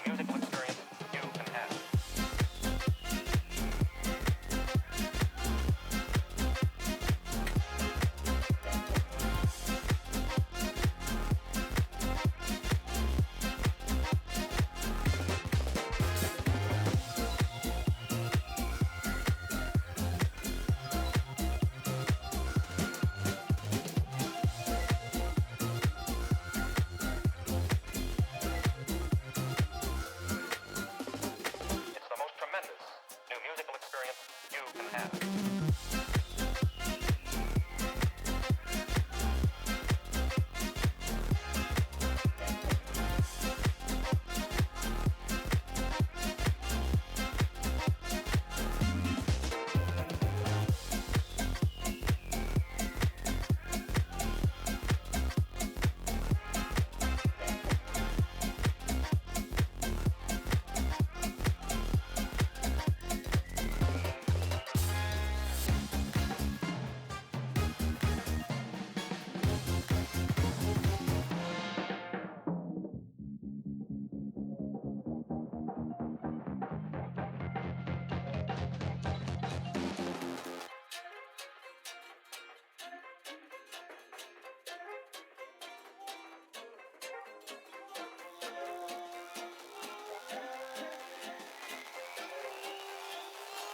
Musical experience you can have. It's the most tremendous new musical experience you can have.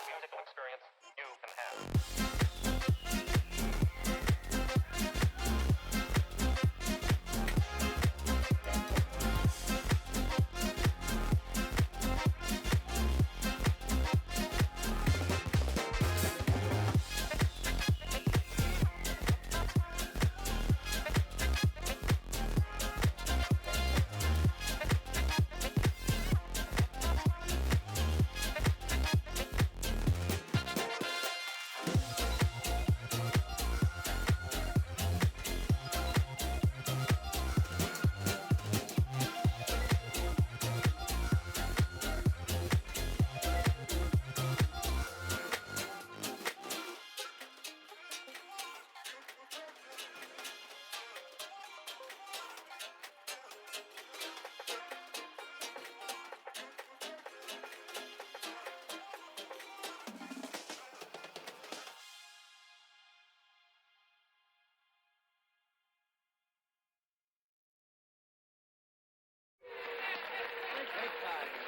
Musical experience you can have.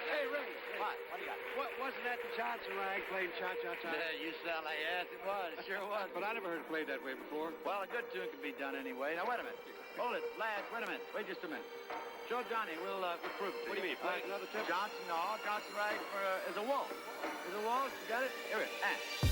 Hey, Ray. What? What do you got? Wasn't that the Johnson rag playing cha-cha-cha? You sound like, yes, it was. It sure was. But I never heard it played that way before. Well, a good tune can be done anyway. Now, wait a minute. Hold it. Lads, wait a minute. Wait just a minute. Show Johnny. We'll prove it. What do you mean, play another tip? Johnson, no. Johnson rag is a waltz. Is a waltz? You got it? Here it is.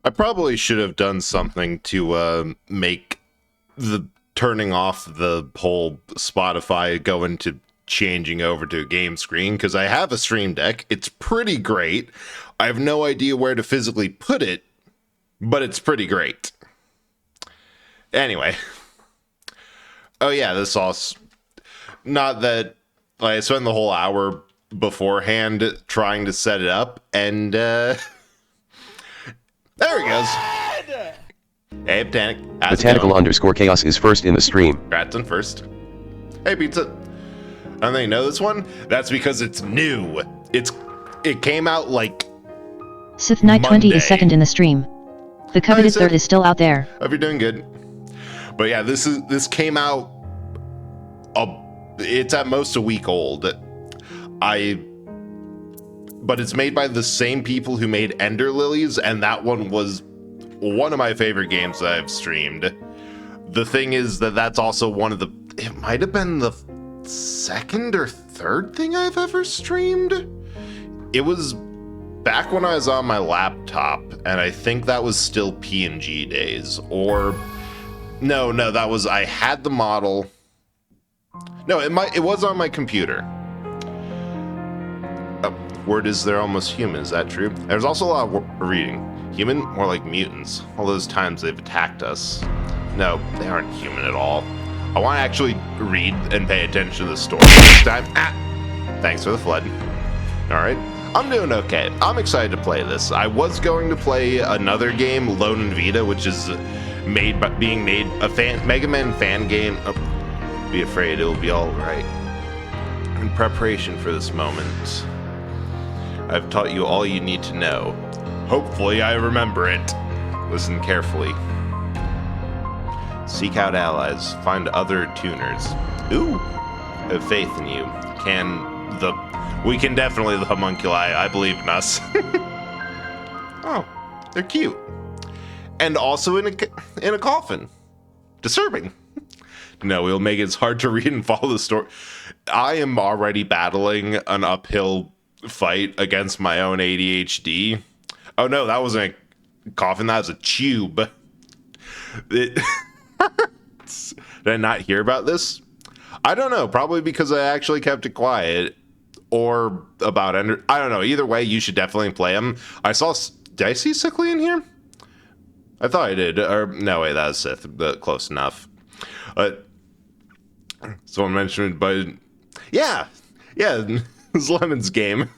I probably should have done something to make the turning off the whole Spotify go into changing over to a game screen, because I have a Stream Deck. It's pretty great. I have no idea where to physically put it, but it's pretty great. Anyway. Oh yeah, this sauce. Not that I spent the whole hour beforehand trying to set it up, and there he goes. Hey, Botanical_chaos is first in the stream. Congrats on first. Hey, Pizza. I don't think you know this one. That's because it's new. It came out like Sith Knight 20 Monday. is second in the stream. The coveted Sith. third is still out there. Hope you're doing good. But yeah, this came out. It's at most a week old. But it's made by the same people who made Ender Lilies, and that one was one of my favorite games that I've streamed. The thing is that that's also one of the. It might have been the second or third thing I've ever streamed. It was back when I was on my laptop, and I think that was still PNG days. Or no, that was, I had the model. No, it was on my computer. Word is they're almost human. Is that true? There's also a lot of reading. Human, more like mutants. All those times they've attacked us. No, they aren't human at all. I want to actually read and pay attention to the story this time. Thanks for the flood. All right. I'm doing okay. I'm excited to play this. I was going to play another game, Lone and Vita, which is being made a Mega Man fan game. Oh, be afraid it'll be all right. In preparation for this moment, I've taught you all you need to know. Hopefully I remember it. Listen carefully. Seek out allies. Find other tuners. Ooh. Have faith in you. We can definitely the homunculi. I believe in us. Oh, they're cute. And also in a coffin. Disturbing. No, we'll make it as hard to read and follow the story. I am already battling an uphill fight against my own ADHD. Oh no, that wasn't a coffin, that was a tube. Did I not hear about this? I don't know, probably because I actually kept it quiet. Or about Ender. I don't know, either way, you should definitely play them. Did I see Sickly in here? I thought I did. Or no, wait, that was Sith, but close enough. Someone mentioned, but yeah, this Lemon's game.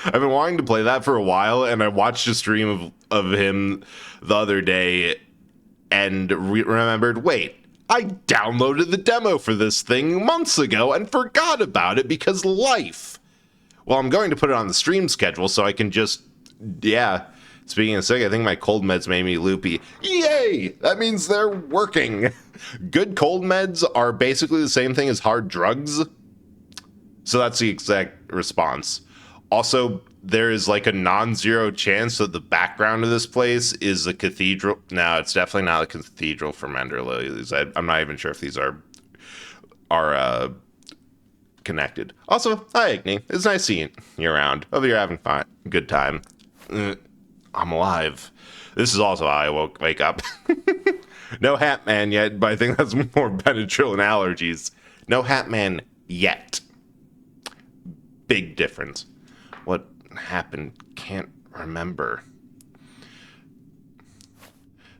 I've been wanting to play that for a while, and I watched a stream of him the other day and remembered, wait, I downloaded the demo for this thing months ago and forgot about it because life. Well, I'm going to put it on the stream schedule so I can just, speaking of sick, I think my cold meds made me loopy. Yay! That means they're working. Good cold meds are basically the same thing as hard drugs. So that's the exact response. Also, there is like a non-zero chance that the background of this place is a cathedral. No, it's definitely not a cathedral from Ender Lilies. I'm not even sure if these are connected. Also, hi Igni. It's nice seeing you around. Hope you're having fun. Good time. I'm alive. This is also how I wake up. No Hat Man yet, but I think that's more Benadryl and allergies. No Hat Man yet. Big difference. What happened? Can't remember.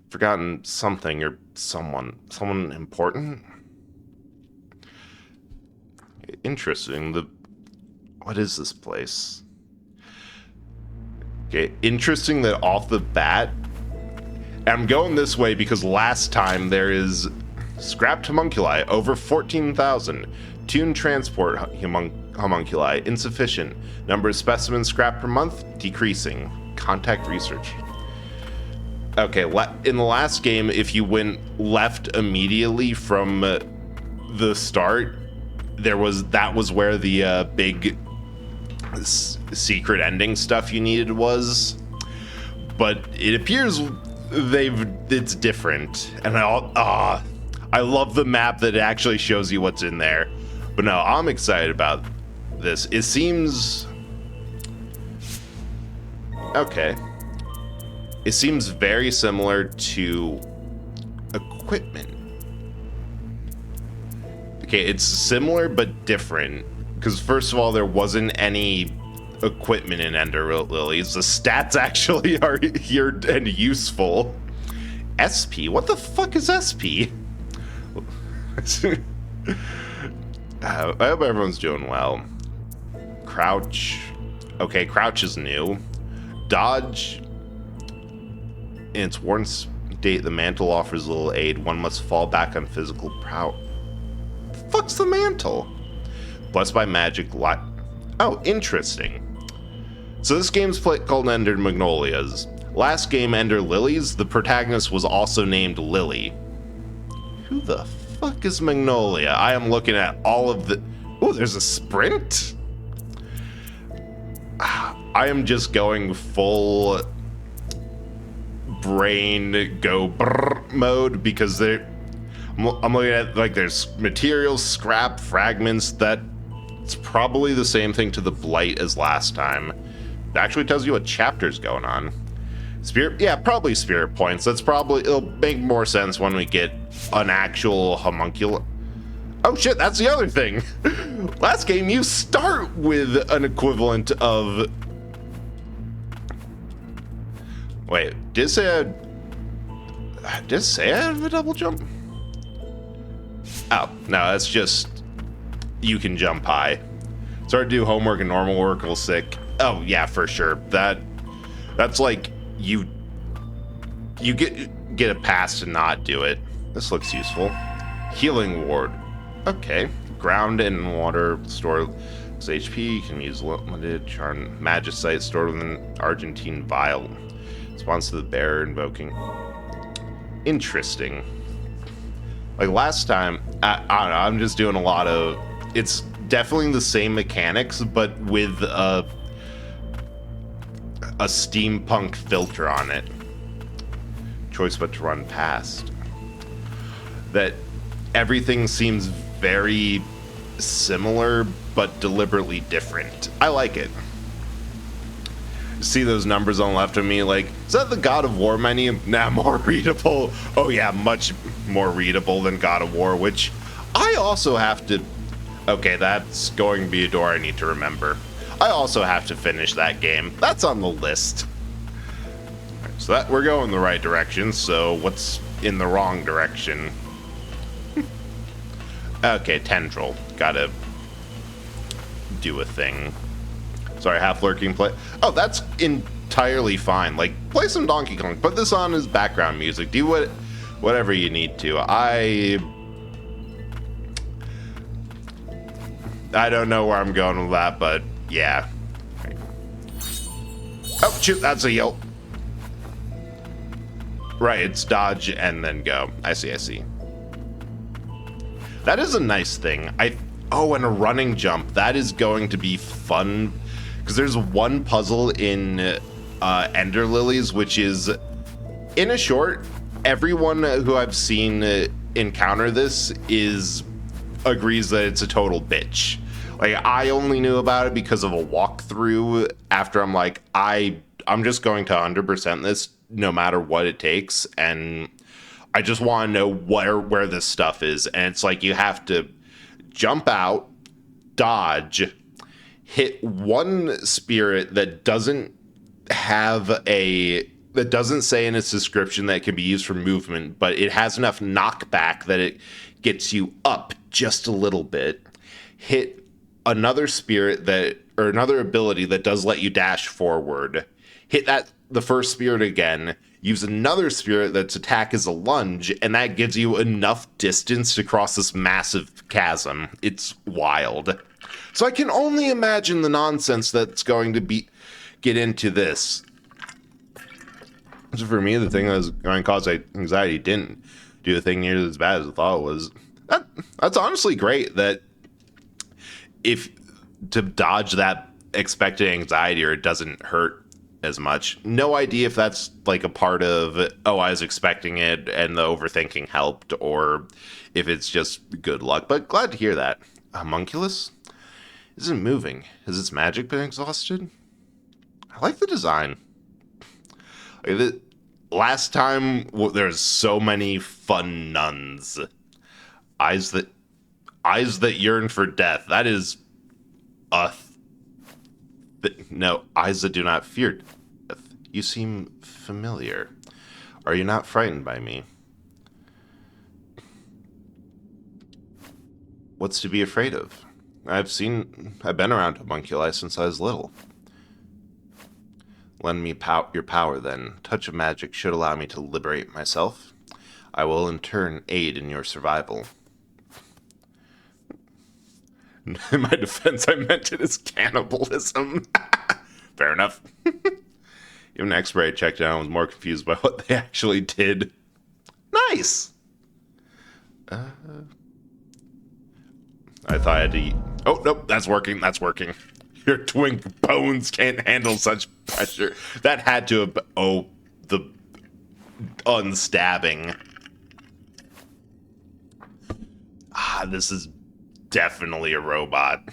Forgotten something or someone. Someone important? Interesting. What is this place? Okay, interesting that off the bat, I'm going this way because last time there is scrapped homunculi, over 14,000. Tuned transport homunculi, insufficient. Number of specimens scrapped per month, decreasing. Contact research. Okay, in the last game, if you went left immediately from the start, that was where the big secret ending stuff you needed was. But it appears it's different, and I love the map that actually shows you what's in there. But no, I'm excited about this. It seems okay. it seems very similar to equipment. Okay, it's similar but different. Because first of all, there wasn't any equipment in Ender Lilies. The stats actually are here and useful. SP? What the fuck is SP? I hope everyone's doing well. Crouch. Okay, crouch is new. Dodge. In its worn state, the mantle offers little aid. One must fall back on physical prowess. The fuck's the mantle? Blessed by magic light. Oh, interesting. So this game's called Ender Magnolias. Last game, Ender Lilies, the protagonist was also named Lily. Who the fuck is Magnolia? I am looking at all of the... Oh, there's a sprint? I am just going full brain go brrr mode because I'm looking at, like, there's materials, scrap, fragments. It's probably the same thing to the Blight as last time. It actually tells you what chapter's going on. Spirit, yeah, probably spirit points. It'll make more sense when we get an actual homunculus. Oh shit, that's the other thing. Last game, you start with an equivalent of... Wait, did it say I have a double jump? Oh, no, that's just... You can jump high. Start to do homework and normal work will sick. Oh, yeah, for sure. That's like... You get a pass to not do it. This looks useful. Healing ward. Okay. Ground and water stored as HP. Can use limited charm magicite stored within Argentine vial. Response to the bearer invoking. Interesting. Like last time, I don't know. I'm just doing a lot of. It's definitely the same mechanics, but with a steampunk filter on it. Choice but to run past. That everything seems very similar but deliberately different. I like it. See those numbers on the left of me, like, is that the God of War menu? Nah, more readable. Oh yeah, much more readable than God of War, which I also have to... Okay, that's going to be a door I need to remember. I also have to finish that game. That's on the list. Right, so we're going the right direction, so what's in the wrong direction? Okay, tendril. Gotta do a thing. Sorry, half lurking play. Oh, that's entirely fine. Like, play some Donkey Kong. Put this on as background music. Do whatever you need to. I don't know where I'm going with that, but yeah. Oh, shoot, that's a yelp. Right, it's dodge and then go. I see. That is a nice thing. Oh, and a running jump. That is going to be fun. Because there's one puzzle in Ender Lilies, which is, in a short, everyone who I've seen encounter this agrees that it's a total bitch. Like, I only knew about it because of a walkthrough after I'm like, I'm just going to 100% this no matter what it takes, and I just want to know where this stuff is. And it's like you have to jump out, dodge, hit one spirit that doesn't say in its description that it can be used for movement, but it has enough knockback that it gets you up just a little bit. Hit another spirit or another ability that does let you dash forward. Hit the first spirit again. Use another spirit that's attack is a lunge, and that gives you enough distance to cross this massive chasm. It's wild. So I can only imagine the nonsense that's going to get into this. So for me, the thing that was going to cause anxiety didn't do the thing nearly as bad as I thought it was. That's honestly great that if to dodge that expected anxiety or it doesn't hurt as much. No idea if that's like a part of, I was expecting it and the overthinking helped, or if it's just good luck, but glad to hear that. Homunculus isn't moving. Has its magic been exhausted? I like the design. last time there's so many fun nuns. Eyes that yearn for death. That is no, eyes that do not fear death. You seem familiar. Are you not frightened by me? What's to be afraid of? I've been around homunculi since I was little. Lend me your power, then. Touch of magic should allow me to liberate myself. I will, in turn, aid in your survival. In my defense, I meant it as cannibalism. Fair enough. Even an expert I checked out was more confused by what they actually did. Nice! I thought I had to eat. Oh, nope, that's working, that's working. Your twink bones can't handle such pressure. That had to have... Oh, the unstabbing. This is definitely a robot.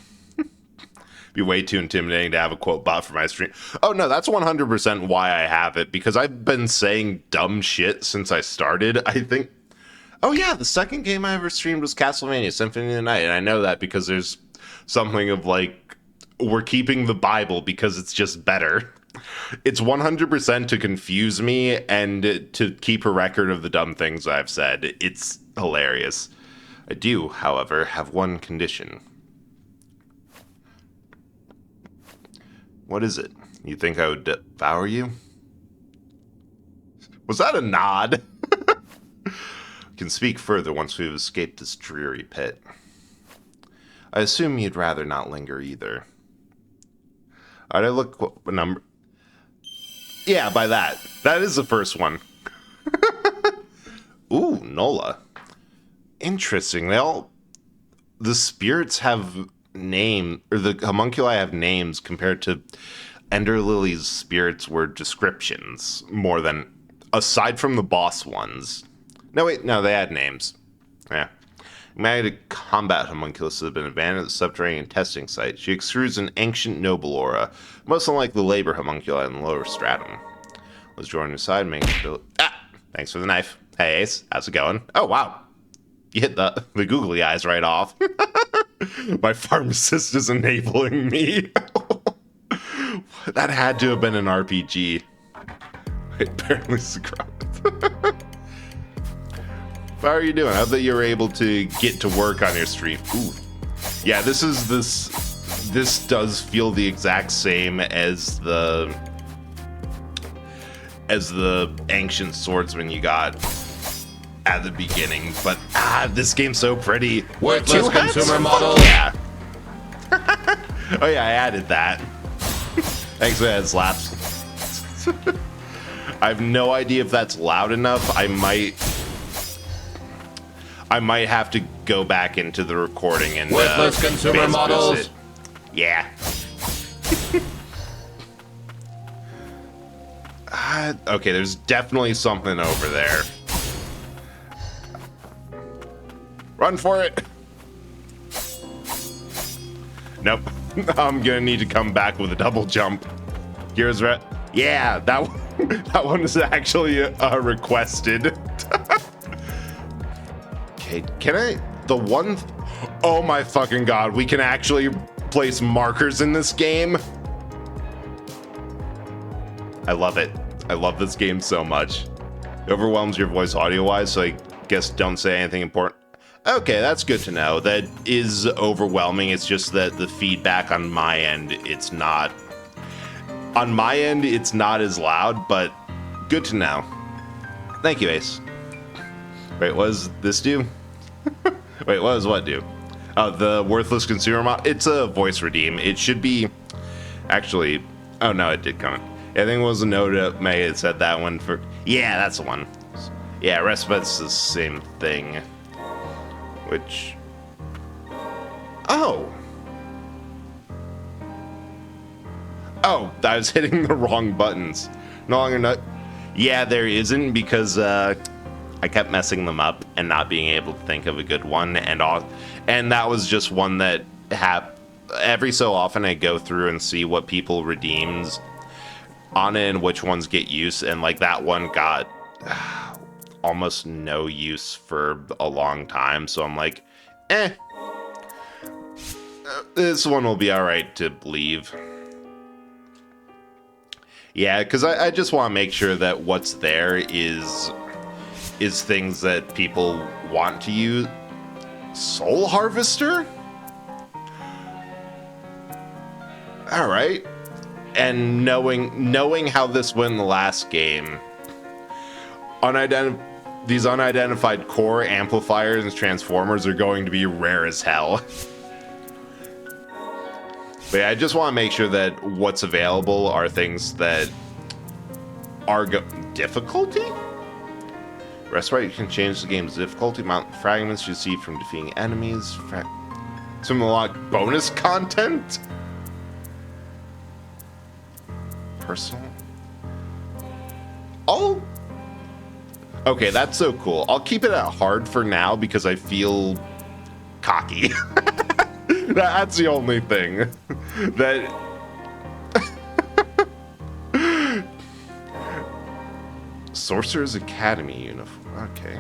Be way too intimidating to have a quote bot for my stream. Oh, no, that's 100% why I have it, because I've been saying dumb shit since I started, I think. Oh, yeah, the second game I ever streamed was Castlevania Symphony of the Night, and I know that because there's something of, like, we're keeping the Bible because it's just better. It's 100% to confuse me and to keep a record of the dumb things I've said. It's hilarious. I do, however, have one condition. What is it? You think I would devour you? Was that a nod? Can speak further once we've escaped this dreary pit. I assume you'd rather not linger either. Alright, I look what number... Yeah, by that. That is the first one. Ooh, Nola. Interesting. The spirits have name, or the homunculi have names compared to Ender Lily's spirits were descriptions more than, aside from the boss ones. No, wait, no, they had names. Yeah. Magnetic combat homunculus has been abandoned at the subterranean testing site. She extrudes an ancient noble aura, most unlike the labor homunculi in the lower stratum. Let's join your side, thanks for the knife. Hey, Ace, how's it going? Oh, wow. You hit the googly eyes right off. My pharmacist is enabling me. That had to have been an RPG. Apparently scrubbed. How are you doing? I hope that you're able to get to work on your stream. Ooh. Yeah, this does feel the exact same as the ancient swordsman you got at the beginning, but this game's so pretty. Worthless consumer model. Yeah. Oh yeah, I added that. Thanks for that, slaps. I have no idea if that's loud enough. I might have to go back into the recording and worthless consumer models. Yeah. Okay, there's definitely something over there. Run for it. Nope. I'm gonna need to come back with a double jump. Here's yeah, that one is actually requested. Okay, can I? Oh my fucking god, we can actually place markers in this game. I love it. I love this game so much. It overwhelms your voice audio-wise, so I guess don't say anything important. Okay, that's good to know. That is overwhelming. It's just that the feedback on my end, it's not... On my end, it's not as loud, but good to know. Thank you, Ace. Wait, what does this do? Wait, what does what do? Oh, the worthless consumer mod. It's a voice redeem. It should be... Actually... Oh, no, it did come in. I think it was a note that May had said that one for... Yeah, that's the one. Yeah, respite's the same thing. Which... Oh! Oh, I was hitting the wrong buttons. No longer not... Yeah, there isn't, because I kept messing them up and not being able to think of a good one. And that was just one that every so often I go through and see what people redeems on in which ones get use, and like that one got almost no use for a long time, so I'm like, this one will be alright to leave. Yeah, because I just want to make sure that what's there is things that people want to use. Soul Harvester? Alright. And knowing how this went in the last game, these unidentified core amplifiers and transformers are going to be rare as hell. But yeah, I just want to make sure that what's available are things that are difficulty? Respite, you can change the game's difficulty. Mount fragments you see from defeating enemies. Some unlock bonus content? Personal? Oh! Okay, that's so cool. I'll keep it at hard for now because I feel cocky. That's the only thing. That... Sorcerer's Academy uniform. Okay.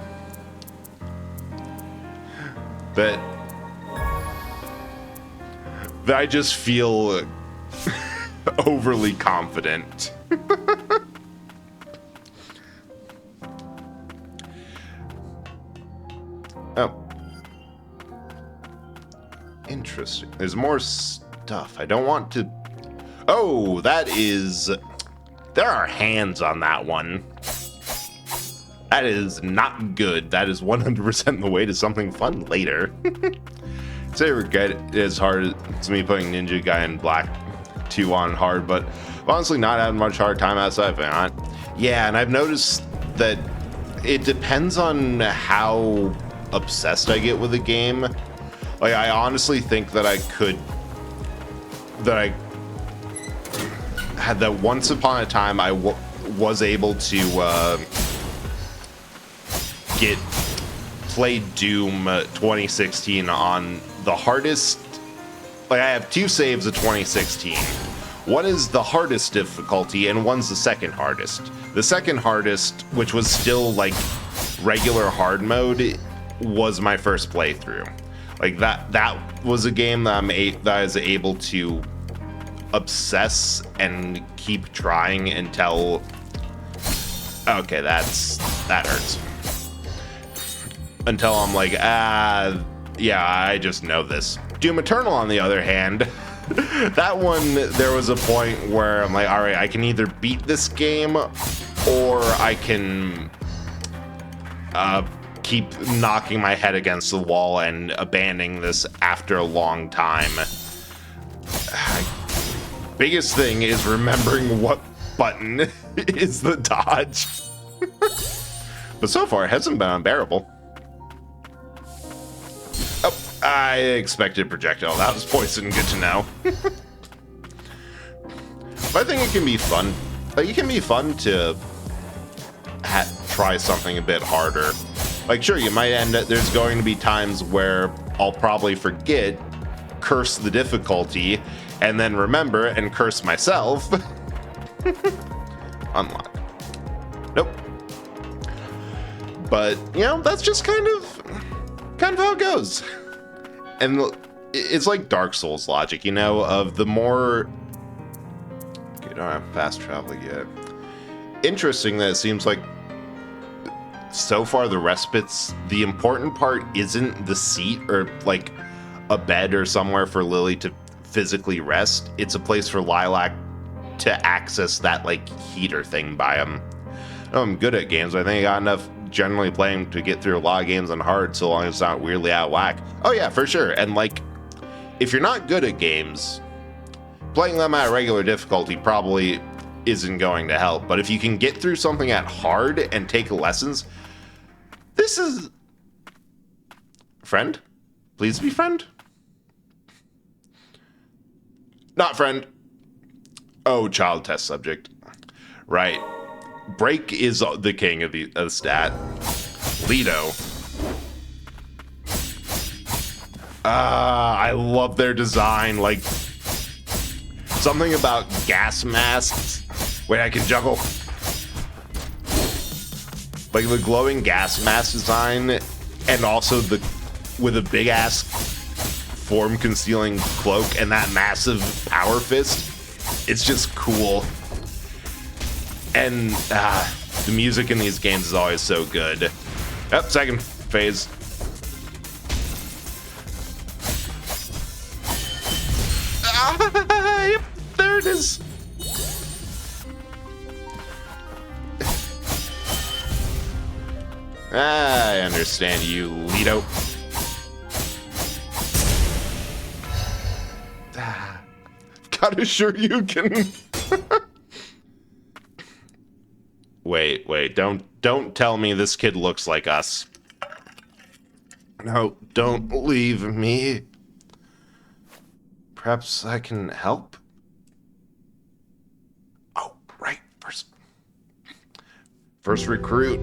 That I just feel overly confident. Oh. Interesting. There's more stuff. I don't want to... Oh, that is... There are hands on that one. That is not good. That is 100% the way to something fun later. Say regret it as hard as me putting Ninja Guy in Black 2 on hard, but honestly not having much hard time outside of it. Yeah, and I've noticed that it depends on how obsessed I get with a game. Like, I honestly think that I had that once upon a time I was able to play Doom 2016 on the hardest. Like, I have 2 saves of 2016. One is the hardest difficulty and one's the second hardest. The second hardest, which was still like regular hard mode, was my first playthrough. Like that was a game that I was able to obsess and keep trying until, okay, that hurts. Until I'm like, yeah, I just know this. Doom Eternal, on the other hand, that one, there was a point where I'm like, all right, I can either beat this game or I can keep knocking my head against the wall and abandoning this after a long time. Biggest thing is remembering what button is the dodge. But so far, it hasn't been unbearable. Oh, I expected projectile. That was poison. Good to know. But I think it can be fun. Like, it can be fun to try something a bit harder. Like, sure, you might there's going to be times where I'll probably forget, curse the difficulty, and then remember and curse myself. Unlock. Nope. But, you know, that's just kind of how it goes. And it's like Dark Souls logic, you know, of the more... Okay, don't have fast travel yet. Interesting that it seems like so far the respites, the important part isn't the seat or like a bed or somewhere for Lily to physically rest. It's a place for Lilac to access that like heater thing by him. I'm good at games. I think I got enough generally playing to get through a lot of games on hard so long as it's not weirdly out of whack. Oh yeah, for sure. And like, if you're not good at games, playing them at regular difficulty probably isn't going to help. But if you can get through something at hard and take lessons, this is... Friend? Please be friend? Not friend. Oh, child test subject. Right. Break is the king of the stat. Lido. I love their design. Like, something about gas masks Wait, I can juggle. Like the glowing gas mask design, and also the with a big ass form concealing cloak and that massive power fist. It's just cool. And the music in these games is always so good. Yep, second phase. Yep, there it is. I understand you, Leto. Gotta sure you can. Wait, don't tell me this kid looks like us. No, don't leave me. Perhaps I can help? Oh, right, first recruit.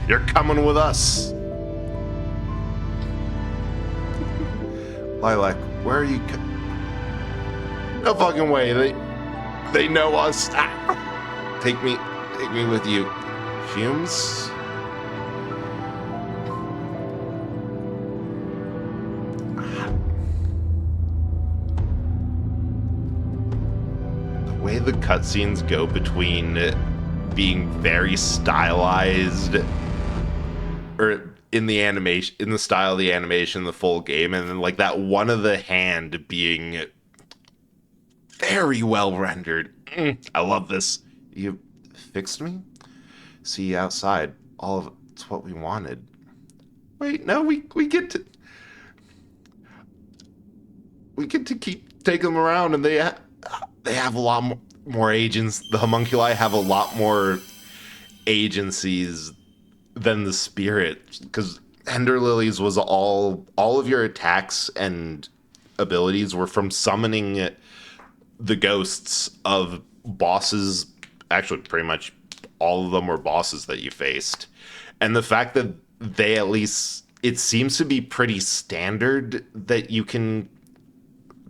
You're coming with us. Lilac, where are you? No fucking way. They know us. Ah. Take me with you. Fumes? The way the cutscenes go between being very stylized, or in the animation, in the style of the animation, the full game, and then like that one of the hand being very well rendered. I love this. You fixed me? See you outside. All of it's what we wanted. Wait, no, we get to keep taking them around, and they have a lot more agents. The homunculi have a lot more agencies than the spirit, because Ender Lilies was all of your attacks and abilities were from summoning the ghosts of bosses. Actually, pretty much all of them were bosses that you faced. And the fact that they, at least, it seems to be pretty standard that you can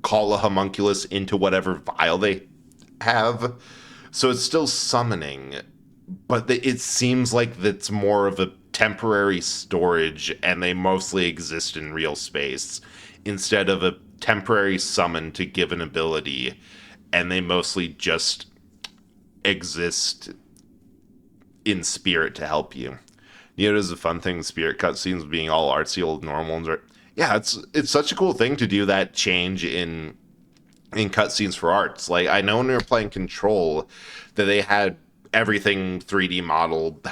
call a homunculus into whatever vial they have. So it's still summoning, but it seems like that's more of a temporary storage, and they mostly exist in real space instead of a temporary summon to give an ability, and they mostly just exist in spirit to help you. You know, it is a fun thing, spirit cutscenes being all artsy old normal ones. Yeah, it's such a cool thing to do that change in cutscenes for arts. Like, I know when we were playing Control that they had everything 3D modeled,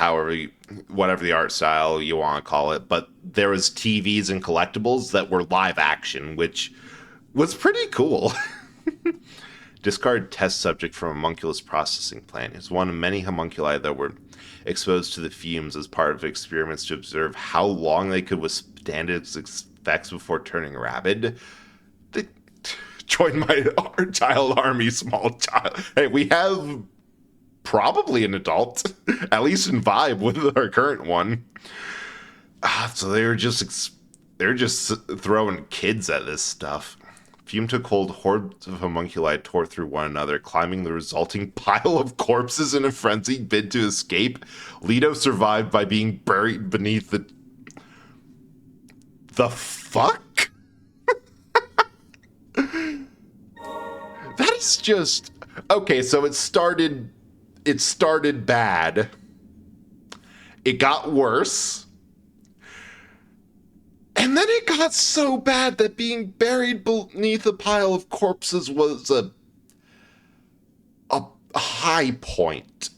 whatever the art style you want to call it, but there was TVs and collectibles that were live action, which was pretty cool. Discard test subject from a homunculus processing plant is one of many homunculi that were exposed to the fumes as part of experiments to observe how long they could withstand its effects before turning rabid. They join my child army, small child. Hey, we have probably an adult, at least in vibe, with our current one. So they're just throwing kids at this stuff. Fume took hold, hordes of homunculi tore through one another, climbing the resulting pile of corpses in a frenzied bid to escape. Leto survived by being buried beneath the fuck? That is just... Okay, so it started bad. It got worse. And then it got so bad that being buried beneath a pile of corpses was a high point.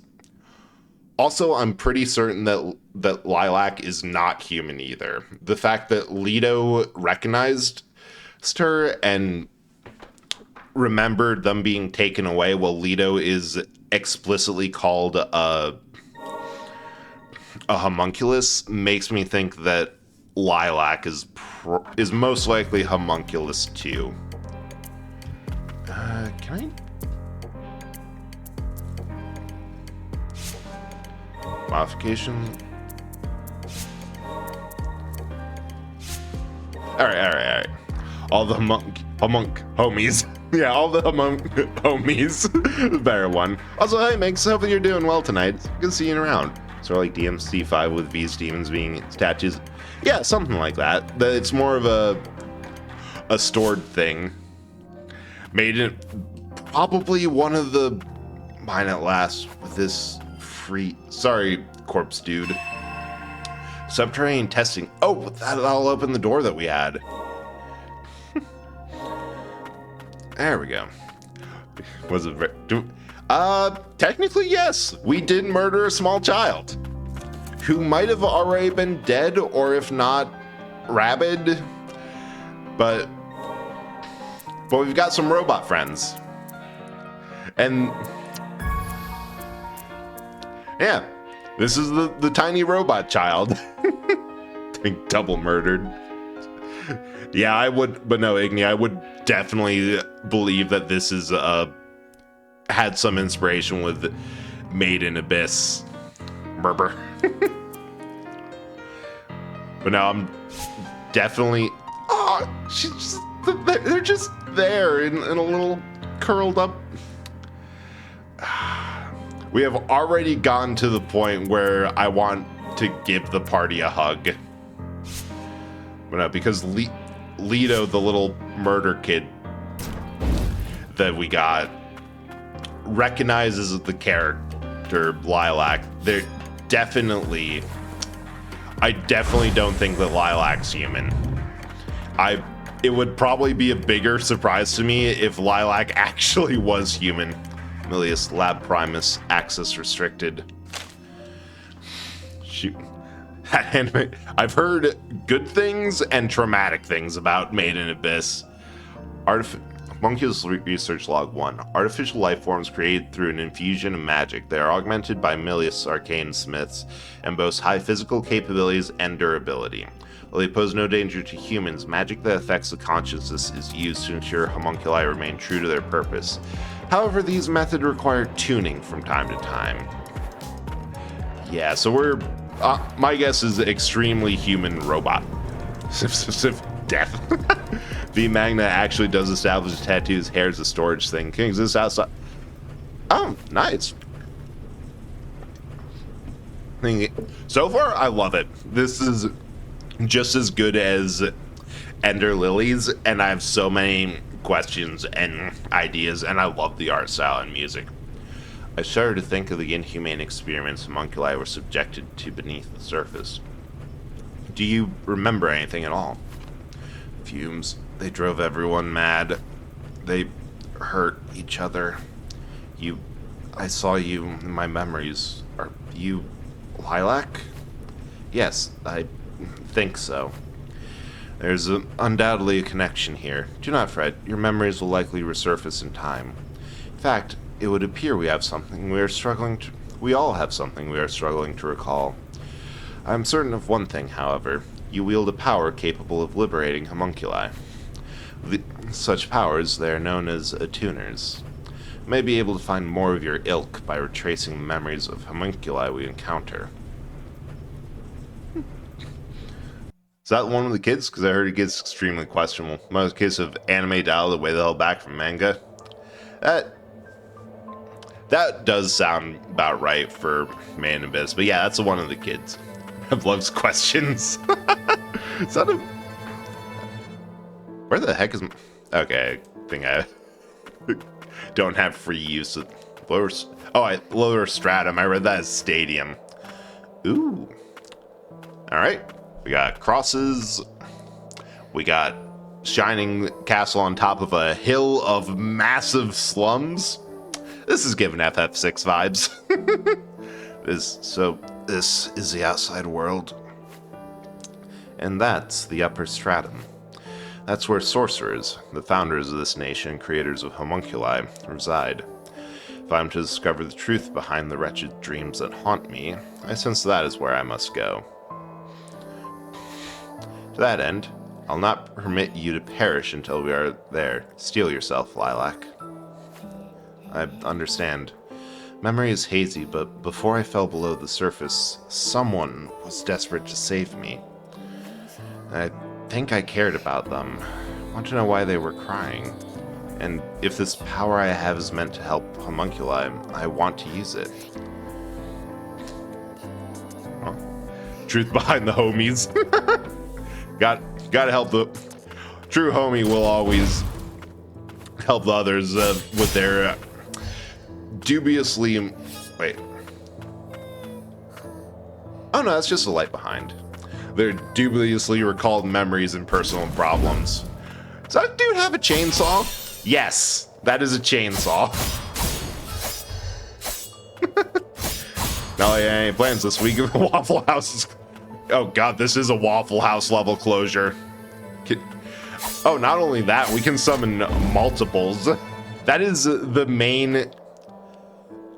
Also, I'm pretty certain that Lilac is not human either. The fact that Leto recognized her and remembered them being taken away while Leto is explicitly called a homunculus makes me think that Lilac is most likely homunculus too. Can I? Modification. All right. All the homunk homies Yeah, all the homies. Better one. Also, hey, Mix, hope you're doing well tonight. Good seeing you around. Sort of like DMC5 with V's demons being statues. Yeah, something like that. It's more of a stored thing. Made it probably one of the mine at last with this free. Sorry, corpse dude. Subterranean testing. Oh, that'll open the door that we had. There we go. Was it technically, yes. We did murder a small child who might have already been dead, or if not, rabid. But we've got some robot friends. And yeah, this is the tiny robot child. Being double murdered. Yeah, I would, but no, Igni, I would definitely believe that this is had some inspiration with Made in Abyss. Berber. But now I'm definitely. Oh, they're just there in a little curled up. We have already gotten to the point where I want to give the party a hug. But no, because Leto, the little murder kid that we got, recognizes the character Lilac. They're definitely. I definitely don't think that Lilac's human. It would probably be a bigger surprise to me if Lilac actually was human. Milius Lab Primus, access restricted. Shoot. I've heard good things and traumatic things about Made in Abyss. Monkey's Research Log 1. Artificial life forms created through an infusion of magic. They are augmented by Milius arcane smiths and boast high physical capabilities and durability. While they pose no danger to humans, magic that affects the consciousness is used to ensure homunculi remain true to their purpose. However, these methods require tuning from time to time. Yeah, so we're... my guess is extremely human robot. Death. V Magna actually does establish tattoos. Hair is a storage thing. Can exist outside. Oh, nice. So far, I love it. This is just as good as Ender Lilies, and I have so many questions and ideas, and I love the art style and music. I started to think of the inhumane experiments homunculi were subjected to beneath the surface. Do you remember anything at all? Fumes. They drove everyone mad. They hurt each other. I saw you in my memories. Are you Lilac? Yes, I think so. There's undoubtedly a connection here. Do not fret. Your memories will likely resurface in time. In fact, it would appear we have something we all have something we are struggling to recall. I am certain of one thing, however. You wield a power capable of liberating homunculi. Such powers, they are known as attuners. You may be able to find more of your ilk by retracing the memories of homunculi we encounter. Is that one of the kids? Because I heard it gets extremely questionable. Most case of anime dial the way the hell back from manga. That does sound about right for Man Abyss. But yeah, that's one of the kids. I've loves questions. Is that a... Where the heck is... Okay, I think I don't have free use of... Lower Stratum. I read that as Stadium. Ooh. Alright. We got crosses. We got Shining Castle on top of a hill of massive slums. This is giving FF6 vibes. This is the outside world. And that's the upper stratum. That's where sorcerers, the founders of this nation, creators of homunculi, reside. If I'm to discover the truth behind the wretched dreams that haunt me, I sense that is where I must go. To that end, I'll not permit you to perish until we are there. Steel yourself, Lilac. I understand. Memory is hazy, but before I fell below the surface, someone was desperate to save me. I think I cared about them. I want to know why they were crying. And if this power I have is meant to help homunculi, I want to use it. Well, truth behind the homies. Gotta help the true homie will always help the others with their dubiously. Wait. Oh no, that's just a light behind. Their dubiously recalled memories and personal problems. Does that dude have a chainsaw? Yes, that is a chainsaw. No, yeah, any plans this week? Waffle House is... Oh god, this is a Waffle House level closure. Oh, not only that, we can summon multiples. That is the main...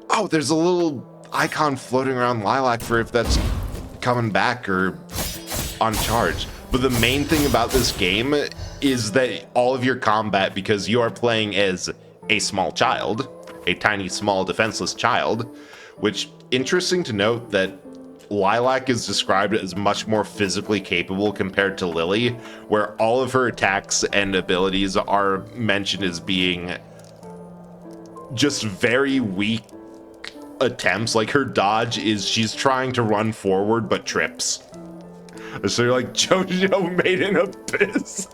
Oh, there's a little icon floating around Lilac for if that's coming back or on charge. But the main thing about this game is that all of your combat, because you are playing as a small child, a tiny, small, defenseless child, which, interesting to note that Lilac is described as much more physically capable compared to Lily, where all of her attacks and abilities are mentioned as being just very weak attempts. Like her dodge is she's trying to run forward but trips. So you're like, JoJo made an abyss.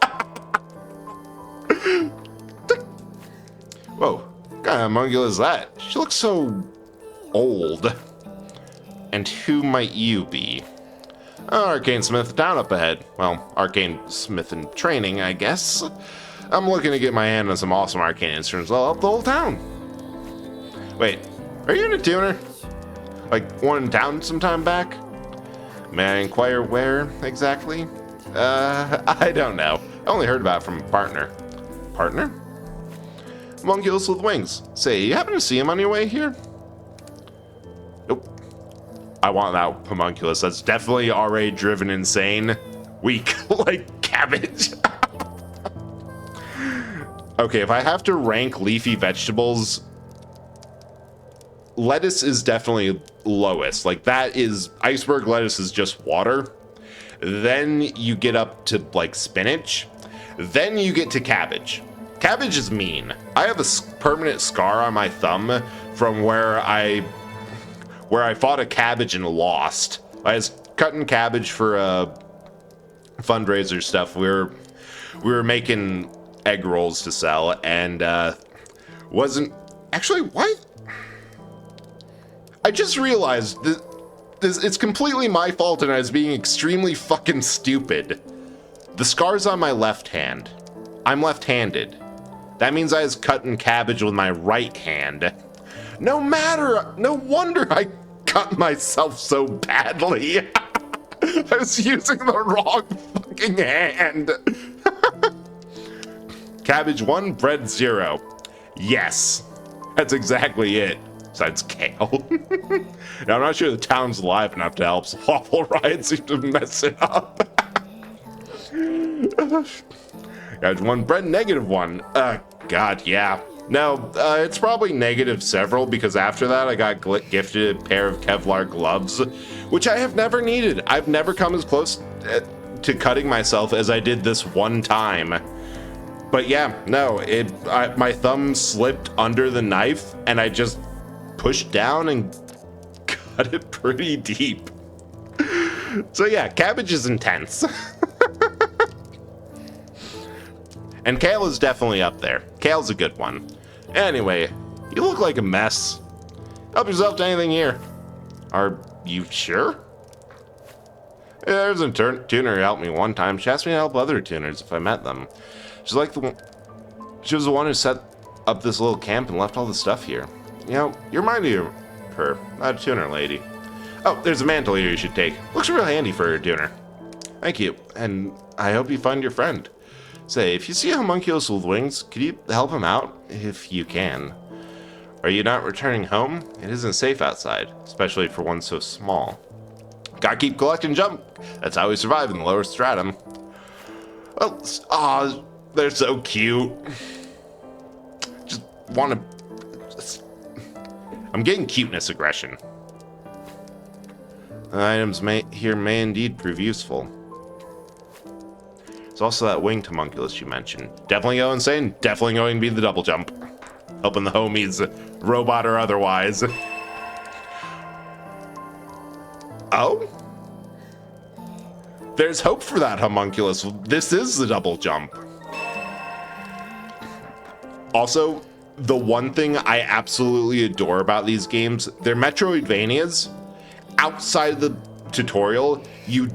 Whoa, what kind of homuncula is that? She looks so old. And who might you be? Oh, Arcane Smith down up ahead. Well, Arcane Smith in training, I guess. I'm looking to get my hand on some awesome arcane instruments. I'll help the whole town. Wait, are you in a tuner? Like one in town sometime back? May I inquire where exactly? I don't know. I only heard about it from a partner. Partner? Homunculus with wings. Say, you happen to see him on your way here? Nope. I want that homunculus. That's definitely already driven insane. Weak, like cabbage. Okay, if I have to rank leafy vegetables, lettuce is definitely lowest. Like that is, iceberg lettuce is just water. Then you get up to like spinach. Then you get to cabbage. Cabbage is mean. I have a permanent scar on my thumb from where I fought a cabbage and lost. I was cutting cabbage for fundraiser stuff. We were making egg rolls to sell, and wasn't actually why. I just realized this it's completely my fault, and I was being extremely fucking stupid. The scar's on my left hand. I'm left-handed. That means I was cutting cabbage with my right hand. No wonder I cut myself so badly. I was using the wrong fucking hand. Cabbage 1, bread 0. Yes, that's exactly it. Besides kale. Now, I'm not sure the town's alive enough to help, so Waffle Riot seems to mess it up. Cabbage 1, bread -1. God, yeah. No, it's probably negative several, because after that I got gifted a pair of Kevlar gloves, which I have never needed. I've never come as close to cutting myself as I did this one time. But yeah, no, my thumb slipped under the knife, and I just pushed down and cut it pretty deep. So yeah, cabbage is intense. And kale is definitely up there. Kale's a good one. Anyway, you look like a mess. Help yourself to anything here. Are you sure? Yeah, there's a tuner who helped me one time. She asked me to help other tuners if I met them. She's like she was the one who set up this little camp and left all the stuff here. You know, you remind me of her, not a tuner lady. Oh, there's a mantle here you should take. Looks real handy for a tuner. Thank you, and I hope you find your friend. Say, if you see a homunculus with wings, could you help him out, if you can? Are you not returning home? It isn't safe outside, especially for one so small. Gotta keep collecting junk. That's how we survive in the lower stratum. Oh, aw, they're so cute. Just wanna... I'm getting cuteness aggression. The items here may indeed prove useful. There's also that winged homunculus you mentioned. Definitely go insane. Definitely going to be the double jump. Helping the homies, robot or otherwise. Oh? There's hope for that homunculus. This is the double jump. Also, the one thing I absolutely adore about these games, they're Metroidvanias. Outside the tutorial, you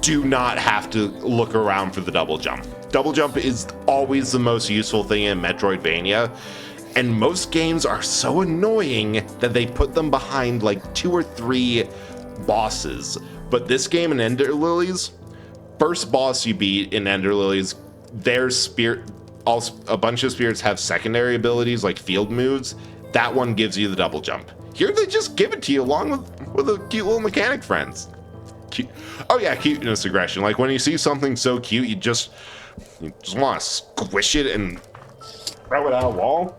do not have to look around for the double jump. Double jump is always the most useful thing in Metroidvania, and most games are so annoying that they put them behind like 2 or 3 bosses. But this game in Ender Lilies, first boss you beat in Ender Lilies, their spirit, also a bunch of spirits have secondary abilities like field moves. That one gives you the double jump. Here they just give it to you along with a cute little mechanic friends. Cute. Oh yeah, cuteness aggression. Like when you see something so cute, you just want to squish it and throw it out a wall.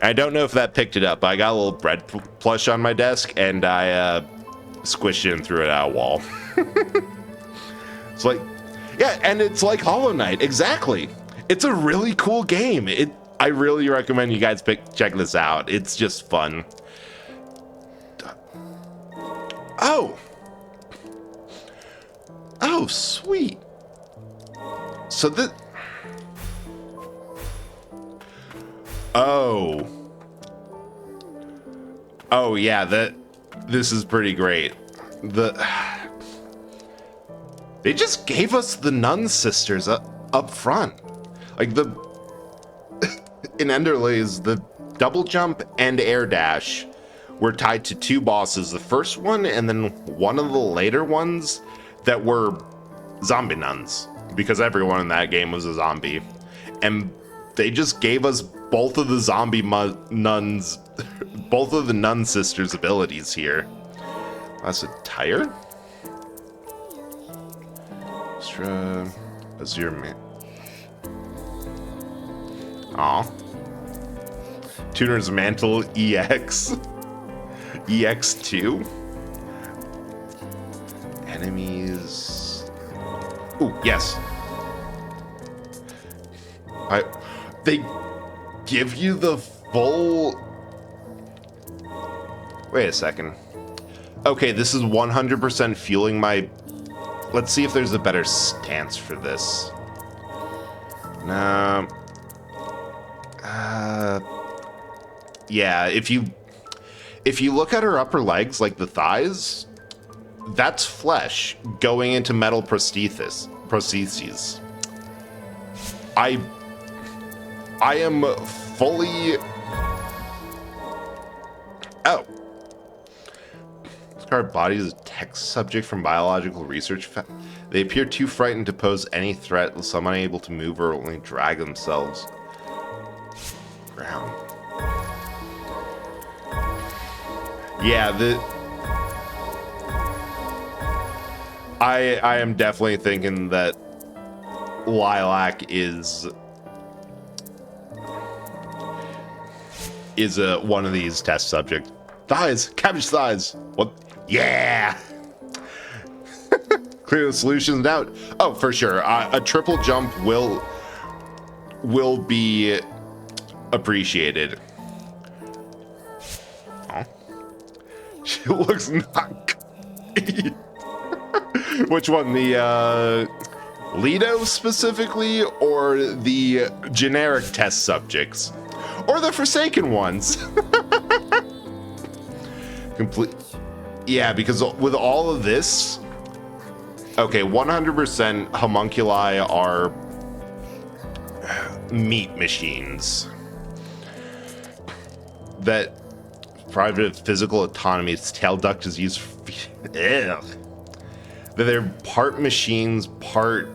I don't know if that picked it up, but I got a little bread plush on my desk and I squished it and threw it out a wall. It's like, yeah, and it's like Hollow Knight. Exactly. It's a really cool game. I really recommend you guys check this out. It's just fun. Oh, sweet. So this... Oh, yeah, this is pretty great. They just gave us the Nun Sisters up front. Like in Enderlays, the double jump and air dash were tied to 2 bosses. The first one and then one of the later ones that were zombie nuns, because everyone in that game was a zombie. And they just gave us both of the zombie nuns, both of the Nun Sisters' abilities here. That's a tire? Extra Azure Man. Aw. Tuner's Mantle EX. EX2. Enemies. Ooh, yes. They give you the full... Wait a second. Okay, this is 100% fueling my... Let's see if there's a better stance for this. No. Yeah, if you look at her upper legs, like the thighs, that's flesh going into metal prostheses. I am fully... Oh. Scarred body is a text subject from biological research. They appear too frightened to pose any threat, some unable to move or only drag themselves. Ground. Yeah, I am definitely thinking that Lilac is one of these test subjects. Thighs, cabbage thighs. What? Yeah. Clear the solutions out. Oh, for sure. A triple jump will be appreciated. Oh. She looks not. Which one? The Lido specifically, or the generic test subjects, or the Forsaken ones? Complete. Yeah, because with all of this, okay, 100% homunculi are meat machines that private physical autonomy. Its tail duct is used for... Ugh. That they're part machines, part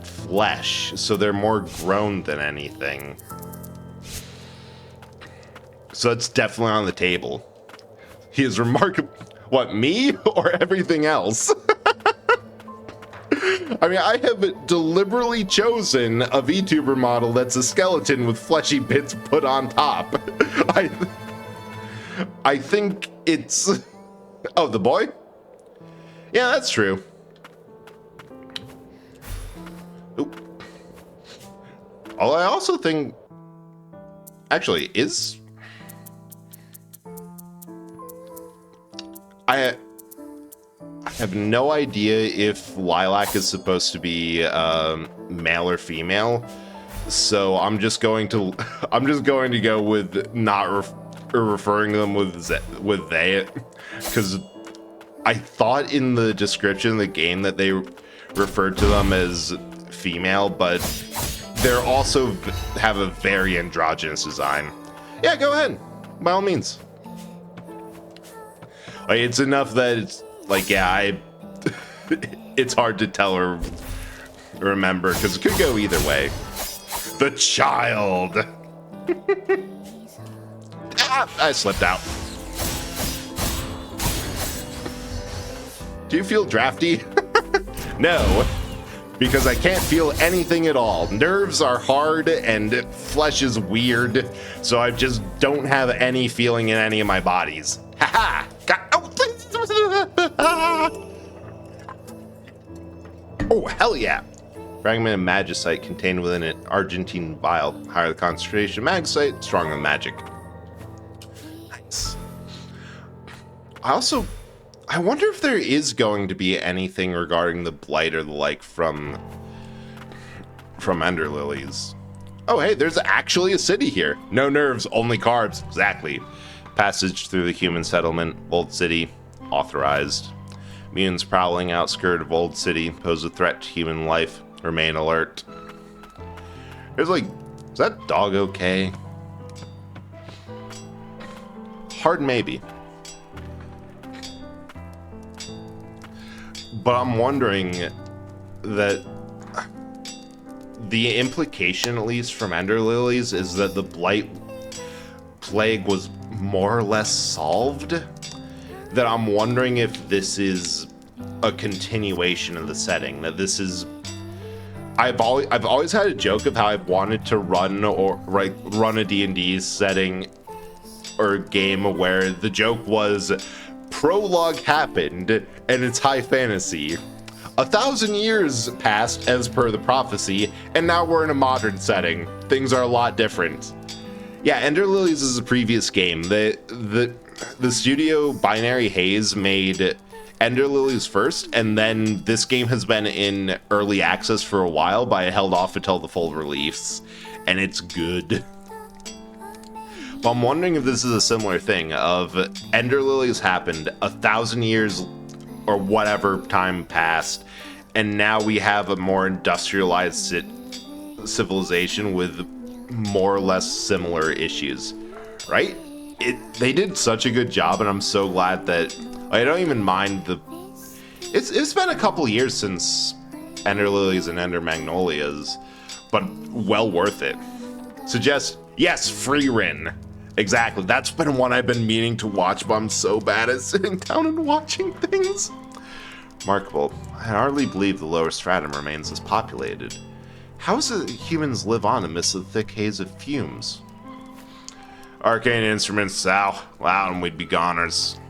flesh, so they're more grown than anything. So it's definitely on the table. He is remarkable. What, me or everything else? I mean, I have deliberately chosen a VTuber model that's a skeleton with fleshy bits put on top. I think it's... Oh, the boy? Yeah, that's true. Oh, I also think, actually, I have no idea if Lilac is supposed to be male or female, so I'm just going to go with not referring to them with they, because I thought in the description of the game that they referred to them as female, but they're also have a very androgynous design. Yeah, go ahead, by all means. Like, it's enough that it's like, yeah, it's hard to tell or remember because it could go either way. The child. I slipped out. Do you feel drafty? No, because I can't feel anything at all. Nerves are hard and flesh is weird, so I just don't have any feeling in any of my bodies. Haha! Oh, hell yeah! Fragment of magicite contained within an Argentine vial. Higher the concentration of magicite, stronger the magic. Nice. I wonder if there is going to be anything regarding the blight or the like from Ender Lilies. Oh, hey, there's actually a city here. No nerves, only carbs. Exactly. Passage through the human settlement. Old City. Authorized. Mutants prowling outskirt of Old City pose a threat to human life. Remain alert. There's like, is that dog okay? Hard maybe. But I'm wondering that the implication, at least from Ender Lilies, is that the Blight Plague was more or less solved. That I'm wondering if this is a continuation of the setting. That this is... I've always had a joke of how I've wanted to run a D&D setting or game where the joke was prologue happened and it's high fantasy. 1,000 years passed as per the prophecy, and now we're in a modern setting. Things are a lot different. Yeah, Ender Lilies is a previous game. The studio Binary Haze made Ender Lilies first, and then this game has been in early access for a while, but I held off until the full release, and it's good. But I'm wondering if this is a similar thing of Ender Lilies happened, 1,000 years or whatever time passed, and now we have a more industrialized civilization with more or less similar issues, right? They did such a good job, and I'm so glad that I don't even mind the... It's been a couple years since Ender Lilies and Ender Magnolias, but well worth it. Suggest, yes, Free Rin. Exactly, that's been one I've been meaning to watch, but I'm so bad at sitting down and watching things. Remarkable. I hardly believe the lower stratum remains as populated. How is it humans live on amidst the thick haze of fumes? Arcane instruments, Sal. Loud and we'd be goners.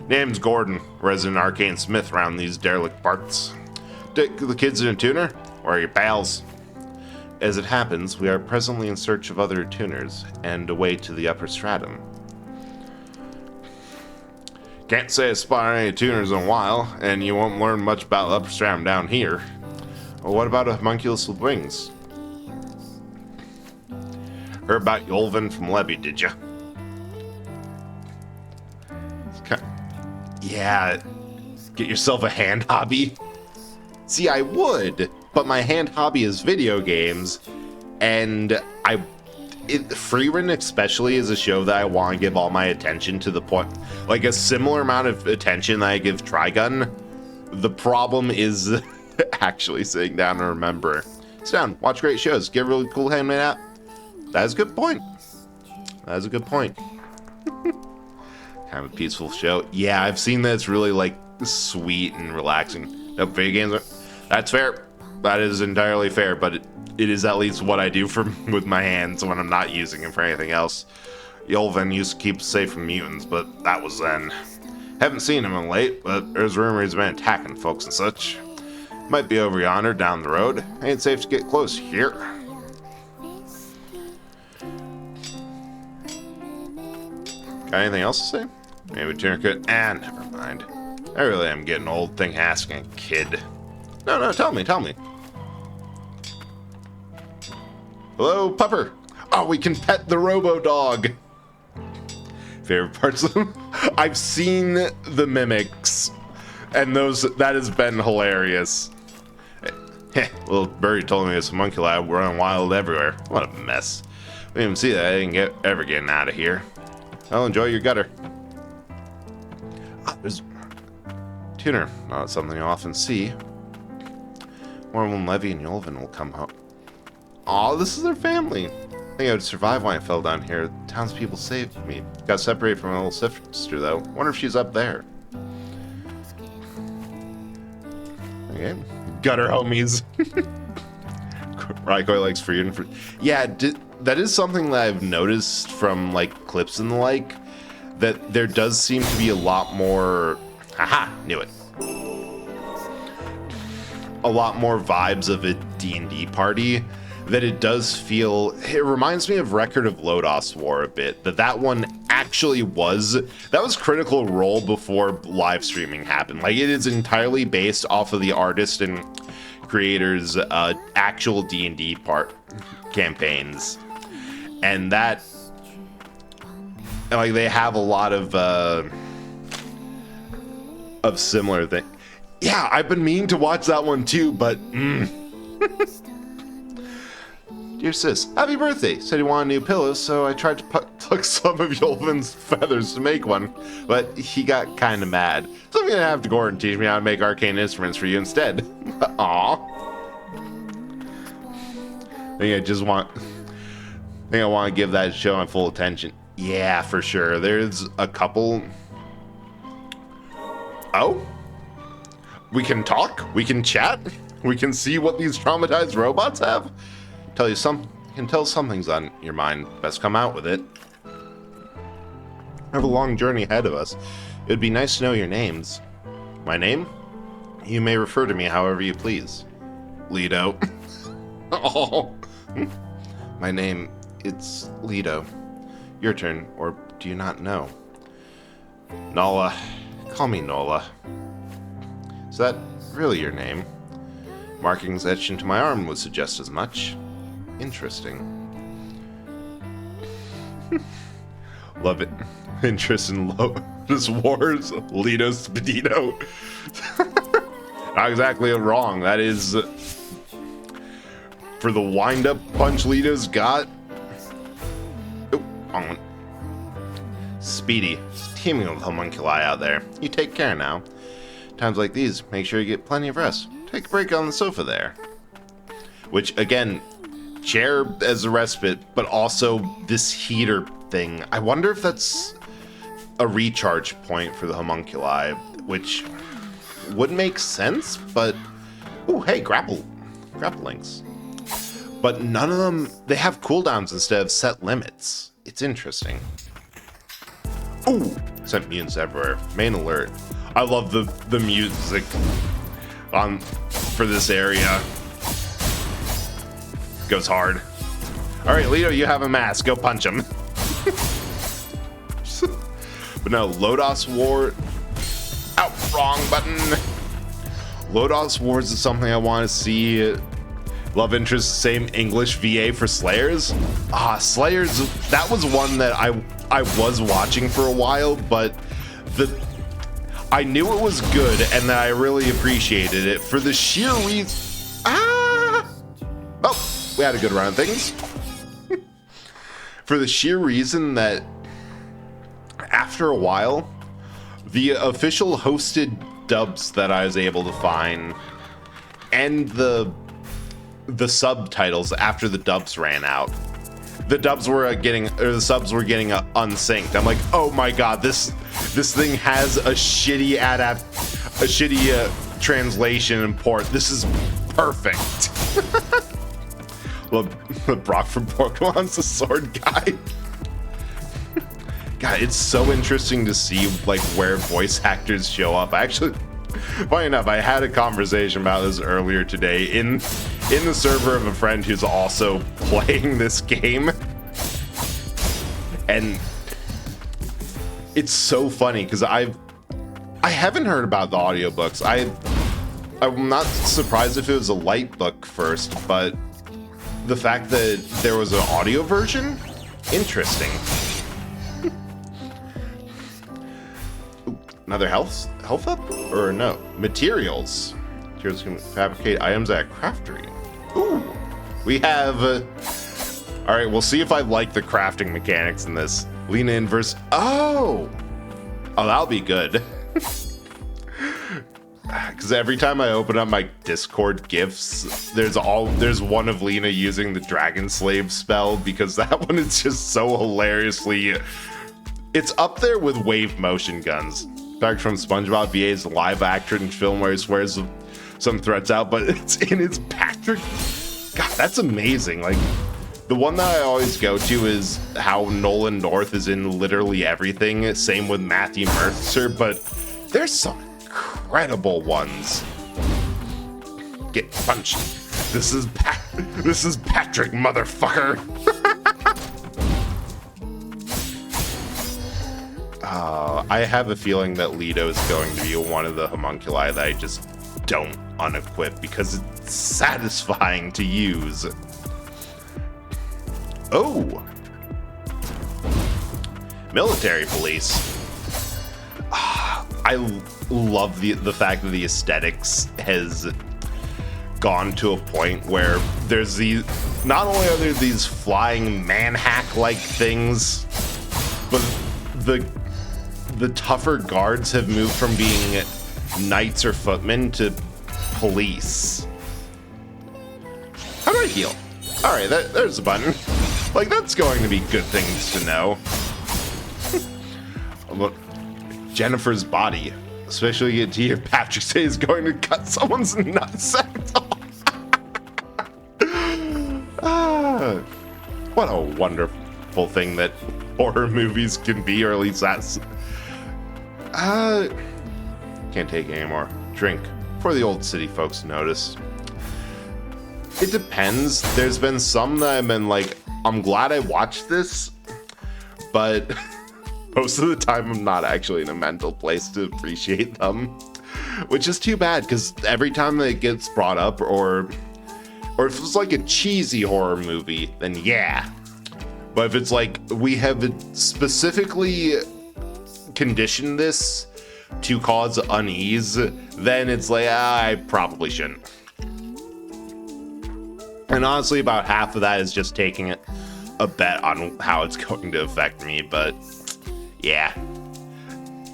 Name's Gordon, resident arcane smith around these derelict parts. Dick, the kids in a tuner? Where are your pals? As it happens, we are presently in search of other tuners and a way to the upper stratum. Can't say I spotted any tuners in a while, and you won't learn much about the upper stratum down here. Well, what about a homunculus with wings? Heard about Yolvin from Levy, did ya? Yeah, get yourself a hand hobby. See, I would, but my hand hobby is video games, and Freerun especially is a show that I want to give all my attention to the point, like a similar amount of attention that I give Trigun. The problem is actually sitting down and remember. Sit down, watch great shows, get a really cool handmade app. That is a good point. That is a good point. Kind of a peaceful show. Yeah, I've seen that it's really like sweet and relaxing. No, video games are... That's fair. That is entirely fair, but it is at least what I do with my hands when I'm not using them for anything else. Yolvin used to keep us safe from mutants, but that was then. Haven't seen him in late, but there's rumor he's been attacking folks and such. Might be over yonder down the road. Ain't safe to get close here. Got anything else to say? Maybe tuner could. Never mind. I really am getting old thing asking a kid. No, tell me. Hello, pupper. Oh, we can pet the robo dog. Favorite parts of them? I've seen the mimics, and that has been hilarious. Little birdie told me this homunculi running wild everywhere. What a mess. We didn't even see that. I didn't ever getting out of here. I'll enjoy your gutter. There's tuner. Not something you often see. More when Levy and Yolvin will come home. Aw, this is their family. I think I would survive when I fell down here. Townspeople saved me. Got separated from my little sister, though. Wonder if she's up there. Okay. Gutter homies. Raikoi likes freedom. Yeah, that is something that I've noticed from, like, clips and the like. That there does seem to be a lot more... Haha, knew it. A lot more vibes of a D&D party. That it does feel... It reminds me of Record of Lodos War a bit. That one actually was... That was Critical Role before live streaming happened. Like, it is entirely based off of the artist and creators' actual D&D campaigns. And that... Like, they have a lot of similar things. Yeah, I've been meaning to watch that one too, but... Dear sis, happy birthday. Said he wanted new pillows, so I tried to pluck some of Yolvin's feathers to make one, but he got kind of mad. So I'm gonna have to go over and teach me how to make arcane instruments for you instead. Aww. I think I want to give that show my full attention. Yeah, for sure. There's a couple... Oh? We can talk? We can chat? We can see what these traumatized robots have? You can tell something's on your mind. Best come out with it. We have a long journey ahead of us. It would be nice to know your names. My name? You may refer to me however you please. Lido. Oh. My name, it's Lido. Your turn, or do you not know? Nola. Call me Nola. Is that really your name? Markings etched into my arm would suggest as much. Interesting. Love it. Interest in Lotus Wars. Lido Spedito. Not exactly wrong. That is... for the wind-up punch Lido's got. Oh, wrong one. Speedy. It's teeming with homunculi out there. You take care now. Times like these, make sure you get plenty of rest. Take a break on the sofa there. Which, again... chair as a respite, but also this heater thing. I wonder if that's a recharge point for the homunculi, which would make sense, but... Ooh, hey, grapple links. But none of them... They have cooldowns instead of set limits. It's interesting. Ooh! Sent mutants everywhere. Main alert. I love the music for this area. Goes hard. Alright, Lido, you have a mask. Go punch him. But no, Lodos War... Out, wrong button. Lodos Wars is something I want to see. Love interest, same English VA for Slayers. Slayers, that was one that I was watching for a while, but I knew it was good and that I really appreciated it for the sheer reason... Oh! We had a good run of things. For the sheer reason that after a while, the official hosted dubs that I was able to find and the subtitles after the dubs ran out, the subs were getting unsynced. I'm like, oh my god, this thing has a shitty translation and port. This is perfect. Well, Brock from Pokemon's the sword guy. God, it's so interesting to see like where voice actors show up. Funny enough, I had a conversation about this earlier today in the server of a friend who's also playing this game. And it's so funny because I haven't heard about the audiobooks. I'm not surprised if it was a light book first, but the fact that there was an audio version, interesting. Ooh, another health up or no materials. Materials can fabricate items at a craftery. Ooh, we have. All right, we'll see if I like the crafting mechanics in this. Lean in versus. Oh, that'll be good. Because every time I open up my Discord gifts, there's one of Lena using the Dragon Slave spell, because that one is just so hilariously. It's up there with wave motion guns. Back from SpongeBob VA's live action film where he swears some threats out, but it's in his Patrick. God, that's amazing. Like, the one that I always go to is how Nolan North is in literally everything. Same with Matthew Mercer, but there's some incredible ones. Get punched. This is Patrick, motherfucker. I have a feeling that Leto is going to be one of the homunculi that I just don't unequip because it's satisfying to use. Oh, military police. I love the fact that the aesthetics has gone to a point where there's not only are there these flying manhack-like things, but the tougher guards have moved from being knights or footmen to police. How do I heal? All right, there's a button. Like, that's going to be good things to know. Look, Jennifer's body, especially to hear Patrick say, is going to cut someone's nutsack off. What a wonderful thing that horror movies can be, or at least that's. Can't take it anymore. Drink before the old city folks notice. It depends. There's been some that I've been like, I'm glad I watched this, but most of the time I'm not actually in a mental place to appreciate them, which is too bad, because every time that it gets brought up, or if it's like a cheesy horror movie, then yeah. But if it's like, we have specifically conditioned this to cause unease, then it's like, I probably shouldn't. And honestly, about half of that is just taking a bet on how it's going to affect me, but yeah.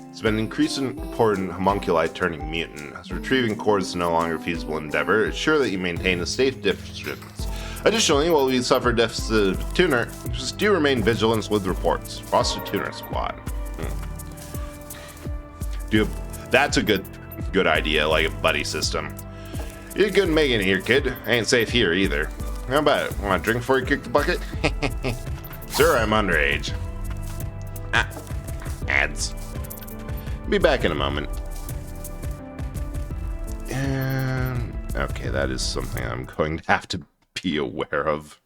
It's been an increasingly important homunculi turning mutant. As retrieving cores is no longer a feasible endeavor, ensure that you maintain a safe distance. Additionally, while we suffer deficits of tuner, just do remain vigilant with reports. Roster tuner squad. That's a good idea, like a buddy system. You're good making it here, kid. Ain't safe here either. How about it? Want a drink before you kick the bucket? Sir, I'm underage. Ads. Be back in a moment. And okay, that is something I'm going to have to be aware of.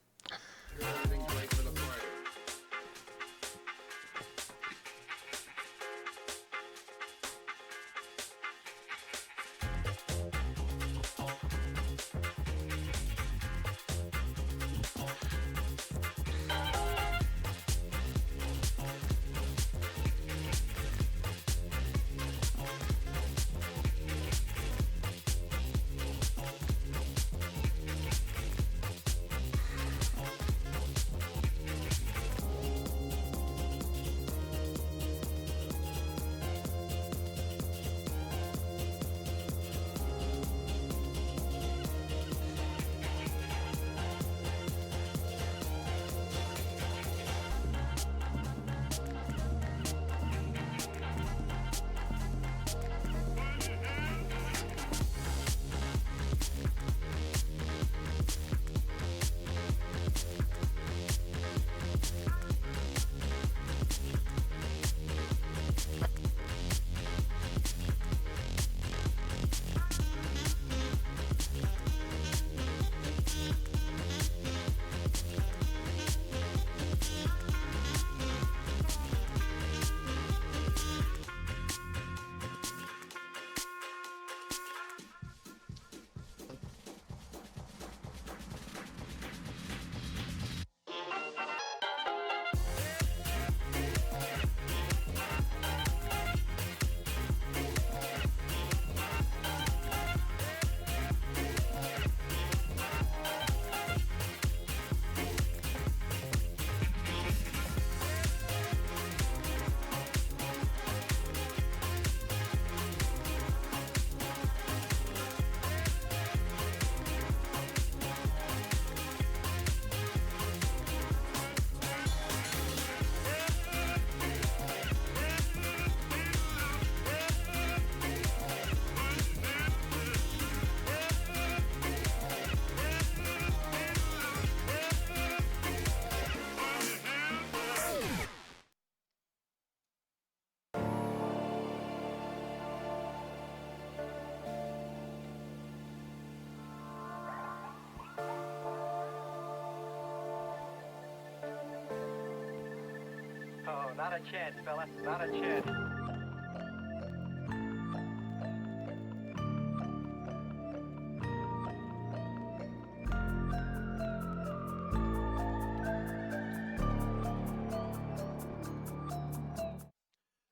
No, not a chance, fella. Not a chance.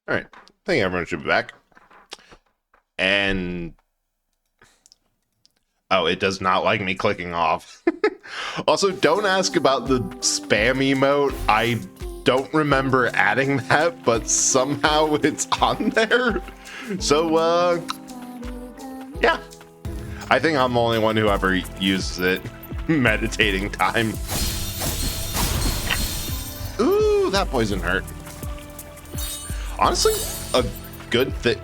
All right. I think everyone should be back. And oh, it does not like me clicking off. Also, don't ask about the spam emote. I don't remember adding that, but somehow it's on there. So, yeah. I think I'm the only one who ever uses it. Meditating time. Ooh, that poison hurt. Honestly, a good thing.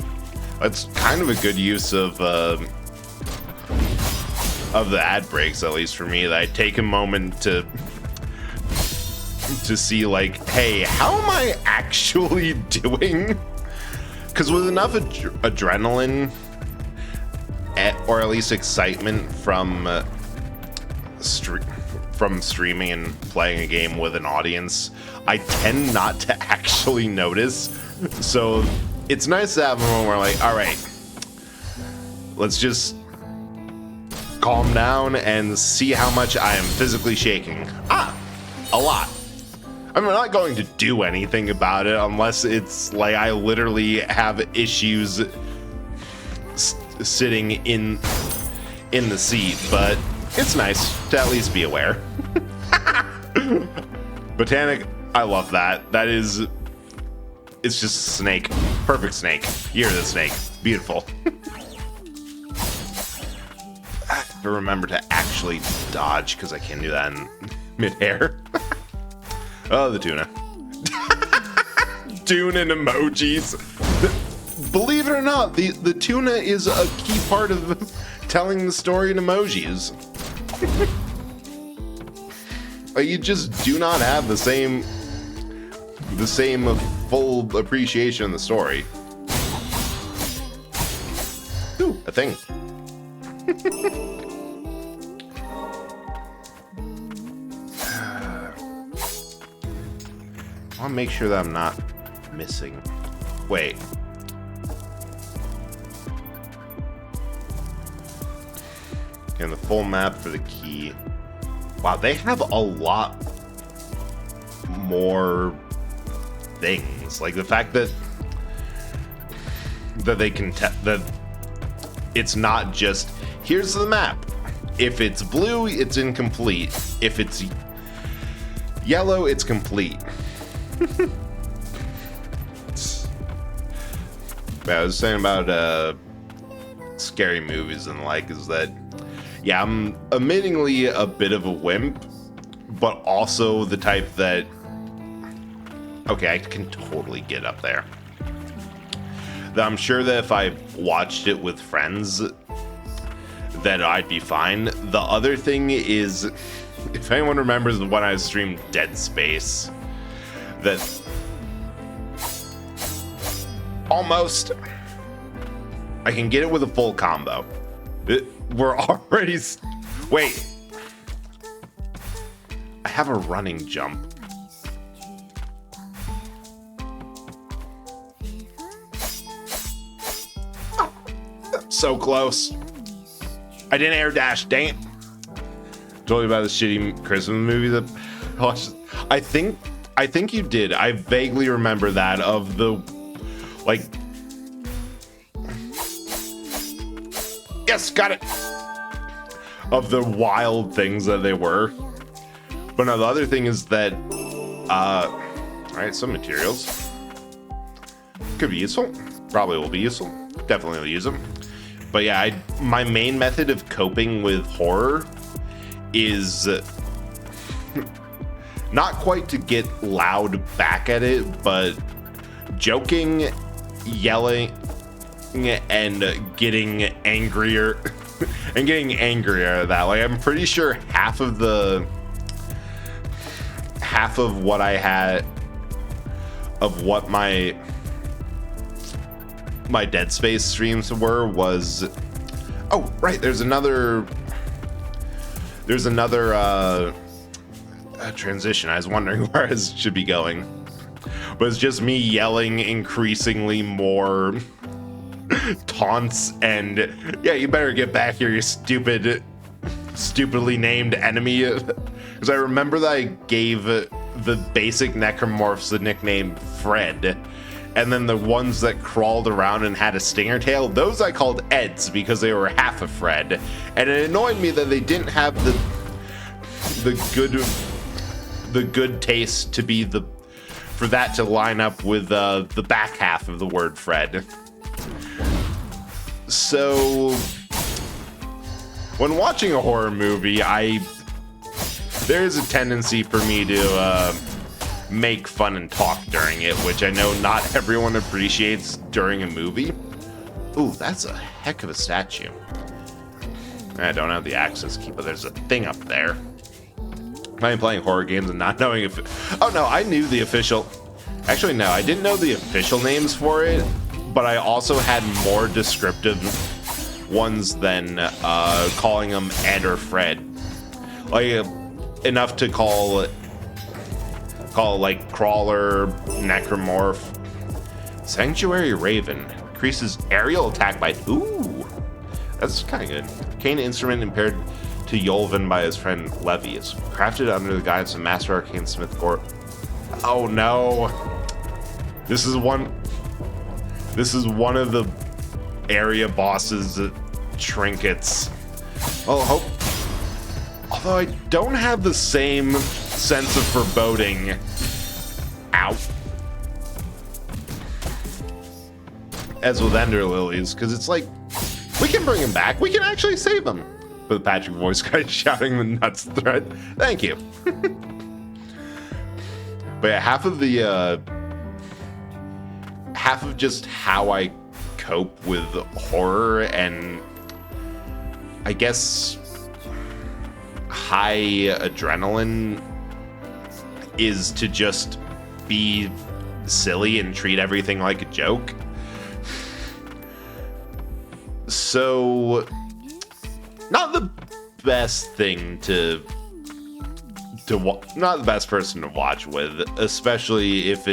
It's kind of a good use of the ad breaks, at least for me, that I take a moment to see, like, hey, how am I actually doing? Because with enough adrenaline, or at least excitement from streaming and playing a game with an audience, I tend not to actually notice. So it's nice to have a moment where, like, all right, let's just calm down and see how much I am physically shaking. A lot. I'm not going to do anything about it unless it's like I literally have issues sitting in the seat, but it's nice to at least be aware. Botanic, I love that. That is, it's just a snake. Perfect snake. You're the snake. Beautiful. I have to remember to actually dodge because I can't do that in midair. Oh, the tuna. Tuna and emojis. Believe it or not, the tuna is a key part of telling the story in emojis. You just do not have the same full appreciation of the story. Ooh, a thing. I want to make sure that I'm not missing. Wait. And the full map for the key. Wow, they have a lot more things. Like the fact that they can that it's not just here's the map. If it's blue, it's incomplete. If it's yellow, it's complete. I was saying about scary movies and the like is that, yeah, I'm admittingly a bit of a wimp, but also the type that, okay, I can totally get up there. That I'm sure that if I watched it with friends, that I'd be fine. The other thing is, if anyone remembers when I streamed Dead Space, that almost I can get it with a full combo. We're already wait. I have a running jump. So close. I didn't air dash, dang it. Told you about the shitty Christmas movie that I watched. I think you did. I vaguely remember that of the, like, yes, got it. Of the wild things that they were. But no, the other thing is that, all right, some materials could be useful. Probably will be useful. Definitely will use them. But yeah, my main method of coping with horror is not quite to get loud back at it, but joking, yelling, and getting angrier and getting angrier at that. Like, I'm pretty sure half of what I had of what my Dead Space streams were was, oh right, there's another transition. I was wondering where I should be going. but it's just me yelling increasingly more taunts and, yeah, you better get back here, you stupidly named enemy. Because I remember that I gave the basic necromorphs the nickname Fred, and then the ones that crawled around and had a stinger tail, those I called Eds because they were half a Fred, and it annoyed me that they didn't have the good taste to be for that to line up with the back half of the word Fred. So when watching a horror movie, there's a tendency for me to make fun and talk during it, which I know not everyone appreciates during a movie. Ooh, that's a heck of a statue. I don't have the access key, but there's a thing up there. I'm playing horror games and not knowing if... Oh, no, I knew the official... Actually, no, I didn't know the official names for it, but I also had more descriptive ones than calling them Ed or Fred. Like, enough to call like Crawler, Necromorph. Sanctuary Raven. Increases aerial attack by... Ooh, that's kind of good. Arcane instrument impaired to Yolvin by his friend Levi. Is crafted under the guidance of Master Arcane Smith Gore. Oh no. This is one of the area bosses' trinkets. Well, although I don't have the same sense of foreboding. Ow. As with Ender Lilies, because it's like, we can bring him back. We can actually save him. With Patrick voice guy shouting the nuts threat. Thank you. But yeah, half of just how I cope with horror and I guess high adrenaline is to just be silly and treat everything like a joke. So, not the best thing not the best person to watch with, especially if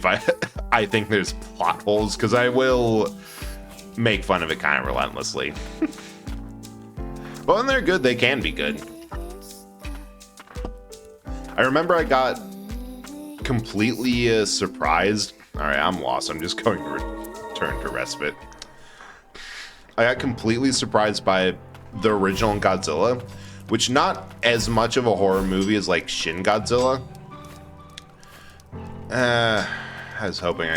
I think there's plot holes, because I will make fun of it kind of relentlessly. But when they're good, they can be good. I remember I got completely surprised. All right, I'm lost. I'm just going to return to respite. I got completely surprised by the original Godzilla, which not as much of a horror movie as like Shin Godzilla. I was hoping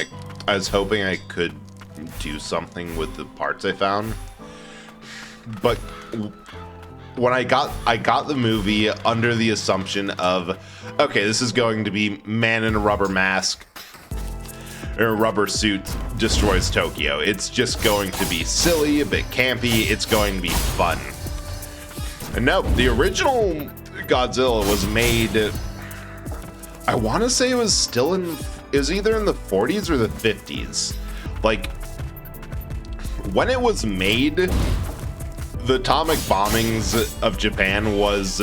I could do something with the parts I found. But when I got the movie under the assumption of, okay, this is going to be man in a rubber mask or a rubber suit destroys Tokyo. It's just going to be silly, a bit campy. It's going to be fun. And no, the original Godzilla was made, I want to say it was either in the 40s or the 50s. Like, when it was made, the atomic bombings of Japan was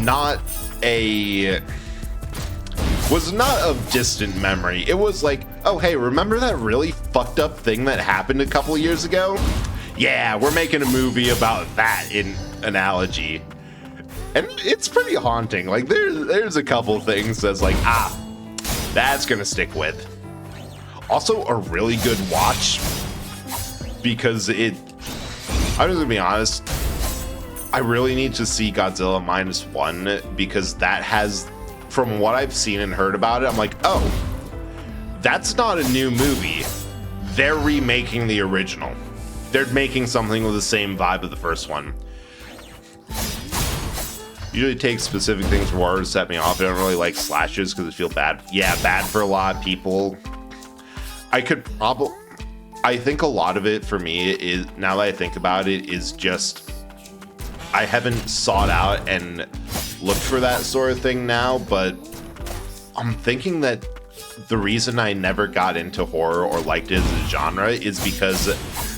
not of distant memory. It was like, oh hey, remember that really fucked up thing that happened a couple years ago? Yeah, we're making a movie about that in analogy. And it's pretty haunting. Like there's a couple things that's like, that's gonna stick with. Also a really good watch, because I'm just gonna be honest, I really need to see Godzilla -1, because that has, from what I've seen and heard about it, I'm like, oh, that's not a new movie. They're remaking the original. They're making something with the same vibe of the first one. Usually takes specific things for horror to set me off. I don't really like slashes because I feel bad. Yeah, bad for a lot of people. I think a lot of it for me is, now that I think about it, is just I haven't sought out and looked for that sort of thing now, but I'm thinking that the reason I never got into horror or liked it as a genre is because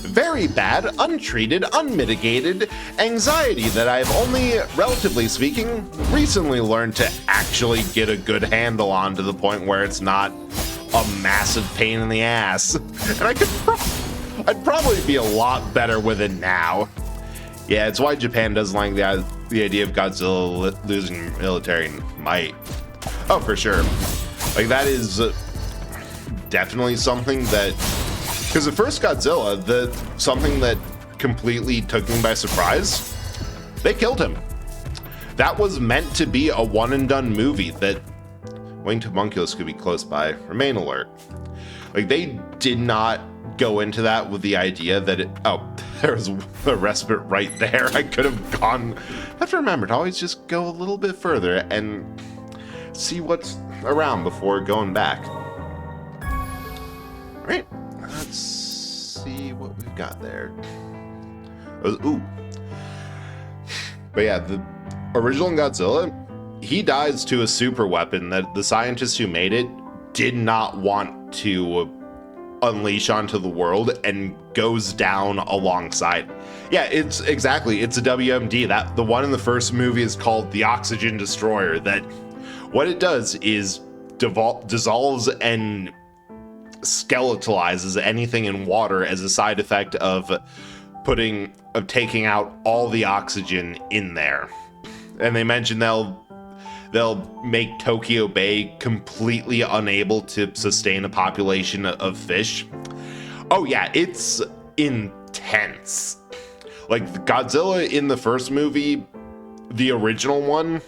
very bad, untreated, unmitigated anxiety that I've only, relatively speaking, recently learned to actually get a good handle on, to the point where it's not a massive pain in the ass. And I'd probably be a lot better with it now. Yeah, it's why Japan doesn't like the idea of Godzilla losing military might. Oh, for sure. Like, that is definitely something that... Because the first Godzilla, something that completely took me by surprise, they killed him. That was meant to be a one-and-done movie that Winged Homunculus could be close by. Remain alert. Like, they did not go into that with the idea that it... Oh, there was a respite right there. I could have gone... I have to remember to always just go a little bit further and see what's around before going back. All right, let's see what we've got there. Ooh. But yeah, the original Godzilla, he dies to a super weapon that the scientists who made it did not want to unleash onto the world, and goes down alongside. Yeah, it's a WMD. That the one in the first movie is called the Oxygen Destroyer. That what it does is dissolves and skeletonizes anything in water as a side effect of taking out all the oxygen in there. And they mentioned they'll make Tokyo Bay completely unable to sustain a population of fish. Oh yeah, it's intense. Like, Godzilla in the first movie, the original one,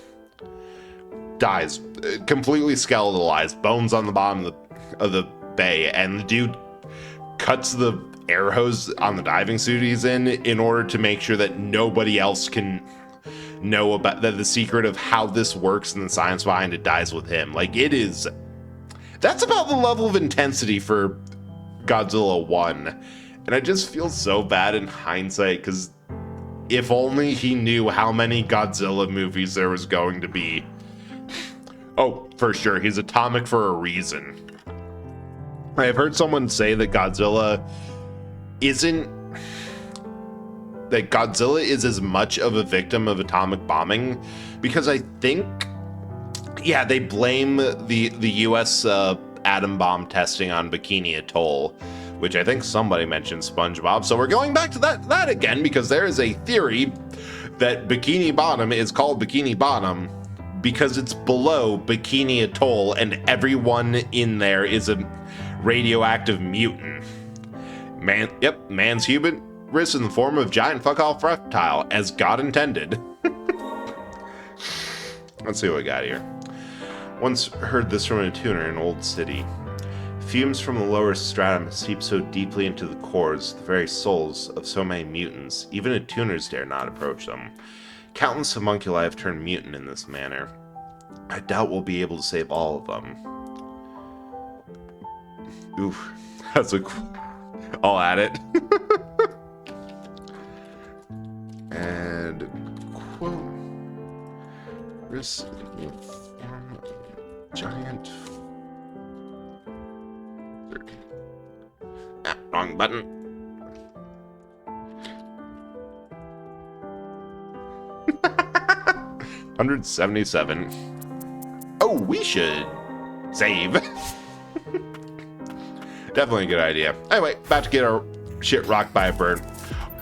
dies, completely skeletalized, bones on the bottom of the bay, and the dude cuts the air hose on the diving suit he's in order to make sure that nobody else can know about the secret of how this works and the science behind it dies with him. Like, that's about the level of intensity for Godzilla 1. And I just feel so bad in hindsight, because if only he knew how many Godzilla movies there was going to be. Oh, for sure, he's atomic for a reason. I've heard someone say that Godzilla is as much of a victim of atomic bombing, because I think, yeah, they blame the U.S. Atom bomb testing on Bikini Atoll, which I think somebody mentioned SpongeBob. So we're going back to that again, because there is a theory that Bikini Bottom is called Bikini Bottom because it's below Bikini Atoll and everyone in there is a radioactive mutant. Man's hubris in the form of giant fuck-off reptile, as God intended. Let's see what we got here. Once heard this from a tuner in Old City. Fumes from the lower stratum seep so deeply into the cores, the very souls of so many mutants, even a tuners dare not approach them. Countless homunculi have turned mutant in this manner. I doubt we'll be able to save all of them. Oof, that's a... I'll add it. And quote, risk form giant. Wrong button. $177. Oh, we should save. Definitely a good idea. Anyway, about to get our shit rocked by a bird.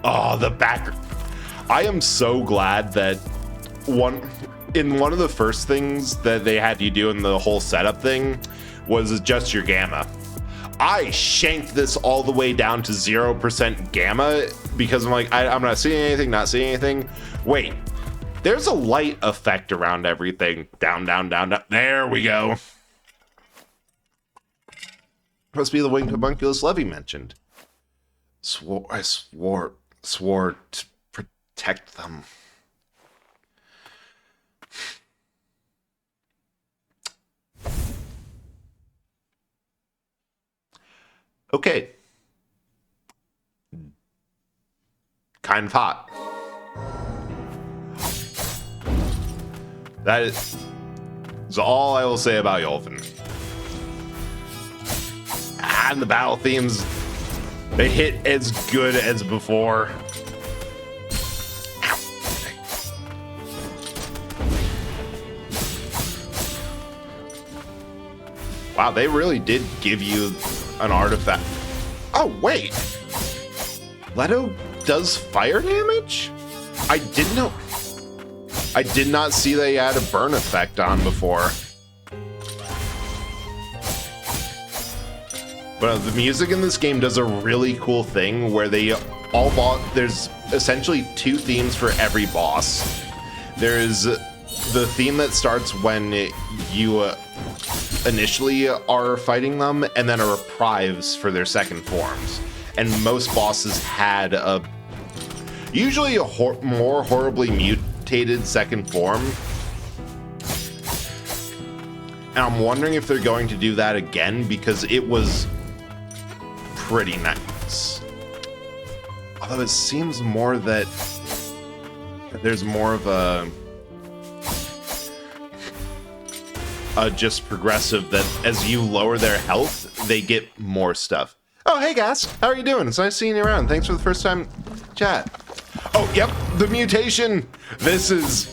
Oh, the back. I am so glad that one of the first things that they had you do in the whole setup thing was adjust your gamma. I shanked this all the way down to 0% gamma because I'm like, I'm not seeing anything. Wait, there's a light effect around everything. Down. There we go. Must be the winged homunculus Levy mentioned. I swore to protect them. Okay. Kind of hot. That is all I will say about Yolfin. And the battle themes, they hit as good as before. Wow, they really did give you an artifact. Oh, wait. Leto does fire damage? I didn't know. I did not see they had a burn effect on before. But the music in this game does a really cool thing where they all there's essentially 2 themes for every boss. There's the theme that starts when you initially are fighting them, and then a reprise for their second forms. And most bosses had usually a more horribly mutated second form. And I'm wondering if they're going to do that again, because it was pretty nice. Although it seems more that there's more of a just progressive, that as you lower their health, they get more stuff. Oh, hey guys, how are you doing? It's nice seeing you around. Thanks for the first time chat. Oh, yep, the mutation. This is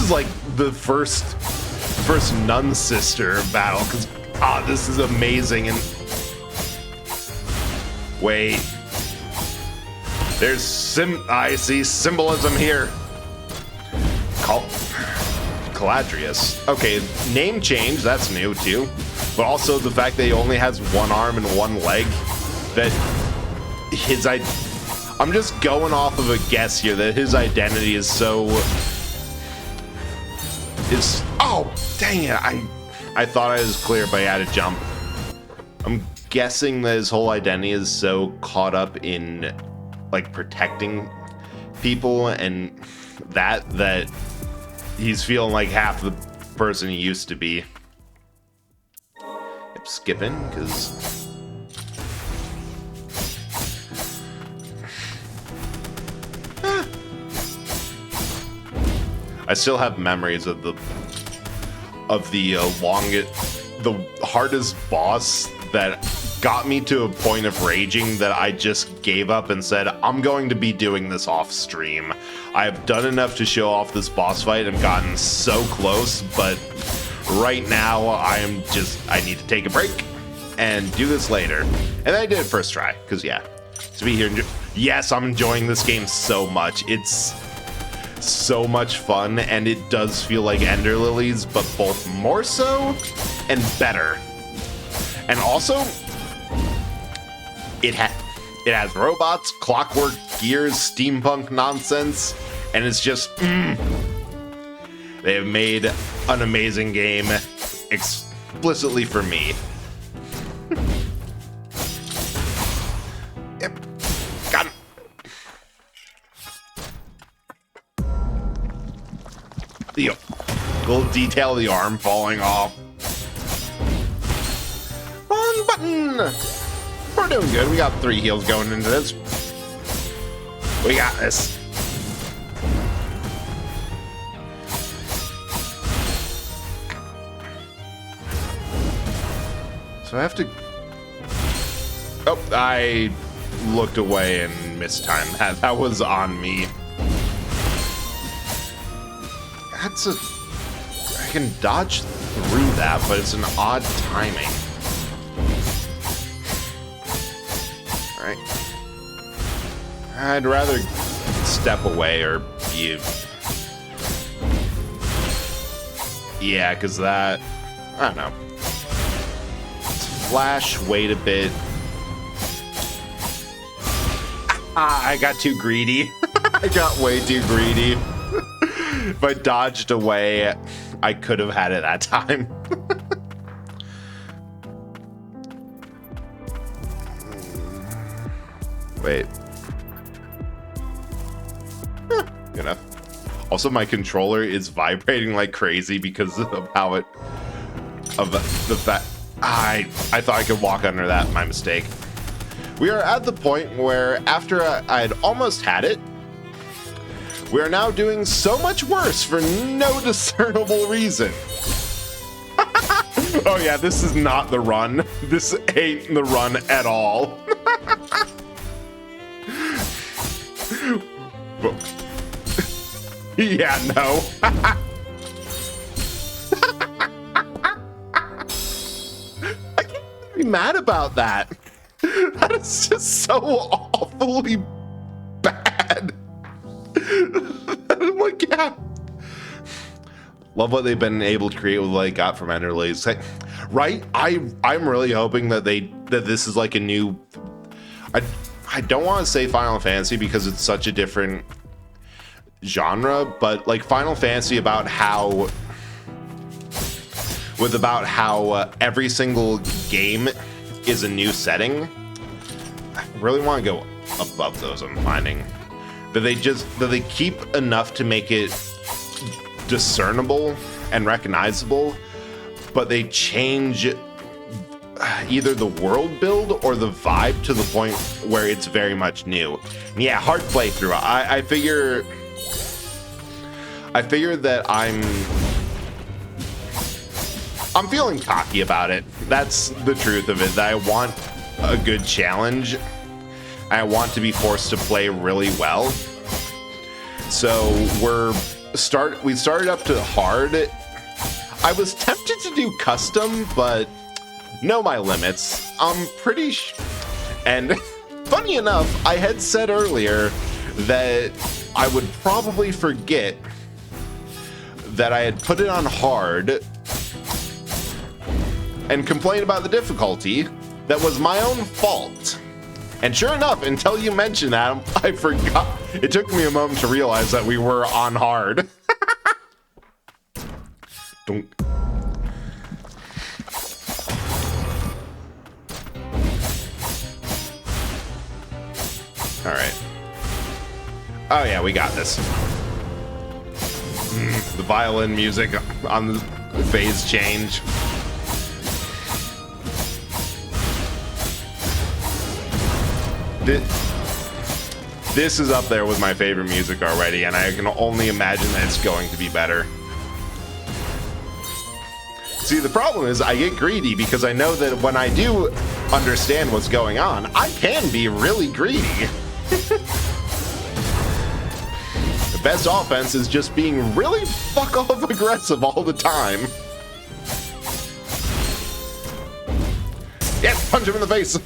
like the first Nun Sister battle, because this is amazing. And wait, I see symbolism here. Caladrius. Okay, name change, that's new too. But also the fact that he only has 1 arm and 1 leg. That I'm just going off of a guess here that his identity is oh, dang it. I thought I was clear, but I had to jump. I'm guessing that his whole identity is so caught up in like protecting people and that he's feeling like half the person he used to be. Yep, skipping, because I still have memories of the hardest boss that got me to a point of raging that I just gave up and said, I'm going to be doing this off stream. I have done enough to show off this boss fight and gotten so close, but right now I need to take a break and do this later. And I did it first try, because yeah, to be here. Yes, I'm enjoying this game so much. It's so much fun, and it does feel like Ender Lilies, but both more so and better. And also, it has robots, clockwork gears, steampunk nonsense, and it's just they have made an amazing game explicitly for me. Yep, got him. The little detail of the arm falling off. Wrong button! We're doing good. We got 3 heals going into this. We got this. So I have to... Oh, I looked away and mistimed that. That was on me. That's I can dodge through that, but it's an odd timing. Alright. I'd rather step away or be... Yeah, because that... I don't know. Flash, wait a bit. I got too greedy. I got way too greedy. If I dodged away, I could have had it that time. Wait. Good enough. Also, my controller is vibrating like crazy because of how it... Of the fact... I thought I could walk under that. My mistake. We are at the point where, after I had almost had it, we are now doing so much worse for no discernible reason. Oh yeah, this is not the run. This ain't the run at all. Yeah, no. I can't be mad about that. That is just so awfully bad. I'm like, yeah. Love what they've been able to create with what they got from Ender Magnolias. Right? I'm really hoping that this is like a new. I don't want to say Final Fantasy because it's such a different genre, but like Final Fantasy about how every single game is a new setting. I really want to go above those. I'm finding that they keep enough to make it discernible and recognizable, but they change either the world build or the vibe to the point where it's very much new. Yeah, hard playthrough. I figure that I'm feeling cocky about it. That's the truth of it. That I want a good challenge. I want to be forced to play really well. So we started up to hard. I was tempted to do custom, but know my limits. I'm pretty and funny enough, I had said earlier that I would probably forget that I had put it on hard and complain about the difficulty. That was my own fault. And sure enough, until you mentioned that, I forgot. It took me a moment to realize that we were on hard. Don't. All right. Oh yeah, we got this. The violin music on the phase change. This is up there with my favorite music already, and I can only imagine that it's going to be better. See, the problem is I get greedy because I know that when I do understand what's going on, I can be really greedy. The best offense is just being really fuck off aggressive all the time. Yes, punch him in the face.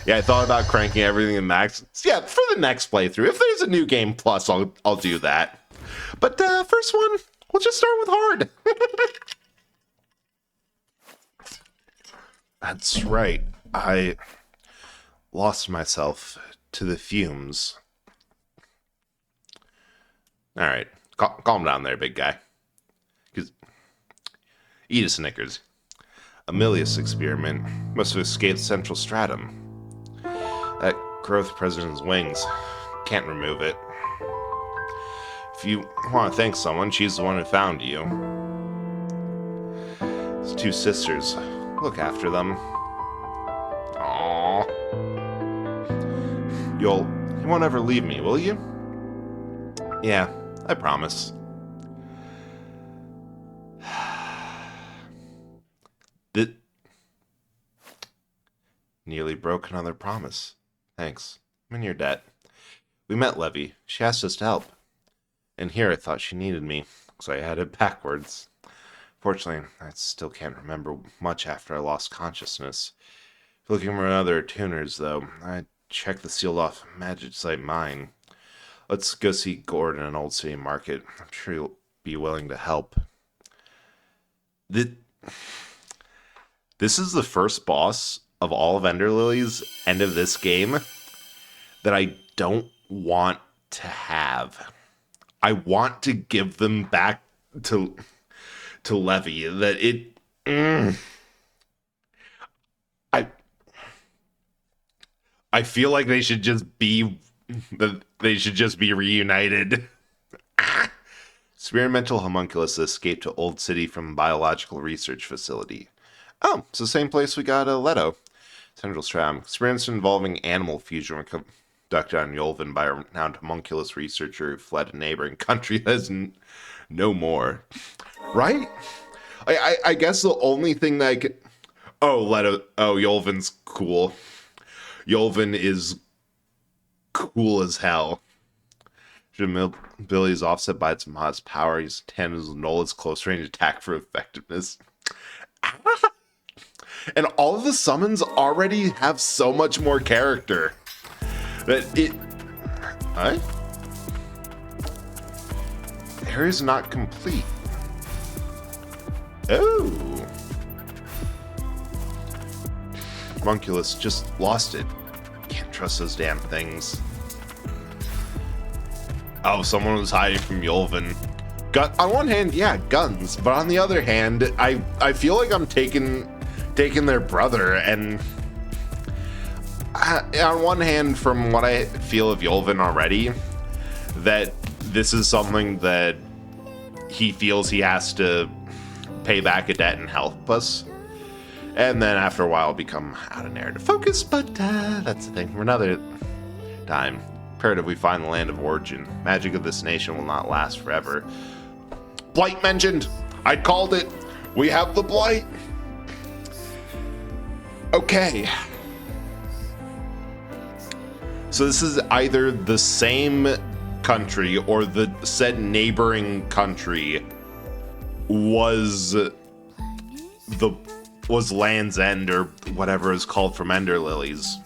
Yeah, I thought about cranking everything in max. Yeah, for the next playthrough, if there's a new game plus, I'll do that. But first one, we'll just start with hard. That's right. I lost myself to the fumes. All right, calm down there, big guy. Eat a Snickers. Amelius experiment must have escaped central stratum. That growth president's wings. Can't remove it. If you want to thank someone, she's the one who found you. His two sisters. Look after them. Aww. You won't ever leave me, will you? Yeah, I promise. Nearly broke another promise. Thanks. I'm in your debt. We met Levy. She asked us to help. And here I thought she needed me, so I had it backwards. Fortunately, I still can't remember much after I lost consciousness. Looking for another tuners, though. I checked the sealed off Magicite mine. Let's go see Gordon in Old City Market. I'm sure he'll be willing to help. This is the first boss of all of Ender Lily's end of this game that I don't want to have. I want to give them back to Levy. That it I feel like they should just be reunited. Experimental homunculus escaped to Old City from biological research facility. Oh, it's the same place we got Leto. Central Stratum. Experiments involving animal fusion were conducted on Yolvin by a renowned homunculus researcher who fled a neighboring country that is no more. Right? I guess the only thing that I could... Yolvin's cool. Yolvin is cool as hell. Ability is offset by its modest power. Use tandem with Nola's close range attack for effectiveness. And all of the summons already have so much more character that it... What? Area is not complete. Oh. Homunculus just lost it. Can't trust those damn things. Oh, someone was hiding from Yolvin. On one hand, yeah, guns, but on the other hand, I feel like I'm taking their brother, and on one hand, from what I feel of Yolvin already, that this is something that he feels he has to pay back a debt and help us, and then after a while become out of narrative focus, but that's the thing for another time. Imperative we find the land of origin. Magic of this nation will not last forever. Blight mentioned! I called it! We have the Blight! Okay. So this is either the same country or the said neighboring country was Land's End or whatever is called from Ender Lilies.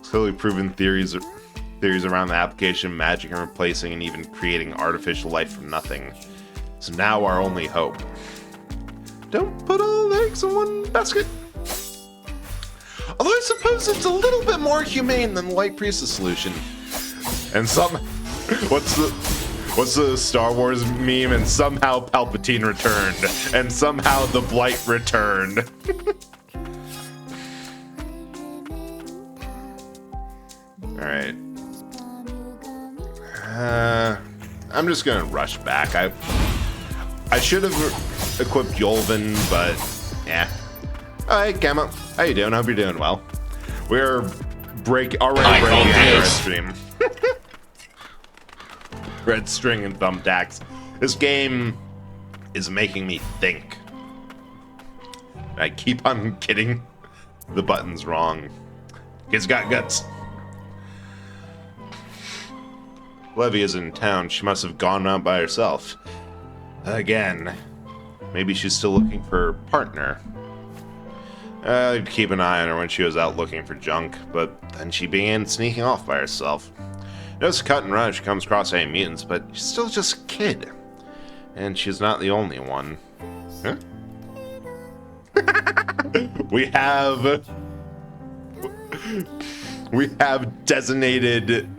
Clearly proven theories around the application of magic and replacing and even creating artificial life from nothing. So now our only hope. Don't put all the eggs in one basket. Although I suppose it's a little bit more humane than the Light Priestess solution. And what's the Star Wars meme? And somehow Palpatine returned. And somehow the Blight returned. Alright. I'm just gonna rush back. I should have equipped Yolvin, but yeah. Alright, Gamma. How you doing? Hope you're doing well. We're already breaking our red stream. Red string and thumbtacks. This game is making me think. I keep on getting the buttons wrong. Kid's got guts. Levy is in town. She must have gone out by herself. Again. Maybe she's still looking for a partner. I'd keep an eye on her when she was out looking for junk, but then she began sneaking off by herself. Notice cut and run if she comes across any mutants, but she's still just a kid. And she's not the only one. Huh? We have designated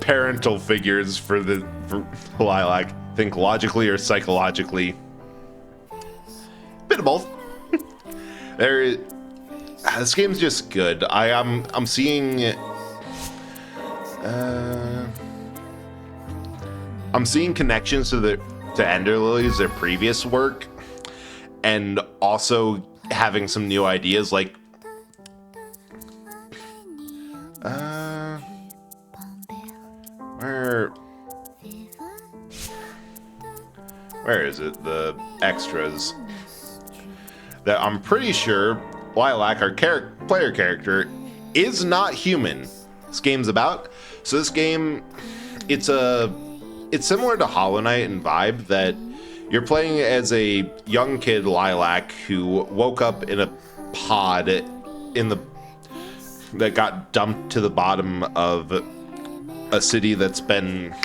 parental figures for Lilac. Think logically or psychologically. Bit of both. This game's just good. I'm seeing connections to Ender Lilies, their previous work, and also having some new ideas like where is it? The extras. That I'm pretty sure Lilac, our player character, is not human. This game's about. So this game, it's similar to Hollow Knight in vibe that you're playing as a young kid, Lilac, who woke up in a pod that got dumped to the bottom of a city that's been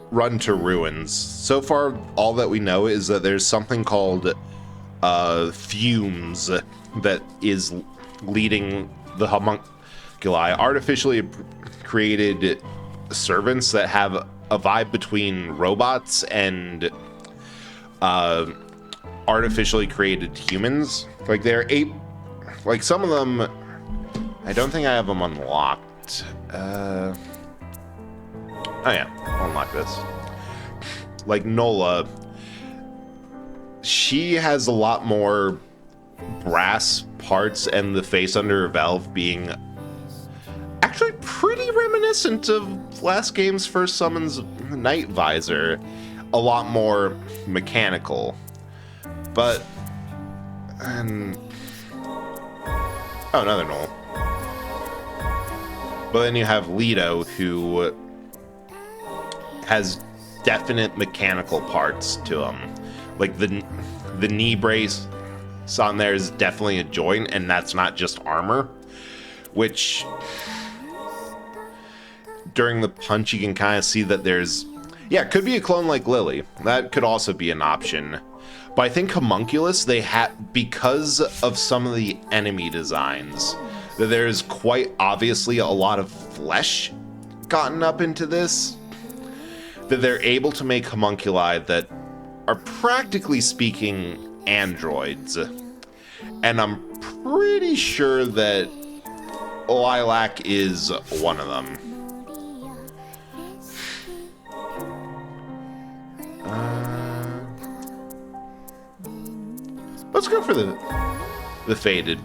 run to ruins. So far, all that we know is that there's something called fumes that is leading the homunculi, artificially created servants that have a vibe between robots and artificially created humans. Like they're like some of them, I don't think I have them unlocked. Oh yeah, I'll unlock this. Like Nola, she has a lot more brass parts, and the face under her valve being actually pretty reminiscent of last game's first summons Night Visor. A lot more mechanical. But... oh, another Knoll. But then you have Leto, who has definite mechanical parts to him. Like the knee brace on there is definitely a joint, and that's not just armor. Which, during the punch, you can kind of see that there's... yeah, it could be a clone like Lily. That could also be an option. But I think Homunculus, they had, because of some of the enemy designs, that there's quite obviously a lot of flesh gotten up into this, that they're able to make homunculi that are practically speaking androids. And I'm pretty sure that Lilac is one of them. Let's go for the faded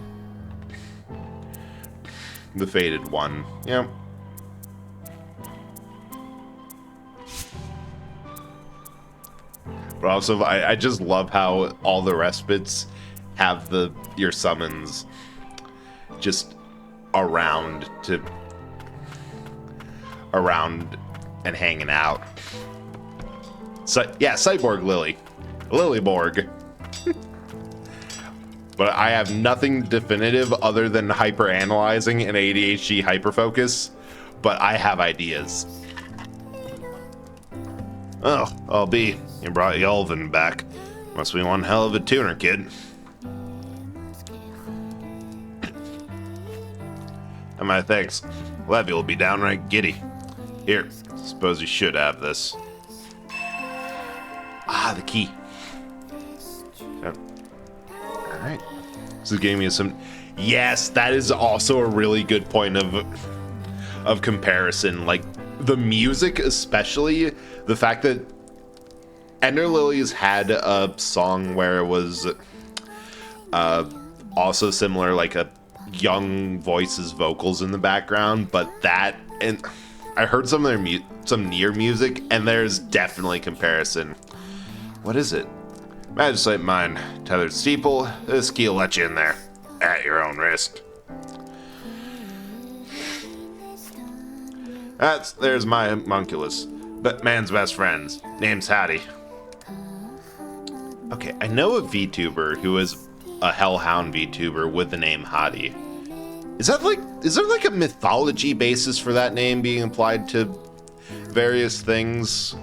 one. Yeah. But also, I just love how all the respites have your summons just around and hanging out. So yeah, Cyborg Lily, Lilyborg. But I have nothing definitive other than hyper-analyzing and ADHD hyperfocus, but I have ideas. Oh, I'll be. You brought Yelvin back. Must be one hell of a tuner, kid. And my thanks. Levy will be downright giddy. Here, suppose you should have this. Ah, the key. Yep. Alright. This is giving me some... yes, that is also a really good point of comparison. Like, the music especially, the fact that Ender Lilies had a song where it was also similar, like a young voice's vocals in the background, but that, and I heard some of their some Nier music, and there's definitely comparison. What is it? Magistrate mine, tethered steeple. This key will let you in there at your own risk. There's my homunculus, but man's best friends. Name's Hattie. Okay, I know a VTuber who is a Hellhound VTuber with the name Hattie. Is there like a mythology basis for that name being applied to various things?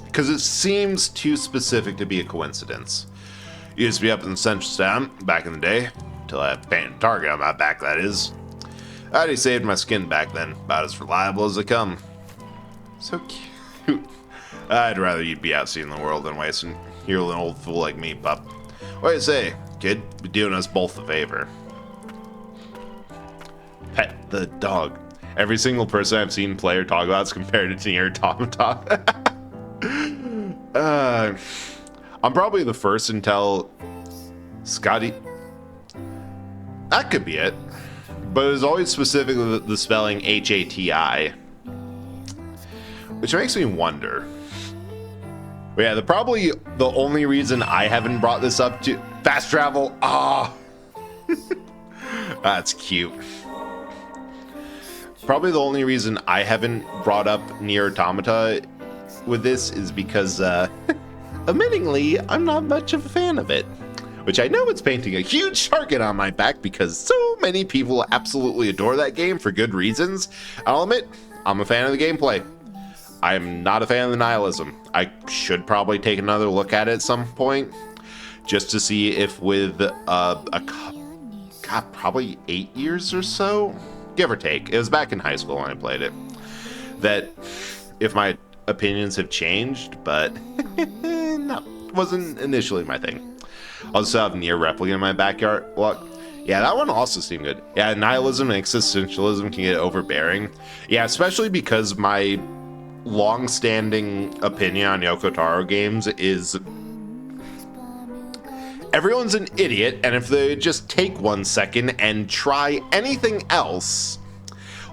Because it seems too specific to be a coincidence. Used to be up in the Central Stamp back in the day, till I had painted target on my back, that is. I already saved my skin back then, about as reliable as they come. So cute. I'd rather you'd be out seeing the world than wasting your little old fool like me, pup. What do you say, kid? Be doing us both a favor. Pet the dog. Every single person I've seen play or talk about is compared to Nier Automata. I'm probably the first until Scotty. That could be it. But it was always specifically the spelling H-A-T-I. Which makes me wonder. But yeah, probably the only reason I haven't brought this up to... fast travel! Ah! That's cute. Probably the only reason I haven't brought up Nier Automata with this is because, admittingly, I'm not much of a fan of it. Which I know it's painting a huge target on my back because so many people absolutely adore that game for good reasons. I'll admit, I'm a fan of the gameplay. I'm not a fan of the nihilism. I should probably take another look at it at some point, just to see if with probably 8 years or so, give or take. It was back in high school when I played it. That if my opinions have changed, but no, wasn't initially my thing. I also have Nier Replica in my backyard. Well, yeah, that one also seemed good. Yeah, nihilism and existentialism can get overbearing. Yeah, especially because my long-standing opinion on Yoko Taro games is everyone's an idiot, and if they just take 1 second and try anything else,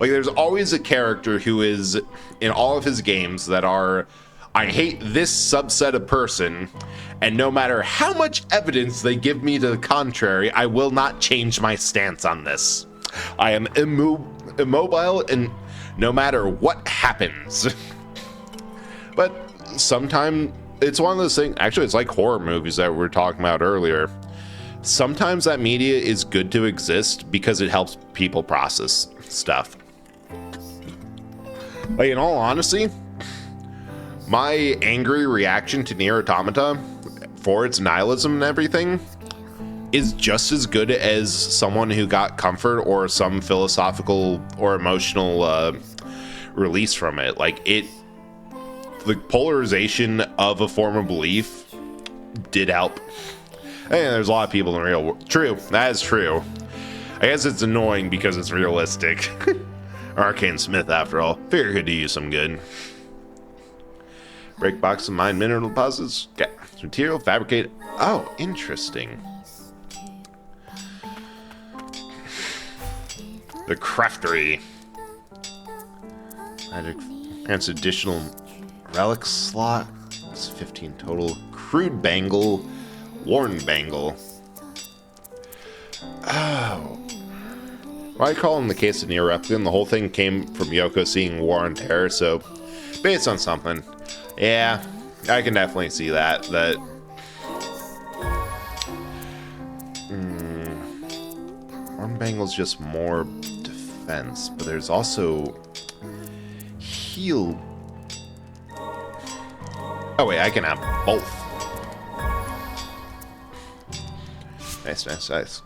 Like, there's always a character who is in all of his games that are, I hate this subset of person, and no matter how much evidence they give me to the contrary, I will not change my stance on this. I am immobile, and no matter what happens. But sometimes it's one of those things. Actually, it's like horror movies that we were talking about earlier. Sometimes that media is good to exist because it helps people process stuff. Like, in all honesty, my angry reaction to Nier Automata for its nihilism and everything is just as good as someone who got comfort or some philosophical or emotional release from it. Like, the polarization of a form of belief did help. And there's a lot of people in the real world. True, that is true. I guess it's annoying because it's realistic. Arcane Smith, after all. Figure could do you some good. Break box of mine mineral deposits. Get material fabricate. Oh, interesting. The craftery. Magic grants additional relic slot. It's 15 total. Crude bangle. Worn bangle. Oh. Well, I call in the case of Nier Replicant, the whole thing came from Yoko seeing War on Terror, so based on something. Yeah, I can definitely see that. Worn bangle's just more defense, but there's also heal. Oh wait, I can have both. Nice.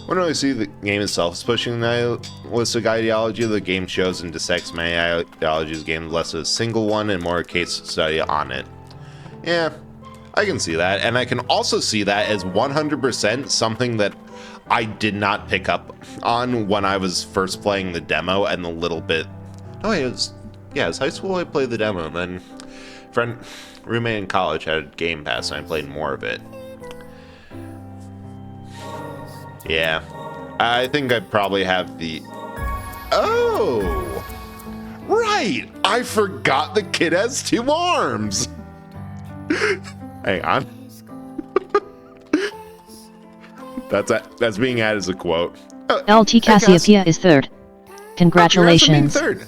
When I see the game itself is pushing the nihilistic ideology, the game shows and dissects many ideologies, game less a single one and more a case study on it. Yeah, I can see that, and I can also see that as 100% something that I did not pick up on when I was first playing the demo and the little bit. Oh, it was high school. I played the demo, and then roommate in college had a Game Pass, and I played more of it. Yeah, I think I probably have the... Oh! Right! I forgot the kid has 2 arms! Hang on. That's being added as a quote. LT Cassiopeia is third. Congratulations. Oh, third.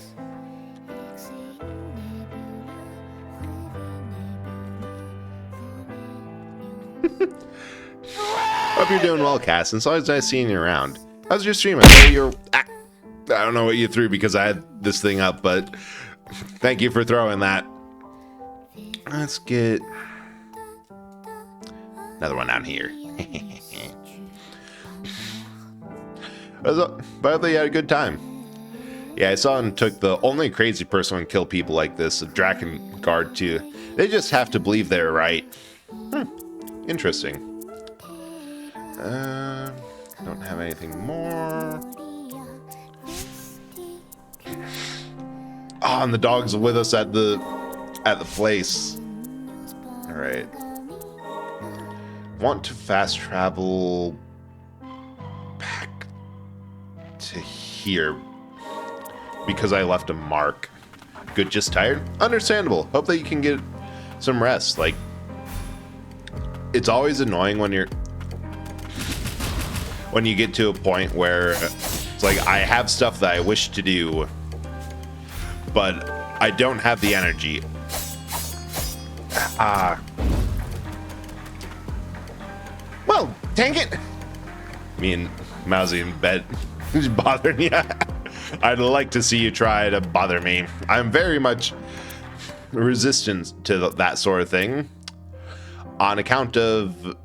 Hope you're doing well, Cass. It's always nice seeing you around. How's your stream? I don't know what you threw because I had this thing up, but thank you for throwing that. Let's get another one down here. But I hope you had a good time. Yeah, I saw and took the only crazy person would kill people like this, a Draken Guard too. They just have to believe they're right. Interesting. Don't have anything more. Oh, and the dog's with us at the place. All right. Want to fast travel back to here because I left a mark. Good, just tired? Understandable. Hope that you can get some rest. Like, it's always annoying when you get to a point where it's like, I have stuff that I wish to do, but I don't have the energy. Well, dang it. Me and Mousy in bed bothering you. I'd like to see you try to bother me. I'm very much resistant to that sort of thing on account of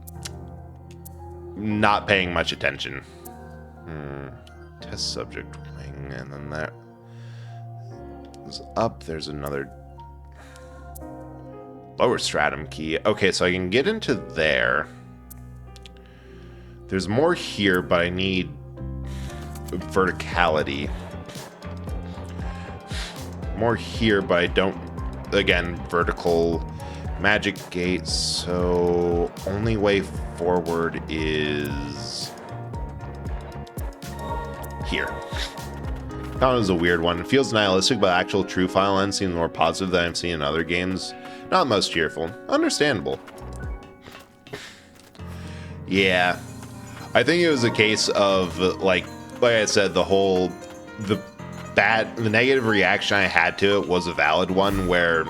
not paying much attention. Test subject wing, and then that is up. There's another lower stratum key. Okay, so I can get into there. There's more here, but I need verticality. More here, but I don't. Again, vertical magic gate. So only way forward is here. That was a weird one. It feels nihilistic, but actual true Final End seems more positive than I've seen in other games. Not most cheerful. Understandable. Yeah. I think it was a case of, like I said, the negative reaction I had to it was a valid one, where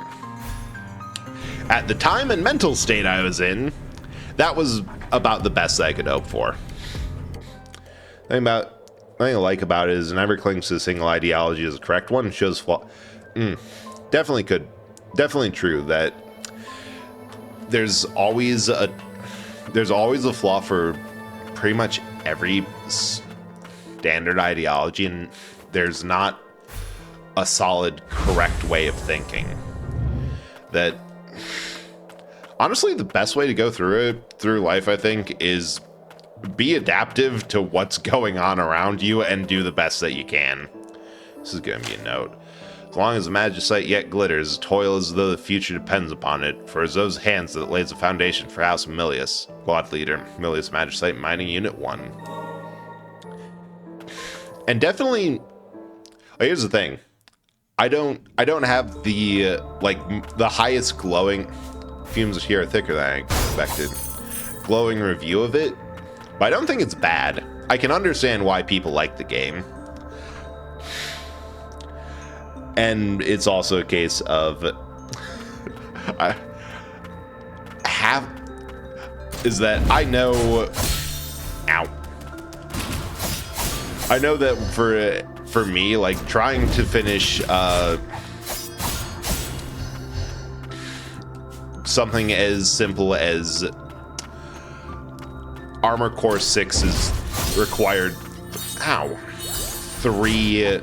at the time and mental state I was in, that was about the best I could hope for. The thing I like about it is it never clings to a single ideology as a correct one. It shows flaw. Definitely true that there's always a flaw for pretty much every standard ideology, and there's not a solid correct way of thinking. That honestly, the best way to go through life, I think, is be adaptive to what's going on around you and do the best that you can. This is going to be a note. As long as the magicite yet glitters, toil as though the future depends upon it, for as those hands that lays the foundation for House Milius. Squad leader, Milius Magicite Mining Unit 1. And definitely, here's the thing. I don't have the the highest glowing, fumes here are thicker than I expected, glowing review of it, but I don't think it's bad. I can understand why people like the game. And it's also a case of I know that for me, like, trying to finish something as simple as Armor Core 6 is required 3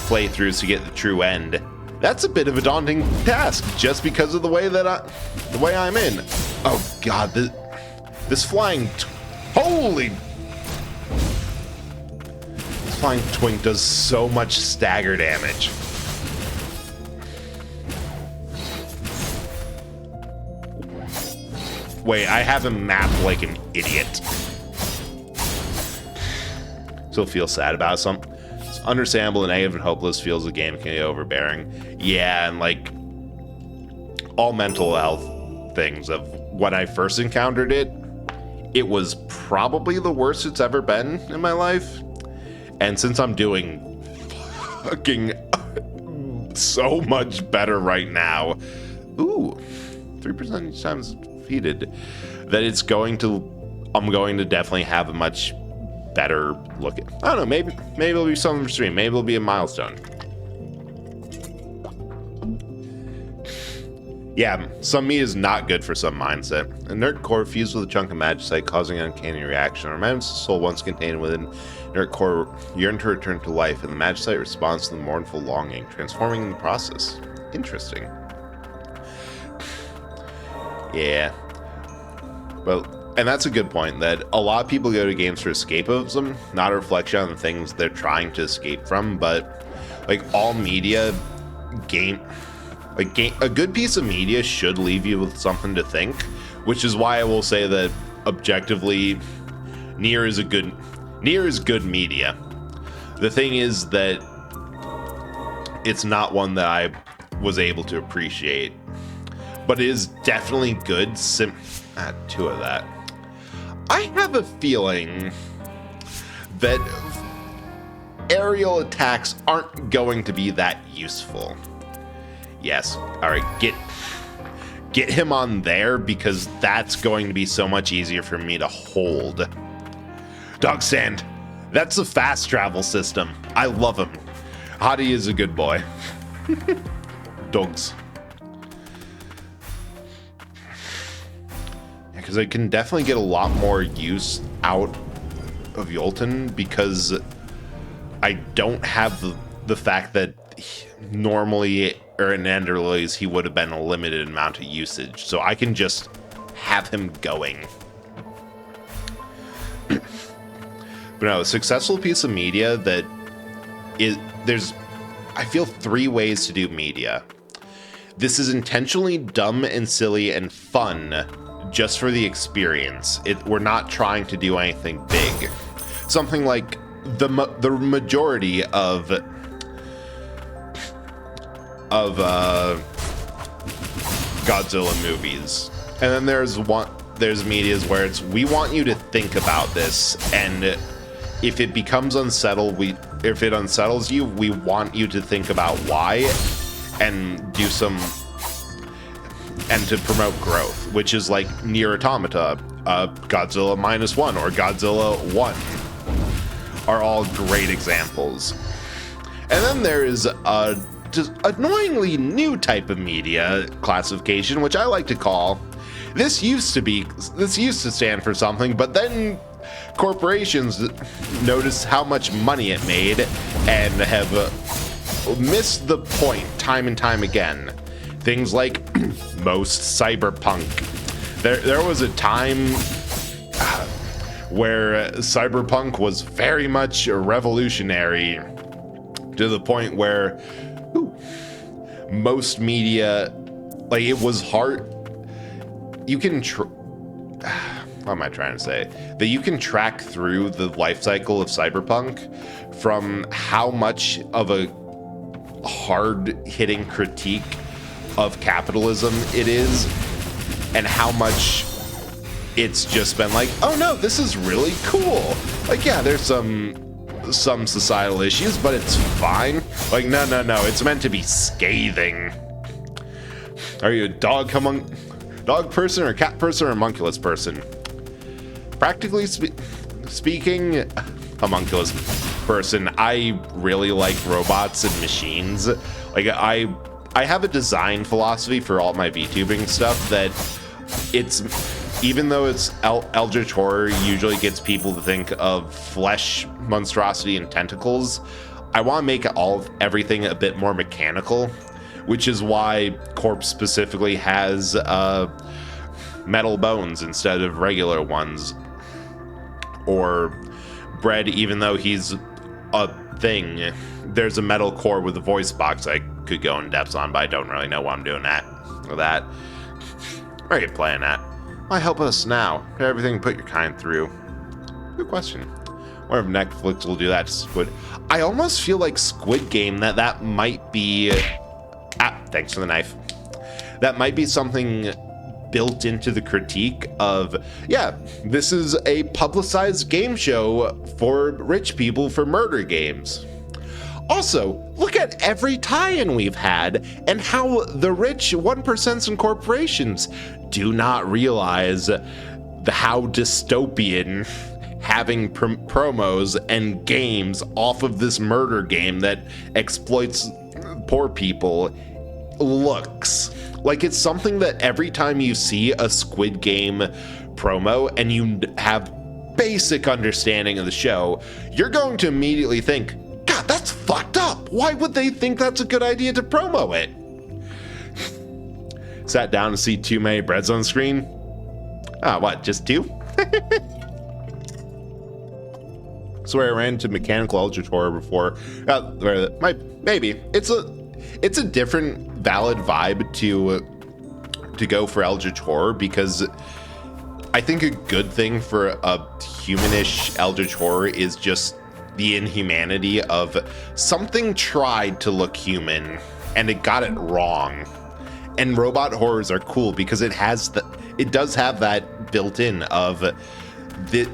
playthroughs to get the true end. That's a bit of a daunting task, just because of the way I'm in. Oh god, this flying holy, this flying twink does so much stagger damage. Wait, I have him mapped like an idiot. Still feel sad about something. It's understandable and negative and hopeless feels the game can be overbearing. Yeah, and like all mental health things of when I first encountered it, it was probably the worst it's ever been in my life. And since I'm doing fucking so much better right now, 3% each time is defeated, that I'm going to definitely have a much better look at. I don't know, maybe it'll be something for stream, maybe it'll be a milestone. Yeah, some meat is not good for some mindset. A nerd core fused with a chunk of magicite causing an uncanny reaction. Reminds the soul once contained within nerd core yearn to return to life, and the magicite responds to the mournful longing, transforming in the process. Interesting. Yeah. Well, and that's a good point, that a lot of people go to games for escapism, not a reflection on the things they're trying to escape from, but like all media, a good piece of media should leave you with something to think, which is why I will say that objectively, Nier is good media. The thing is that it's not one that I was able to appreciate, but it is definitely good. 2 of that. I have a feeling that aerial attacks aren't going to be that useful. Yes. All right, get him on there, because that's going to be so much easier for me to hold. Dog stand. That's a fast travel system. I love him. Hottie is a good boy. Dogs. Yeah, because I can definitely get a lot more use out of Yolton, because I don't have the fact that normally, or in Ender Magnolias, he would have been a limited amount of usage, so I can just have him going. But no, a successful piece of media that there's, I feel, 3 ways to do media. This is intentionally dumb and silly and fun just for the experience. We're not trying to do anything big. Something like the majority of Godzilla movies. And then there's medias where it's, we want you to think about this, and if it becomes if it unsettles you, we want you to think about why and to promote growth, which is like Nier Automata, Godzilla -1 or Godzilla 1 are all great examples. And then there is a just annoyingly new type of media classification, which I like to call, this used to stand for something, but then corporations noticed how much money it made and have missed the point time and time again. Things like most cyberpunk. There was a time where cyberpunk was very much revolutionary, to the point where most media, like, it was hard. You can what am I trying to say? That you can track through the life cycle of cyberpunk from how much of a hard-hitting critique of capitalism it is, and how much it's just been like, oh no, this is really cool. Like, yeah, there's some societal issues, but it's fine. Like, no, it's meant to be scathing. Are you a dog person or a cat person or a homunculus person? Practically speaking, homunculus person. I really like robots and machines. Like, I have a design philosophy for all my VTubing stuff that it's, even though it's eldritch horror usually gets people to think of flesh, monstrosity, and tentacles, I want to make everything a bit more mechanical, which is why Corpse specifically has metal bones instead of regular ones. Or Bread, even though he's a thing, there's a metal core with a voice box I could go in depth on, but I don't really know why I'm doing that. Where are you playing at? Why help us now? Everything put your kind through. Good question. Wonder if Netflix will do that to Squid. I almost feel like Squid Game that might be... thanks for the knife. That might be something built into the critique of, yeah, this is a publicized game show for rich people for murder games. Also, look at every tie-in we've had and how the rich 1% and corporations do not realize how dystopian having promos and games off of this murder game that exploits poor people looks. Like, it's something that every time you see a Squid Game promo and you have basic understanding of the show, you're going to immediately think, God, that's fucked up. Why would they think that's a good idea to promo it? Sat down to see too many breads on screen? What, just two? Swear I ran into mechanical eldritch horror before. Maybe. It's a different valid vibe to go for eldritch horror, because I think a good thing for a humanish eldritch horror is just the inhumanity of something tried to look human and it got it wrong. And robot horrors are cool because it does have that built in of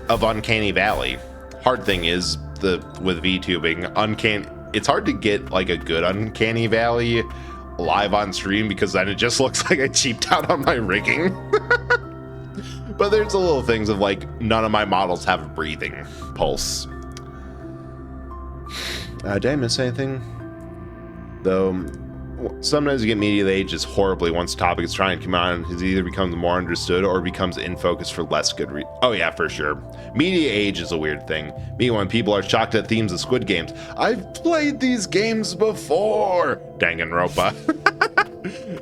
Uncanny Valley. Hard thing is with VTubing, it's hard to get like a good Uncanny Valley live on stream, because then it just looks like I cheaped out on my rigging. But there's the little things of, like, none of my models have a breathing pulse. Did I miss anything? Though, sometimes you get media that ages horribly once the topic is trying to come out, and it either becomes more understood or becomes in focus for less good reason. Oh yeah, for sure. Media age is a weird thing. Me, when people are shocked at themes of Squid Games. I've played these games before! Danganronpa.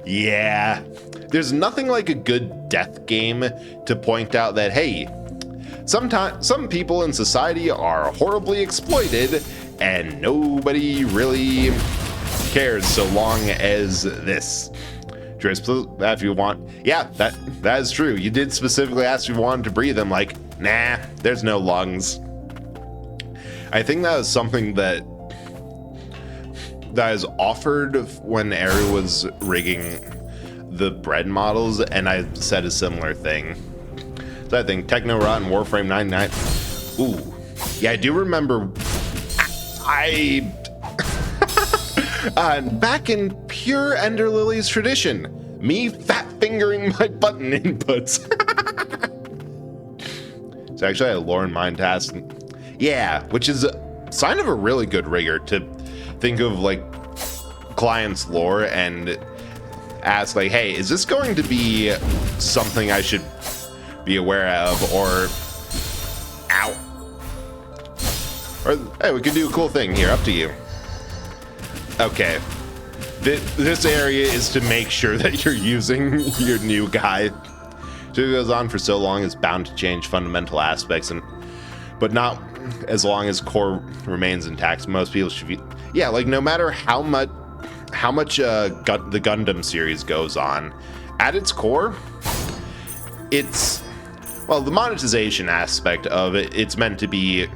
Yeah. There's nothing like a good death game to point out that, hey, some people in society are horribly exploited and nobody really cares so long as this. If you want, yeah, that is true. You did specifically ask if you wanted to breathe. I'm like, nah, there's no lungs. I think that was something that is offered when Ari was rigging the bread models, and I said a similar thing. So I think Techno Rot and Warframe 99. Ooh, yeah, I do remember. Back in pure Ender Lilies tradition, me fat fingering my button inputs. So actually, I had Lauren mind task. Yeah, which is a sign of a really good rigger to think of like client's lore and ask like, hey, is this going to be something I should be aware of, or ow, or hey, we could do a cool thing here, up to you. Okay, this area is to make sure that you're using your new guy. So it goes on for so long, it's bound to change fundamental aspects, but not as long as core remains intact. Most people should be, yeah, like no matter how much the Gundam series goes on, at its core, it's, well, the monetization aspect of it, it's meant to be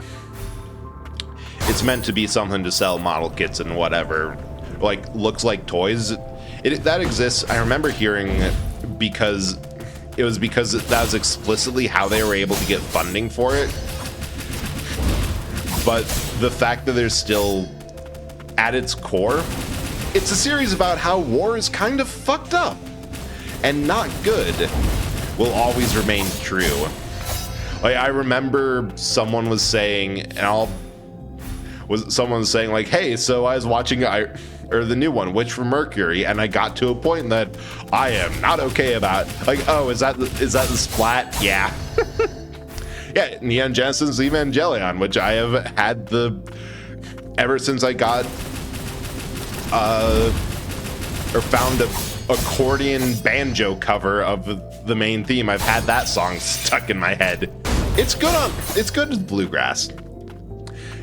something to sell model kits and whatever, like looks like toys. That exists. I remember hearing because that was explicitly how they were able to get funding for it. But the fact that there's still, at its core, it's a series about how war is kind of fucked up and not good, will always remain true. Like, I remember someone was saying, someone was saying like, hey, so I was watching the new one, Witch from Mercury, and I got to a point that I am not okay about. Like, oh, is that the splat? Yeah. Yeah, Neon Genesis Evangelion, which I have had ever since I got or found a accordion banjo cover of the main theme. I've had that song stuck in my head. It's good as bluegrass.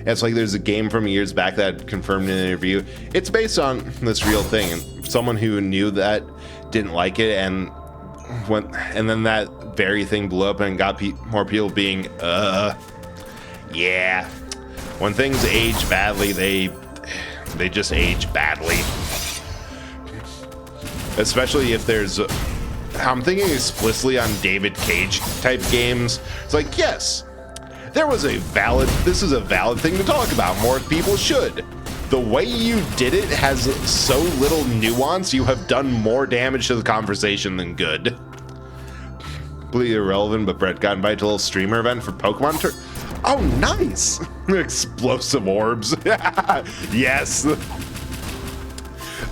It's like there's a game from years back that confirmed in an interview. It's based on this real thing, and someone who knew that didn't like it, and then that very thing blew up and got more people being, yeah. When things age badly, they just age badly. Especially if I'm thinking explicitly on David Cage type games. It's like, yes, this is a valid thing to talk about. More people should. The way you did it has so little nuance, you have done more damage to the conversation than good. Completely irrelevant, but Brett got invited to a little streamer event for Pokemon Oh, nice! Explosive orbs. Yes.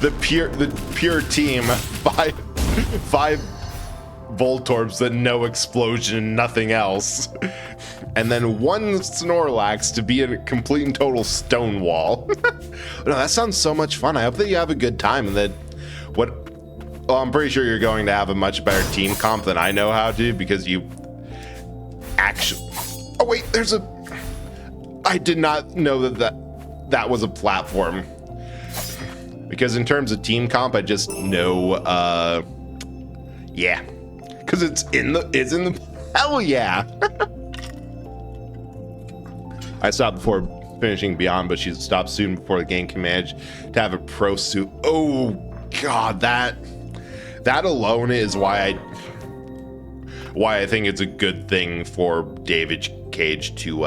The pure team, five Voltorbs that no explosion, nothing else. And then one Snorlax to be a complete and total stonewall. No, that sounds so much fun. I hope that you have a good time and that I'm pretty sure you're going to have a much better team comp than I know how to, because you actually... Oh wait, I did not know that was a platform. Because in terms of team comp, I just know, yeah. Because it's in the, hell yeah. I stopped before finishing Beyond, but she stopped soon before the game can manage to have a pro suit. Oh God, that alone is why I think it's a good thing for David Cage to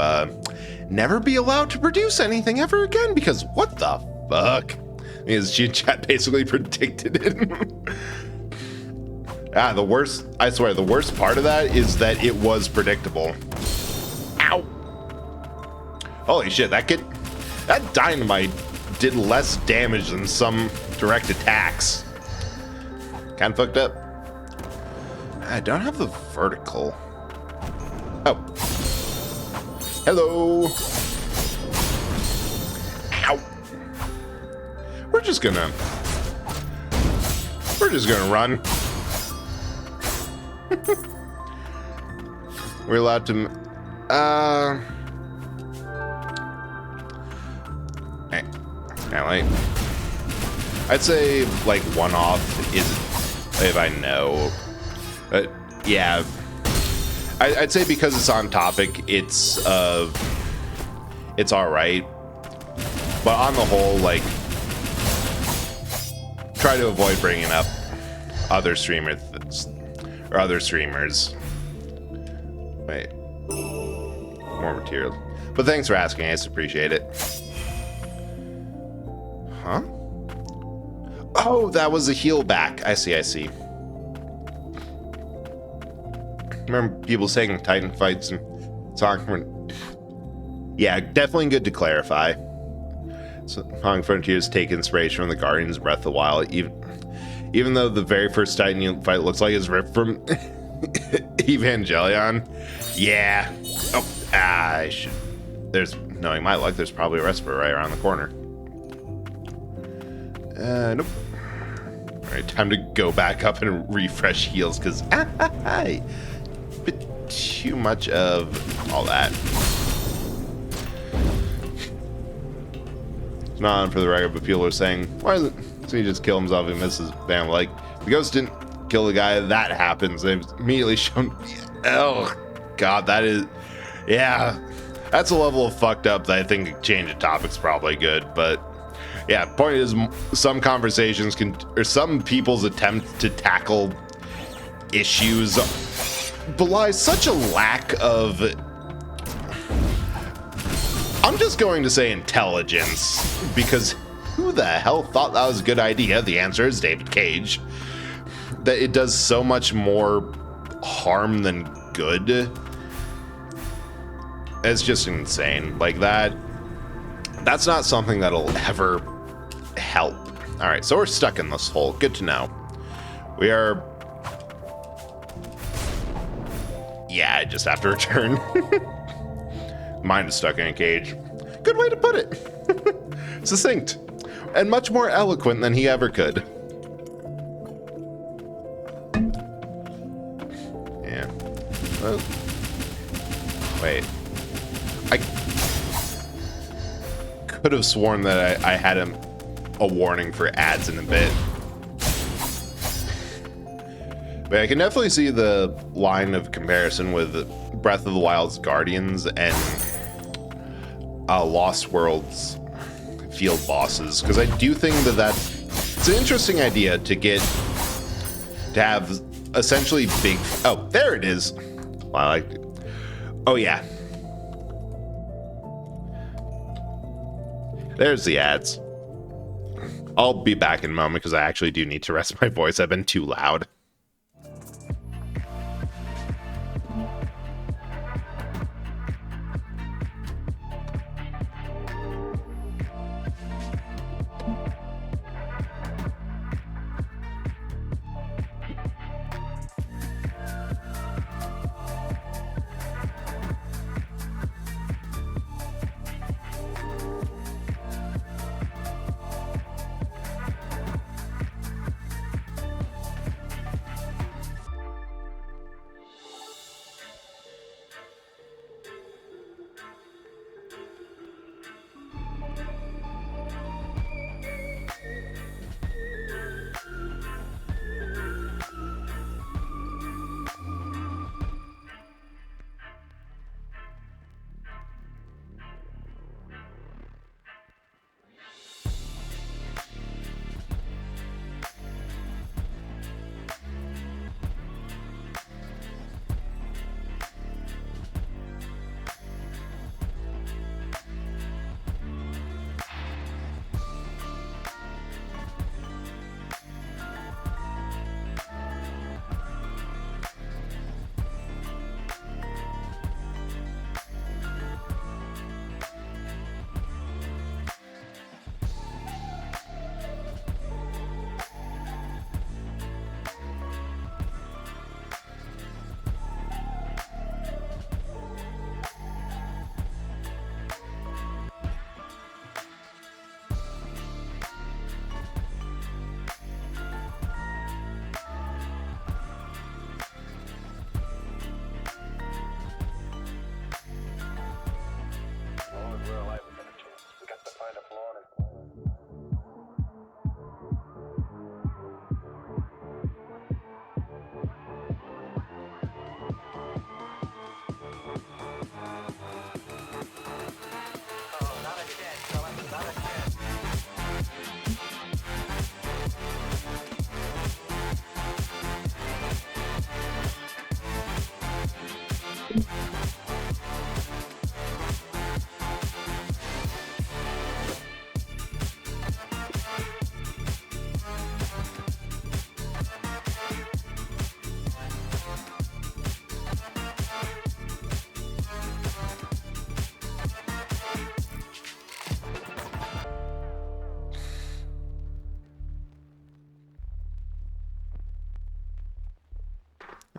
never be allowed to produce anything ever again, because what the fuck? His chat basically predicted it. I swear, the worst part of that is that it was predictable. Ow. Holy shit, that dynamite did less damage than some direct attacks. Kinda fucked up. I don't have the vertical. Oh. Hello. Ow. We're just gonna run. We're allowed to, I'd say like one off is if I know, but yeah, I'd say because it's on topic, it's it's all right. But on the whole, like, try to avoid bringing up other streamers or other streamers. Wait, more material. But thanks for asking. I just appreciate it. Huh? Oh, that was a heal back. I see. I see. Remember people saying Titan fights and Sonic. Yeah, definitely good to clarify. So, Sonic Frontiers take inspiration from the Guardians of Breath of the Wild, even though the very first Titan you fight looks like it's ripped from Evangelion. Yeah. Oh, I should. Knowing my luck, there's probably a Respite right around the corner. Nope. Alright, time to go back up and refresh heals, because bit too much of all that. It's not on for the record, but people are saying, why is it? So he just kill himself and misses Bam. Like, the ghost didn't kill the guy, that happens. They've immediately shown. Oh, God, that is. Yeah. That's a level of fucked up that I think a change of topic's probably good, but yeah, point is, some conversations can, or some people's attempt to tackle issues belies such a lack of, I'm just going to say intelligence, because who the hell thought that was a good idea? The answer is David Cage. That it does so much more harm than good. It's just insane. Like that's not something that'll ever help. All right, so we're stuck in this hole. Good to know. We are. Yeah, I just have to return. Mine is stuck in a cage. Good way to put it. Succinct. And much more eloquent than he ever could. Yeah. Well, wait. I could have sworn that I had a warning for ads in a bit. But I can definitely see the line of comparison with Breath of the Wild's Guardians and Lost World's field bosses, because I do think it's an interesting idea to have essentially big. Oh, there it is. Well, I like it. Oh yeah. There's the ads. I'll be back in a moment because I actually do need to rest my voice. I've been too loud.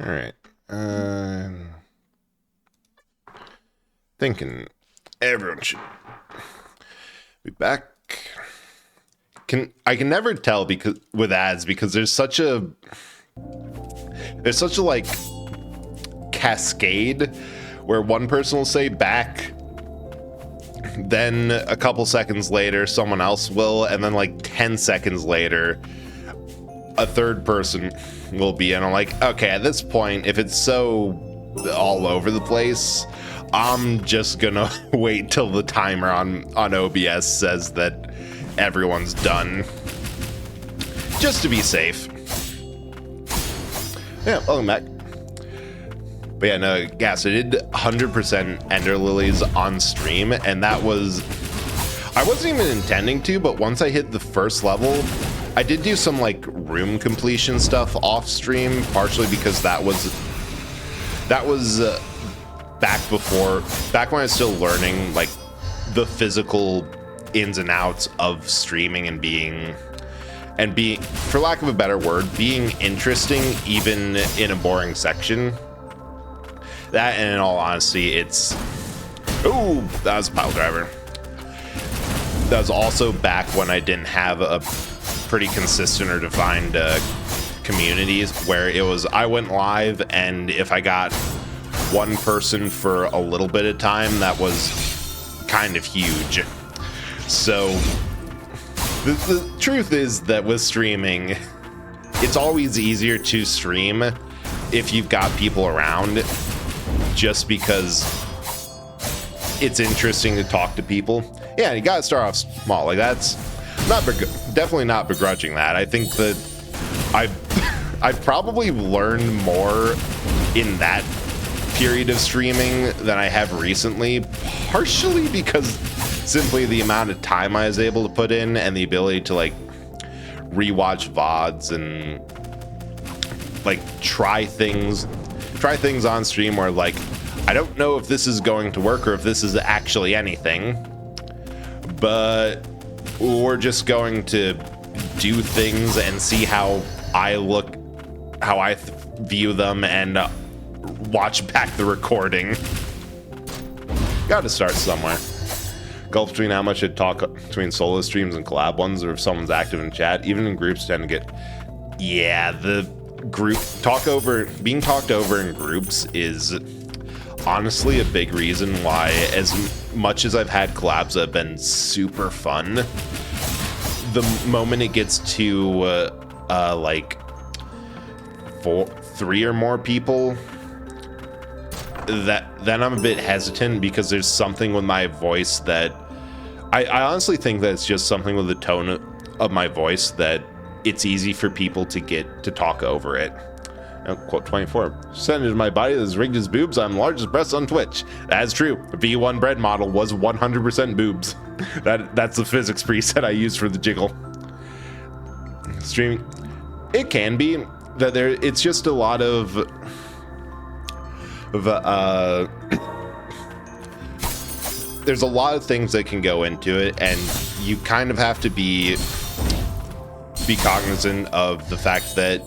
All right. Thinking everyone should be back. I can never tell because with ads because there's such a like cascade where one person will say back, then a couple seconds later someone else will, and then like 10 seconds later a third person will be, and I'm like, okay, at this point, if it's so all over the place, I'm just gonna wait till the timer on OBS says that everyone's done, just to be safe. Yeah, welcome back. But yeah, no, Gas, I did 100% Ender Lilies on stream, and that was, I wasn't even intending to, but once I hit the first level, I did do some like room completion stuff off stream, partially because that was back when I was still learning like the physical ins and outs of streaming and being, for lack of a better word, being interesting even in a boring section. That, and in all honesty, it's, ooh, that was a pile driver. That was also back when I didn't have a pretty consistent or defined communities, where it was I went live, and if I got one person for a little bit of time, that was kind of huge. So the truth is that with streaming, it's always easier to stream if you've got people around, just because it's interesting to talk to people. Yeah, you gotta start off small. Like, that's not definitely not begrudging that. I think that I've probably learned more in that period of streaming than I have recently, partially because simply the amount of time I was able to put in and the ability to like rewatch VODs and like try things on stream where like I don't know if this is going to work or if this is actually anything, but we're just going to do things and see how I look, how I view them, and watch back the recording. Gotta start somewhere. Gulf between how much I talk between solo streams and collab ones, or if someone's active in chat. Even in groups tend to get, yeah, the group being talked over in groups is honestly a big reason why, as much as I've had collabs that have been super fun, the moment it gets to like 3 or more people, then I'm a bit hesitant, because there's something with my voice that I honestly think that it's just something with the tone of my voice that it's easy for people to get to talk over it. Quote 24, percentage of my body that's rigged as boobs, I'm largest breasts on Twitch. That's true. V1 bread model was 100% boobs. That's the physics preset I used for the jiggle. Streaming, it can be that it's just a lot of there's a lot of things that can go into it, and you kind of have to be cognizant of the fact that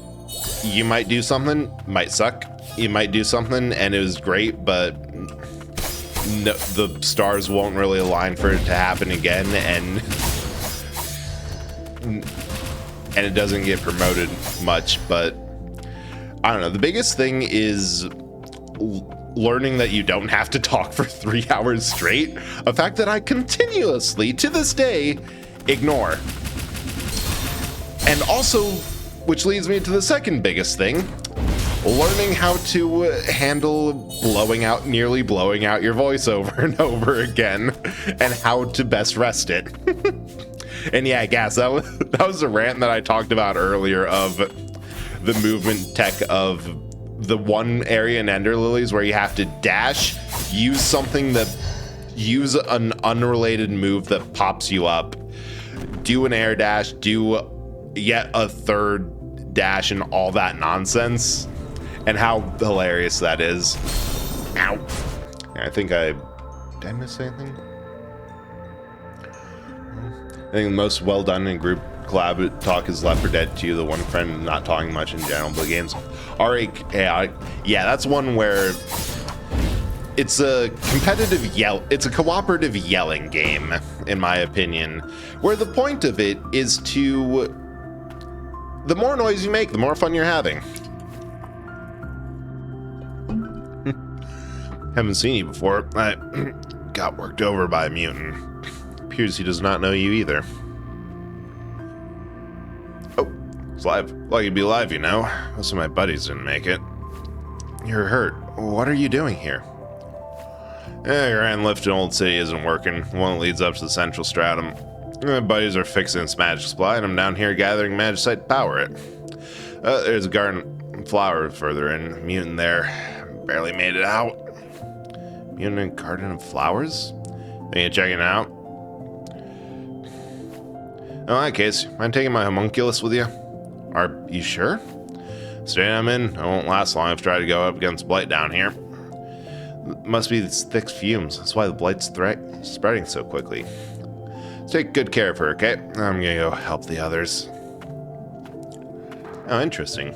you might do something, might suck. You might do something and it was great, but no, the stars won't really align for it to happen again, and it doesn't get promoted much. But I don't know. The biggest thing is learning that you don't have to talk for 3 hours straight. A fact that I continuously, to this day, ignore. And also, which leads me to the second biggest thing, learning how to handle nearly blowing out your voice over and over again, and how to best rest it. And yeah, Gas, that was a rant that I talked about earlier of the movement tech of the one area in Ender Lilies where you have to dash, use an unrelated move that pops you up, do an air dash, do yet a third dash, and all that nonsense, and how hilarious that is. Ow. Did I miss anything? I think the most well done in group collab talk is Left 4 Dead 2, the one friend not talking much in general, but games are yeah, that's one where it's a competitive it's a cooperative yelling game, in my opinion, where the point of it is to, the more noise you make, the more fun you're having. Haven't seen you before. I got worked over by a mutant. Appears he does not know you either. Oh, it's live. Lucky to be alive, you know. Most of my buddies didn't make it. You're hurt. What are you doing here? Your hand lift in Old City isn't working. One that leads up to the central stratum. My buddies are fixing its magic supply, and I'm down here gathering magicite to power it. There's a garden flower further in. Mutant there. Barely made it out. Mutant garden of flowers? Think of checking it out? In that case, mind taking my homunculus with you? Are you sure? State I'm in, I won't last long. I've tried to go up against blight down here. Must be these thick fumes. That's why the blight's spreading so quickly. Take good care of her, okay? I'm gonna go help the others. Oh, interesting.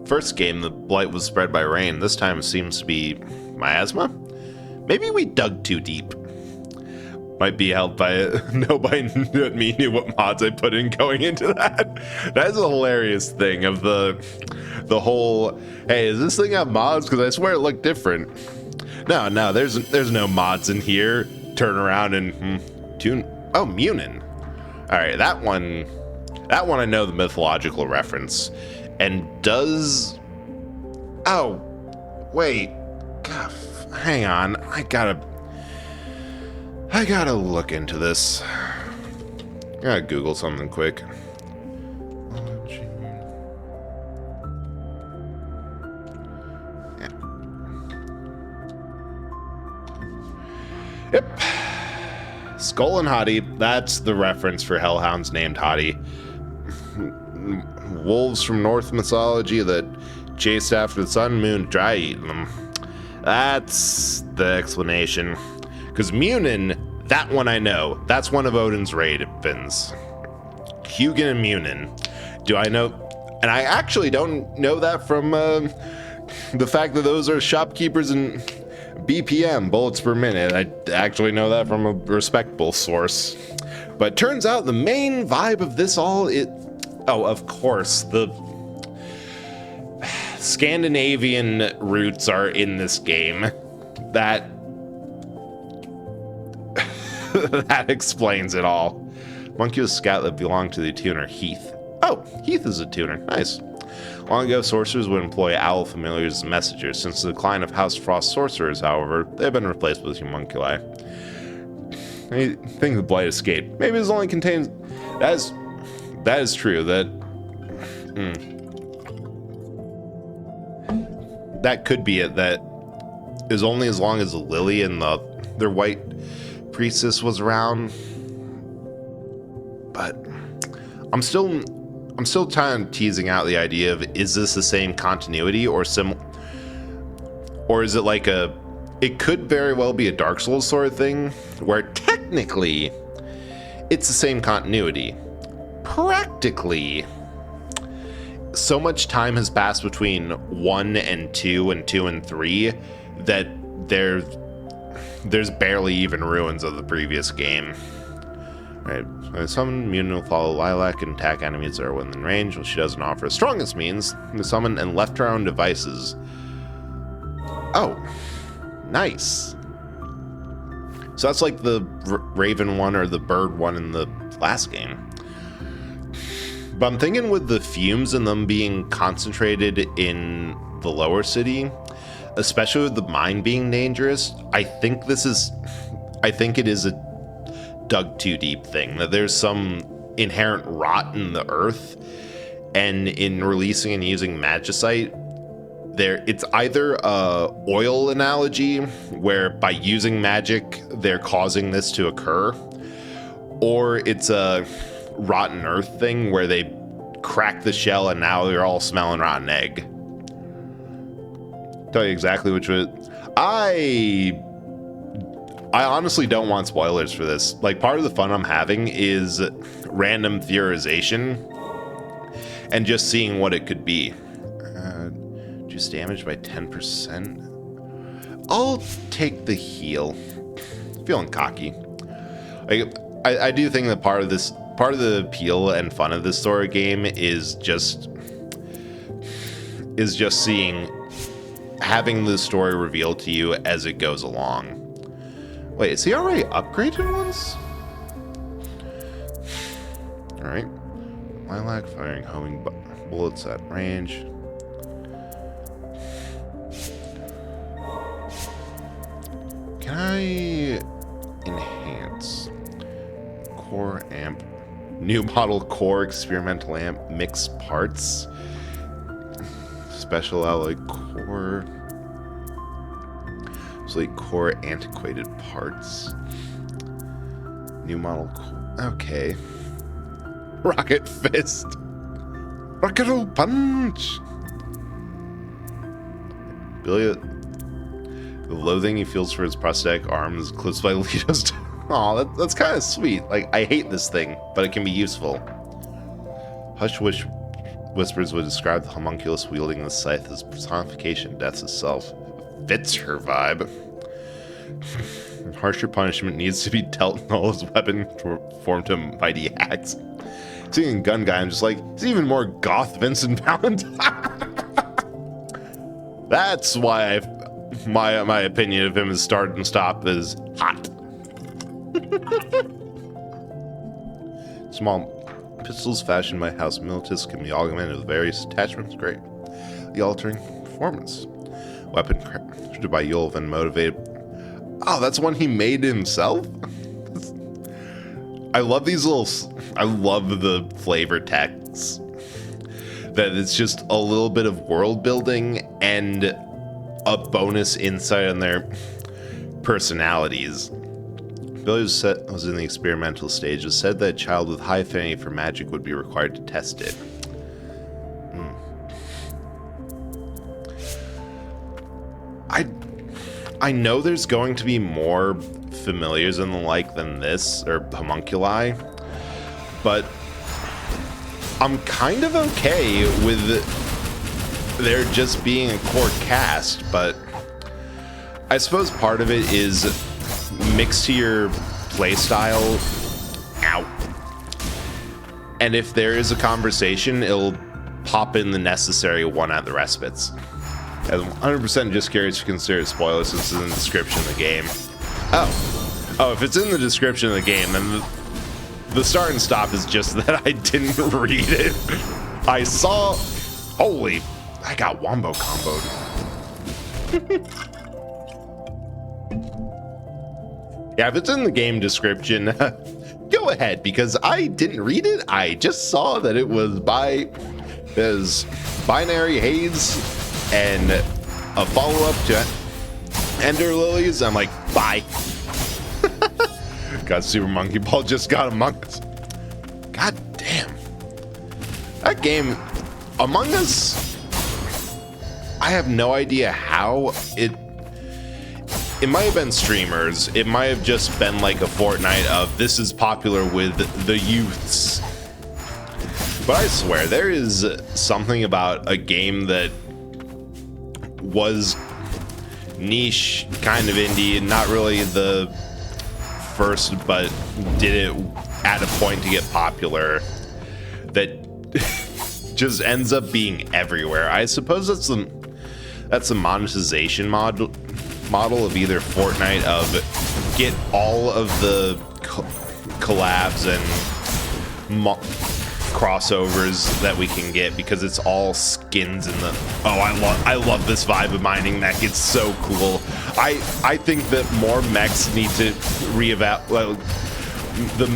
First game, the blight was spread by rain. This time it seems to be miasma? Maybe we dug too deep. Might be helped by nobody but me knew what mods I put in going into that. That's a hilarious thing of the whole, hey, does this thing have mods? Because I swear it looked different. No, there's no mods in here. Turn around and tune. Oh, Munin. All right, that one I know the mythological reference, and does. Oh, wait. God, hang on. I gotta look into this. I gotta Google something quick. Yep. Skull and Hottie, that's the reference for hellhounds named Hottie. Wolves from Norse mythology that chased after the sun and moon to try eating them. That's the explanation. Because Munin, that one I know. That's one of Odin's ravens. Hugin and Munin. Do I know? And I actually don't know that from the fact that those are shopkeepers in BPM, bullets per minute. I actually know that from a respectable source. But turns out the main vibe of this all, oh, of course, the Scandinavian roots are in this game. That that explains it all. Monkey was a scout that belonged to the tuner Heath. Oh, Heath is a tuner. Nice. Long ago, sorcerers would employ owl familiars as messengers. Since the decline of House Frost sorcerers, however, they have been replaced with homunculi. I think the blight escaped. Maybe it only contains. That is true. That could be it. That is only as long as the lily and their white priestess was around. But I'm still kind of teasing out the idea of, is this the same continuity or is it like it could very well be a Dark Souls sort of thing where technically it's the same continuity. Practically, so much time has passed between 1 and 2 and 2 and 3 that there's barely even ruins of the previous game. Right, so summon Munin will follow Lilac and attack enemies that are within range. Well, she doesn't offer the strongest means to summon and left her own devices. Oh, nice. So that's like the Raven one or the Bird one in the last game. But I'm thinking with the fumes and them being concentrated in the lower city, especially with the mine being dangerous, I think it is a dug too deep thing, that there's some inherent rot in the earth, and in releasing and using magicite, it's either a oil analogy where by using magic they're causing this to occur, or it's a rotten earth thing where they crack the shell and now they're all smelling rotten egg. Tell you exactly which was. I honestly don't want spoilers for this. Like, part of the fun I'm having is random theorization and just seeing what it could be. Reduce damage by 10%. I'll take the heal. Feeling cocky. I do think that part of the appeal and fun of this sort of game is just having the story revealed to you as it goes along. Wait, is he already upgraded once? Alright. Lilac firing homing bullets at range. Can I enhance? Core amp. New model core experimental amp mixed parts. Special alloy core. Core antiquated parts. New model core. Okay. Rocket fist. Rocket punch. Billy. The loathing he feels for his prosthetic arm is eclipsed by Lito's. Aw, that's kind of sweet. Like, I hate this thing, but it can be useful. Hush whispers would describe the homunculus wielding the scythe as personification of death itself. Fits her vibe. Harsher punishment needs to be dealt in all his weapon formed to mighty axe. Seeing gun guy, I'm just like, it's even more goth Vincent Valentine. That's why my opinion of him is start and stop is hot. Small pistols fashioned by House Militus can be augmented with various attachments. Great. The altering performance. Weapon crafted by Yulv and motivated. Oh, that's one he made himself? I love these little. I love the flavor text. That it's just a little bit of world building and a bonus insight on their personalities. Billy was in the experimental stage. It was said that a child with high affinity for magic would be required to test it. I know there's going to be more familiars and the like than this, or homunculi, but I'm kind of okay with there just being a core cast, but I suppose part of it is mixed to your playstyle. Ow. And if there is a conversation, it'll pop in the necessary one at the respites. I'm 100% just curious to consider spoilers since it's in the description of the game. Oh, if it's in the description of the game, then the start and stop is just that I didn't read it. I saw... Holy... I got wombo comboed. Yeah, if it's in the game description, go ahead, because I didn't read it. I just saw that it was by... There's Binary Haze and a follow-up to Ender Magnolias. I'm like, bye. God, Super Monkey Ball just got Among Us. God damn. That game, Among Us, I have no idea how it might have been streamers. It might have just been like a Fortnite of this is popular with the youths. But I swear, there is something about a game that was niche, kind of indie, not really the first, but did it at a point to get popular, that just ends up being everywhere. I suppose that's the monetization model of either Fortnite, of get all of the collabs and crossovers that we can get, because it's all skins in the... Oh, I love this vibe of mining mech. It's so cool. I think that more mechs need to reevaluate the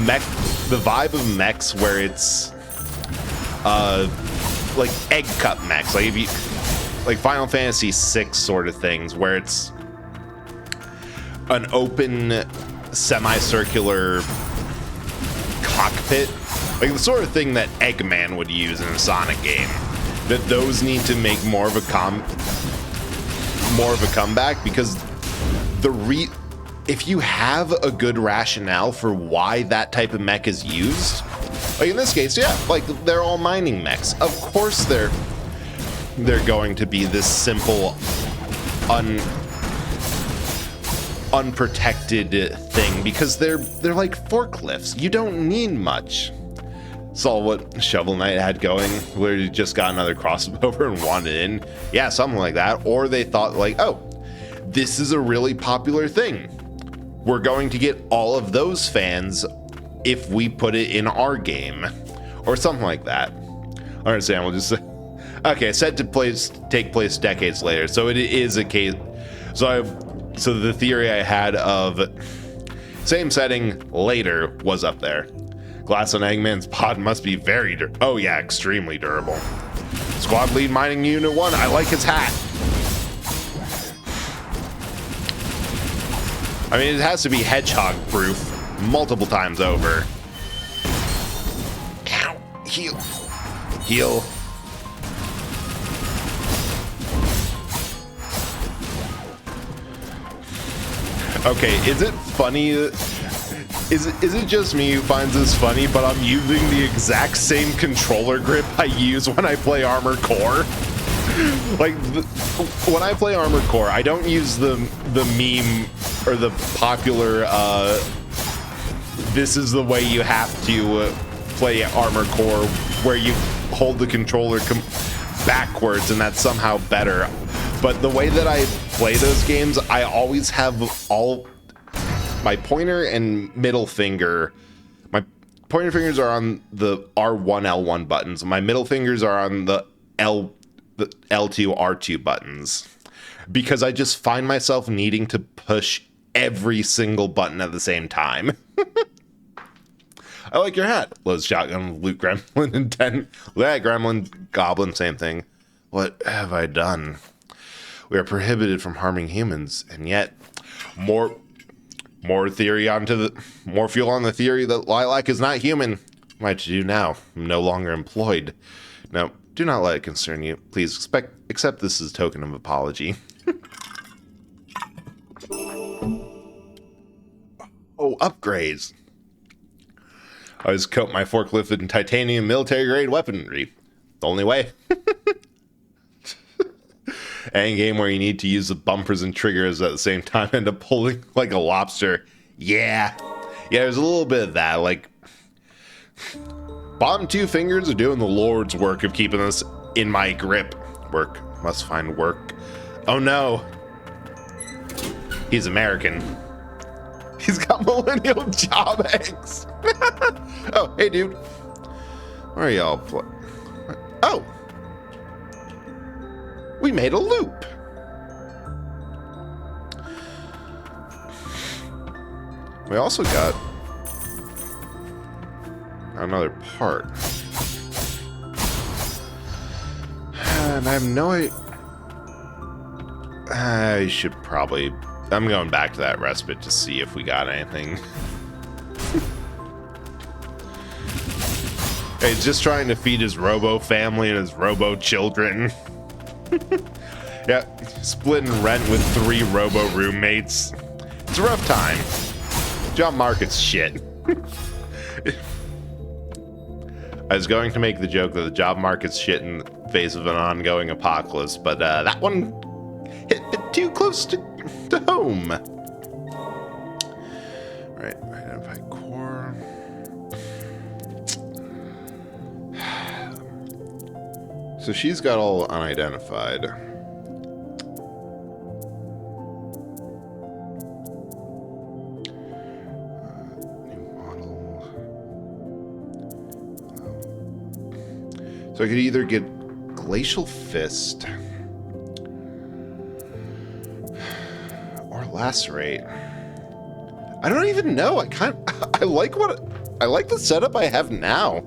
vibe of mechs where it's like egg cup mechs, like if you like Final Fantasy VI sort of things, where it's an open semicircular cockpit, like the sort of thing that Eggman would use in a Sonic game. That those need to make more of a comeback, because if you have a good rationale for why that type of mech is used, like in this case, yeah, like they're all mining mechs. Of course they're going to be this simple, unprotected thing because they're like forklifts. You don't need much. Saw what Shovel Knight had going, where he just got another crossover and wanted in. Yeah, something like that. Or they thought like, oh, this is a really popular thing. We're going to get all of those fans if we put it in our game. Or something like that. I understand, we'll just say, okay, set to take place decades later. So it is a case. So the theory I had of same setting later was up there. Glass on Eggman's pod must be very oh yeah, extremely durable. Squad lead mining unit 1, I like his hat. I mean, it has to be hedgehog proof multiple times over. Ow, heal. Heal. Okay, is it funny? Is it just me who finds this funny, but I'm using the exact same controller grip I use when I play Armored Core? Like, when I play Armored Core, I don't use the meme or the popular, this is the way you have to play Armored Core, where you hold the controller backwards and that's somehow better. But the way that I play those games, I always have all my pointer and middle finger. My pointer fingers are on the R1, L1 buttons. My middle fingers are on the L2, R2 buttons. Because I just find myself needing to push every single button at the same time. I like your hat. Loads shotgun, loot gremlin, and 10. Yeah, gremlin, goblin, same thing. What have I done? We are prohibited from harming humans, and yet more fuel on the theory that Lilac is not human. What am I to do now? I'm no longer employed. No, do not let it concern you. Please accept this as a token of apology. Oh, upgrades. I always coat my forklift in titanium military-grade weaponry. The only way. Any game where you need to use the bumpers and triggers at the same time, end up pulling like a lobster. Yeah, there's a little bit of that. Like, bottom two fingers are doing the Lord's work of keeping us in my grip. Work. Must find work. Oh no. He's American. He's got millennial job eggs. Oh, hey dude. Where are y'all Oh. We made a loop. We also got another part. And I have no idea. I should probably... I'm going back to that respite to see if we got anything. He's just trying to feed his Robo family and his Robo children. Yeah, splitting rent with 3 Robo roommates. It's a rough time. Job market's shit. I was going to make the joke that the job market's shit in the face of an ongoing apocalypse, but that one hit a bit too close to home. Right, identify core. So she's got all unidentified. New model. So I could either get Glacial Fist or Lacerate. I don't even know. I like the setup I have now.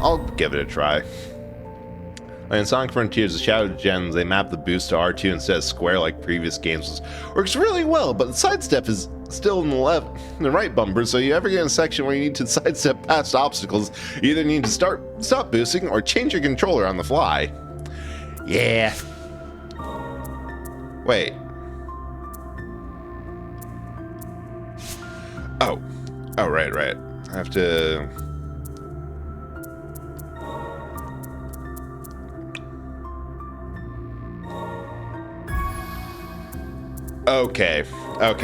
I'll give it a try. In Sonic Frontiers, the Shadow Gens, they map the boost to R2 instead of square like previous games. Works really well, but the sidestep is still in the right bumper, so you ever get in a section where you need to sidestep past obstacles, you either need to stop boosting or change your controller on the fly. Yeah. Wait. Oh, right. I have to... Okay.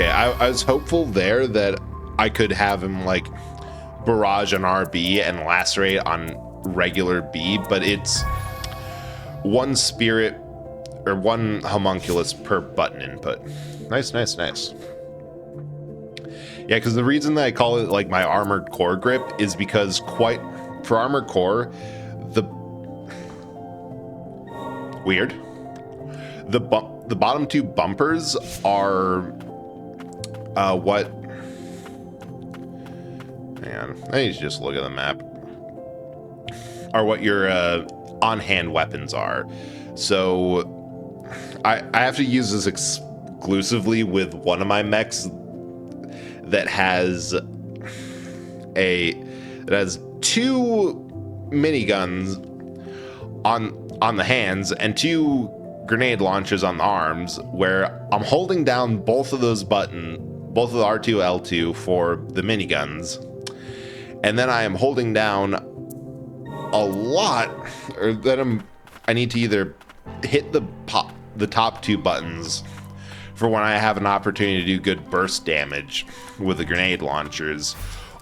I was hopeful there that I could have him, like, barrage on RB and lacerate on regular B, but it's one spirit or one homunculus per button input. Nice. Yeah, because the reason that I call it like my armored core grip is because for armored core, the bottom two bumpers are what? Hang on, I need to just look at the map. Are what your on-hand weapons are. So I have to use this exclusively with one of my mechs that has two miniguns on the hands and two grenade launchers on the arms, where I'm holding down both of those buttons, both of the R2, L2 for the miniguns, and then I am holding down a lot, or that I need to either hit the top two buttons for when I have an opportunity to do good burst damage with the grenade launchers,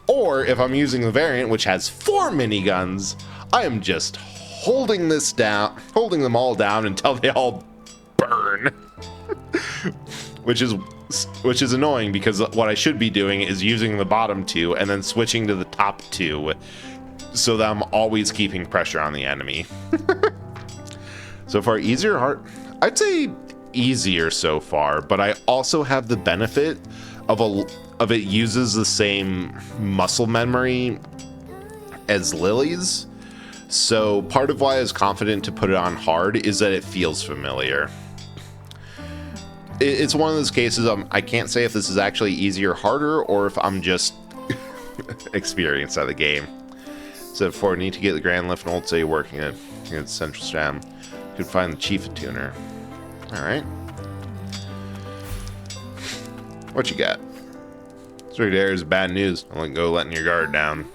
or if I'm using the variant which has 4 miniguns, I am just holding them all down until they all burn. which is annoying, because what I should be doing is using the bottom two and then switching to the top two, so that I'm always keeping pressure on the enemy. So far, easier or hard? I'd say easier so far, but I also have the benefit of it uses the same muscle memory as Lily's. So part of why I was confident to put it on hard is that it feels familiar. It's one of those cases I can't say if this is actually easier or harder, or if I'm just experienced at the game. So for need to get the Grand Lift and Old Say working at Central Stram, you could find the Chief Tuner. Alright. What you got? So there is bad news. I wouldn't go letting your guard down.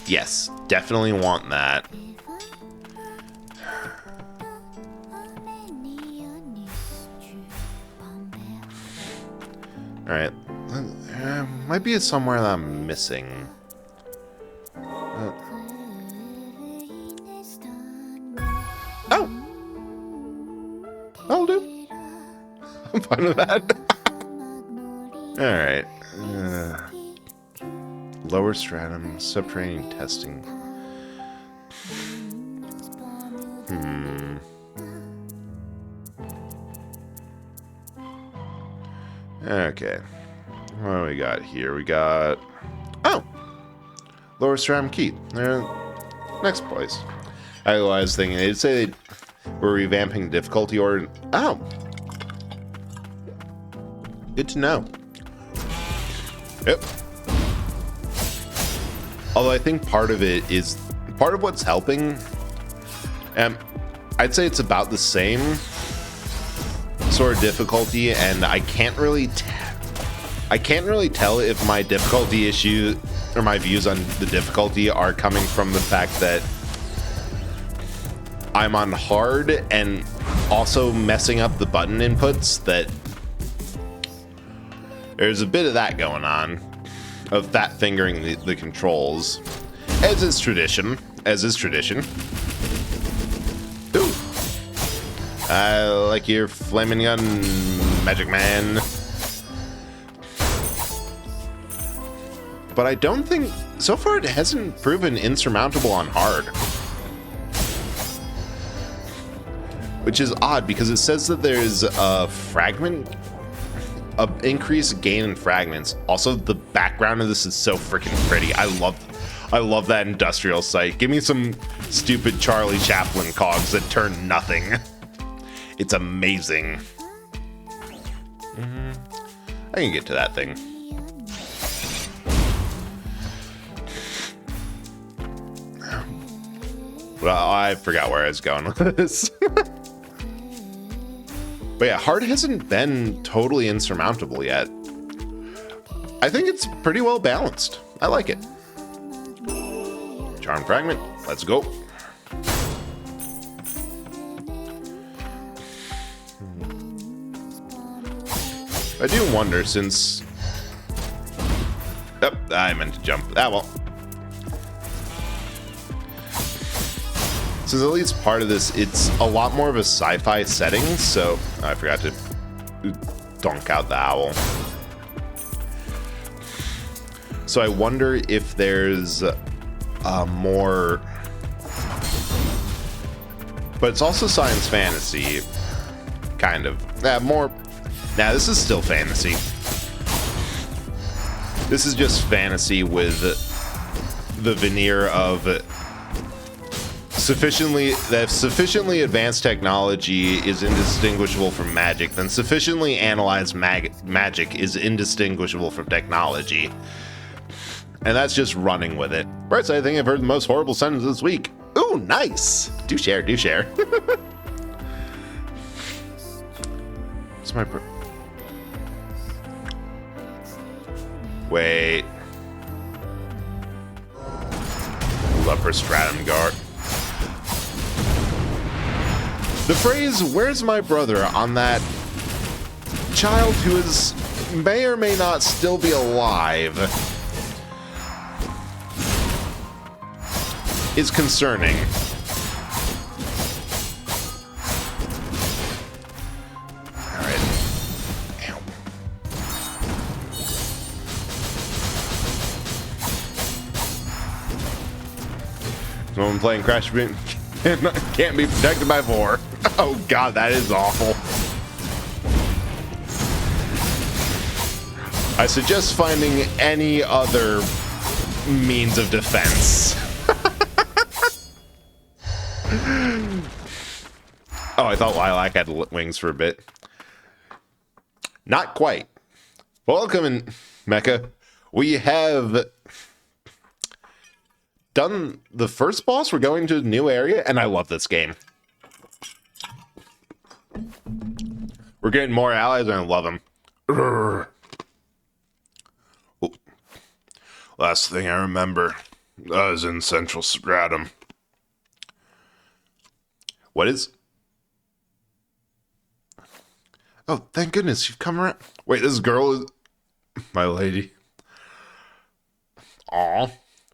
Yes, definitely want that. Alright. Might be somewhere that I'm missing. Oh! That'll do. I'm fine with that. Alright. Lower stratum, subterranean testing. Okay. What do we got here? We got... Oh! Lower stratum key. Next place. I was thinking, they'd say they were revamping the difficulty order. Oh! Good to know. Yep. Although I think part of what's helping, I'd say it's about the same sort of difficulty, and I can't really tell if my difficulty issue or my views on the difficulty are coming from the fact that I'm on hard and also messing up the button inputs. That there's a bit of that going on, of fat fingering the controls, as is tradition. Ooh, I like your flaming gun, Magic Man. But I don't think so far it hasn't proven insurmountable on hard, which is odd because it says that there's a increased gain in fragments. Also, the background of this is so freaking pretty. I love that industrial site. Give me some stupid Charlie Chaplin cogs that turn nothing. It's amazing. I can get to that thing. Well, I forgot where I was going with this. But yeah, hard hasn't been totally insurmountable yet. I think it's pretty well balanced. I like it. Charm fragment. Let's go. I do wonder since... Oh, I meant to jump. Ah, well. Since at least part of this, it's a lot more of a sci-fi setting, so... I forgot to donk out the owl. So I wonder if there's more... But it's also science fantasy, kind of. More... Now, this is still fantasy. This is just fantasy with the veneer of sufficiently advanced technology is indistinguishable from magic, then sufficiently analyzed magic is indistinguishable from technology. And that's just running with it. First, I think I've heard the most horrible sentence this week. Ooh, nice! Do share, do share. What's my... Wait. Upper stratum guard. The phrase, "Where's my brother?" on that child who may or may not still be alive is concerning. Someone playing Crash can't be protected by 4. Oh god, that is awful. I suggest finding any other means of defense. Oh, I thought Lilac had wings for a bit. Not quite. Welcome in, Mecha. We have done the first boss. We're going to a new area, and I love this game. We're getting more allies, and I love them. Oh. Last thing I remember, I was in Central Stratum. What is... Oh, thank goodness, you've come around. Wait, this girl is... My lady. Aw.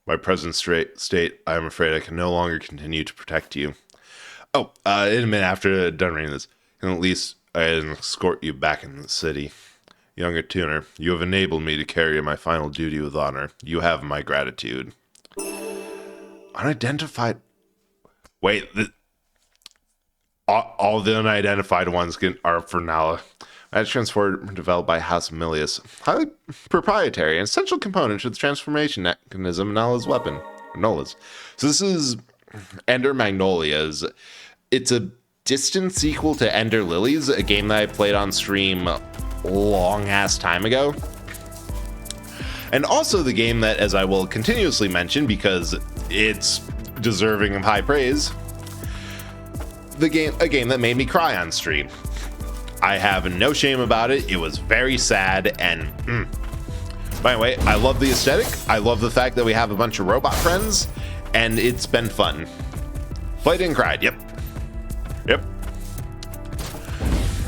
My present state, I am afraid I can no longer continue to protect you. Oh, in a minute after done reading this, and at least I escort you back in the city. Younger tuner, you have enabled me to carry my final duty with honor. You have my gratitude. Unidentified... Wait, all the unidentified ones are for Nala. Magic transport developed by House Magnolias. Highly proprietary and essential component to the transformation mechanism of Nala's weapon. Nola's. So this is Ender Magnolias. It's a distant sequel to Ender Lilies, a game that I played on stream long ass time ago. And also the game that, as I will continuously mention because it's deserving of high praise, a game that made me cry on stream. I have no shame about it. It was very sad, and by the way, I love the aesthetic. I love the fact that we have a bunch of robot friends, and it's been fun. Played and cried. Yep.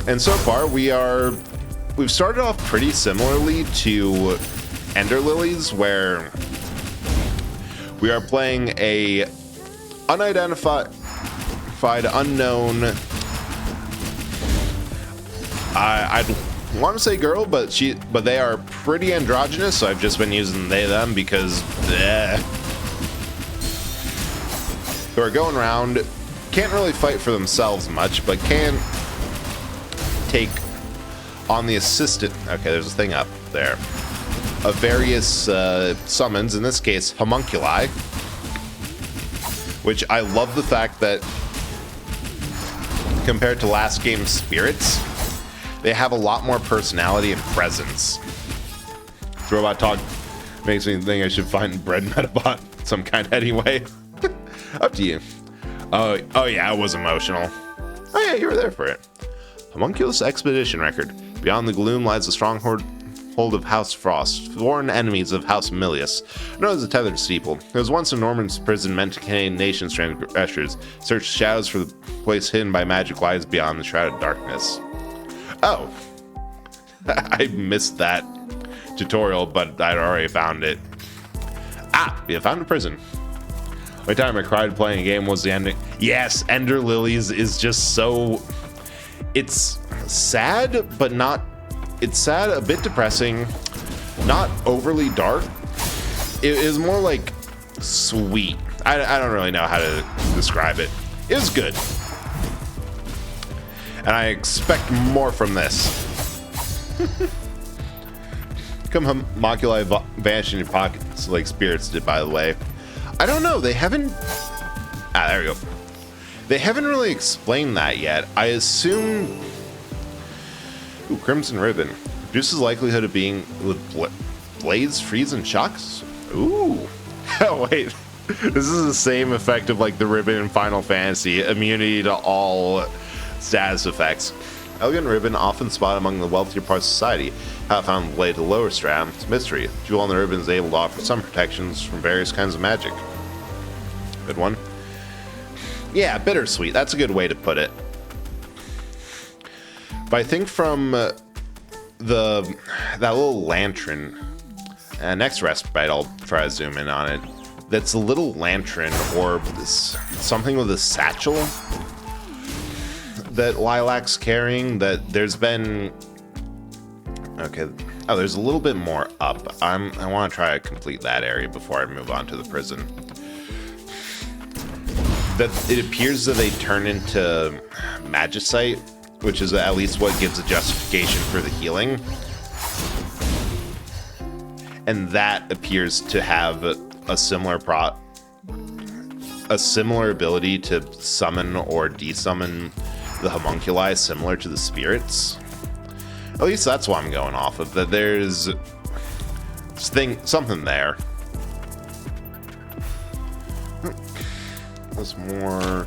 And so far, we've started off pretty similarly to Ender Lilies, where we are playing a unidentified, unknown. I'd want to say girl, but they are pretty androgynous, so I've just been using they them because who are going around, can't really fight for themselves much, but can take on the assistant. Okay, there's a thing up there of various summons, in this case homunculi, which I love the fact that compared to last game's spirits. They have a lot more personality and presence. Robot talk makes me think I should find bread metabot some kind anyway. Up to you. Oh yeah, I was emotional. Oh yeah, you were there for it. Homunculus expedition record. Beyond the gloom lies the stronghold of House Frost, foreign enemies of House Milius, known as the Tethered Steeple. It was once a Norman's prison meant to contain nation's transgressors, search shadows for the place hidden by magic lies beyond the shrouded darkness. Oh, I missed that tutorial, but I'd already found it. Ah, we have found a prison. Every time I cried playing a game was the ending. Yes, Ender Lilies is just so... It's sad, but not... It's sad, a bit depressing, not overly dark. It is more like sweet. I don't really know how to describe it. It was good. And I expect more from this. Come Homunculi vanish in your pockets like spirits did, by the way. I don't know, they haven't... Ah, there we go. They haven't really explained that yet. I assume... Ooh, Crimson Ribbon. Reduces likelihood of being with blades, freeze, and shocks? Ooh. Oh, wait. This is the same effect of like the ribbon in Final Fantasy. Immunity to all status effects. Elegant ribbon often spotted among the wealthier parts of society. How it found the blade to the lower strata. It's a mystery. Jewel on the ribbon is able to offer some protections from various kinds of magic. Good one. Yeah, bittersweet. That's a good way to put it. But I think from that little lantern, next respite, I'll try to zoom in on it. That's a little lantern or something with a satchel that Lilac's carrying. That there's been okay. Oh, there's a little bit more up. I want to try to complete that area before I move on to the prison. That it appears that they turn into magicite, which is at least what gives a justification for the healing. And that appears to have a similar ability to summon or desummon the homunculi, similar to the spirits. At least that's what I'm going off of, that there's something there. There's more...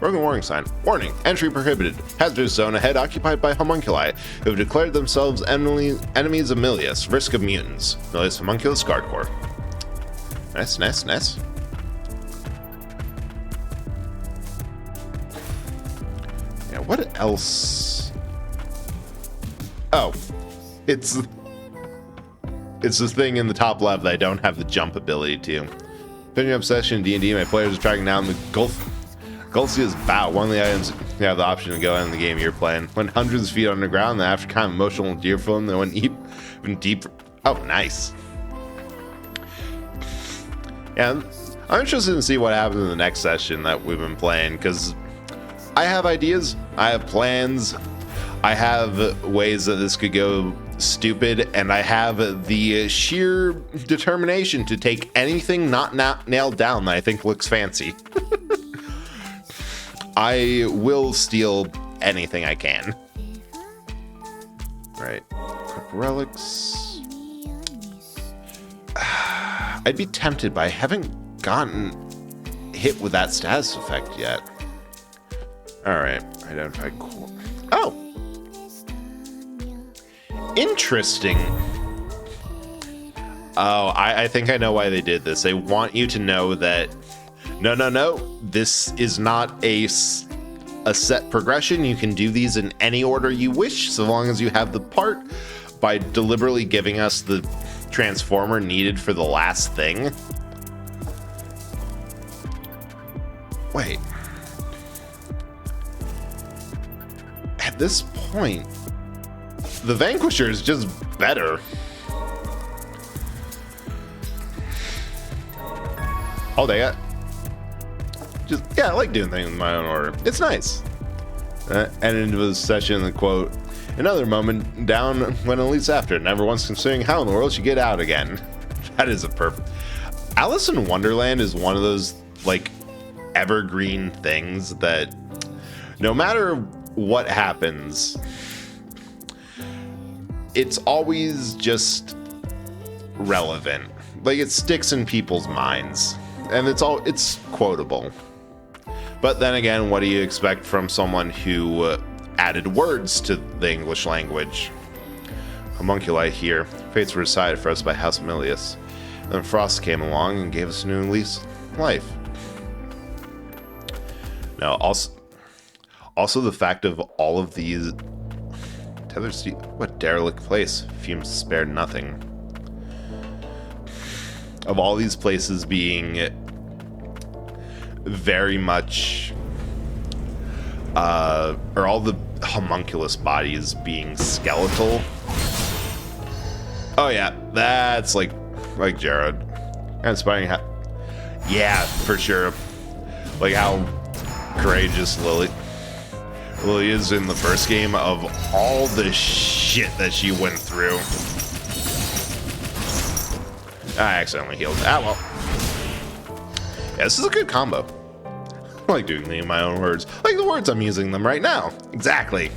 Broken warning sign. Warning. Entry prohibited. Hazardous zone ahead occupied by homunculi who have declared themselves enemies of Milius. Risk of mutants. Milius homunculus guard corps. Nice, nice, nice. Yeah, what else? Oh. It's the thing in the top left that I don't have the jump ability to. Opinion obsession in D&D, my players are tracking down the Gulcia's Bow, one of the items you have the option to go in the game you're playing. Went hundreds of feet underground, then after kind of emotional deer film, they went deep. Oh, nice. Yeah, I'm interested to see what happens in the next session that we've been playing, because I have ideas, I have plans, I have ways that this could go stupid, and I have the sheer determination to take anything not nailed down that I think looks fancy. I will steal anything I can. Right. Quick relics. I'd be tempted, but I haven't gotten hit with that status effect yet. Alright. Identify core. Oh! Interesting. Oh, I think I know why they did this. They want you to know that no, this is not a set progression. You can do these in any order you wish, so long as you have the part, by deliberately giving us the transformer needed for the last thing. Wait. At this point, the Vanquisher is just better. All day. I like doing things in my own order. It's nice. And into the session, the quote, another moment down when Elite's after, never once considering how in the world she get out again. That is a perfect... Alice in Wonderland is one of those, like, evergreen things that no matter what happens, it's always just relevant. Like, it sticks in people's minds, and it's quotable. But then again, what do you expect from someone who added words to the English language? Homunculi here. Fates were decided for us by House Magnolias. Then Frost came along and gave us a new lease of life. Now, also the fact of all of these tethers to what derelict place. Fumes spared nothing. Of all these places being very much, or all the homunculus bodies being skeletal. Oh yeah, that's like Jared. Inspiring how, yeah, for sure. Like how courageous Lily is in the first game, of all the shit that she went through. I accidentally healed. Ah, well. Yeah, this is a good combo. I like doing them in my own words. Like the words I'm using them right now. Exactly.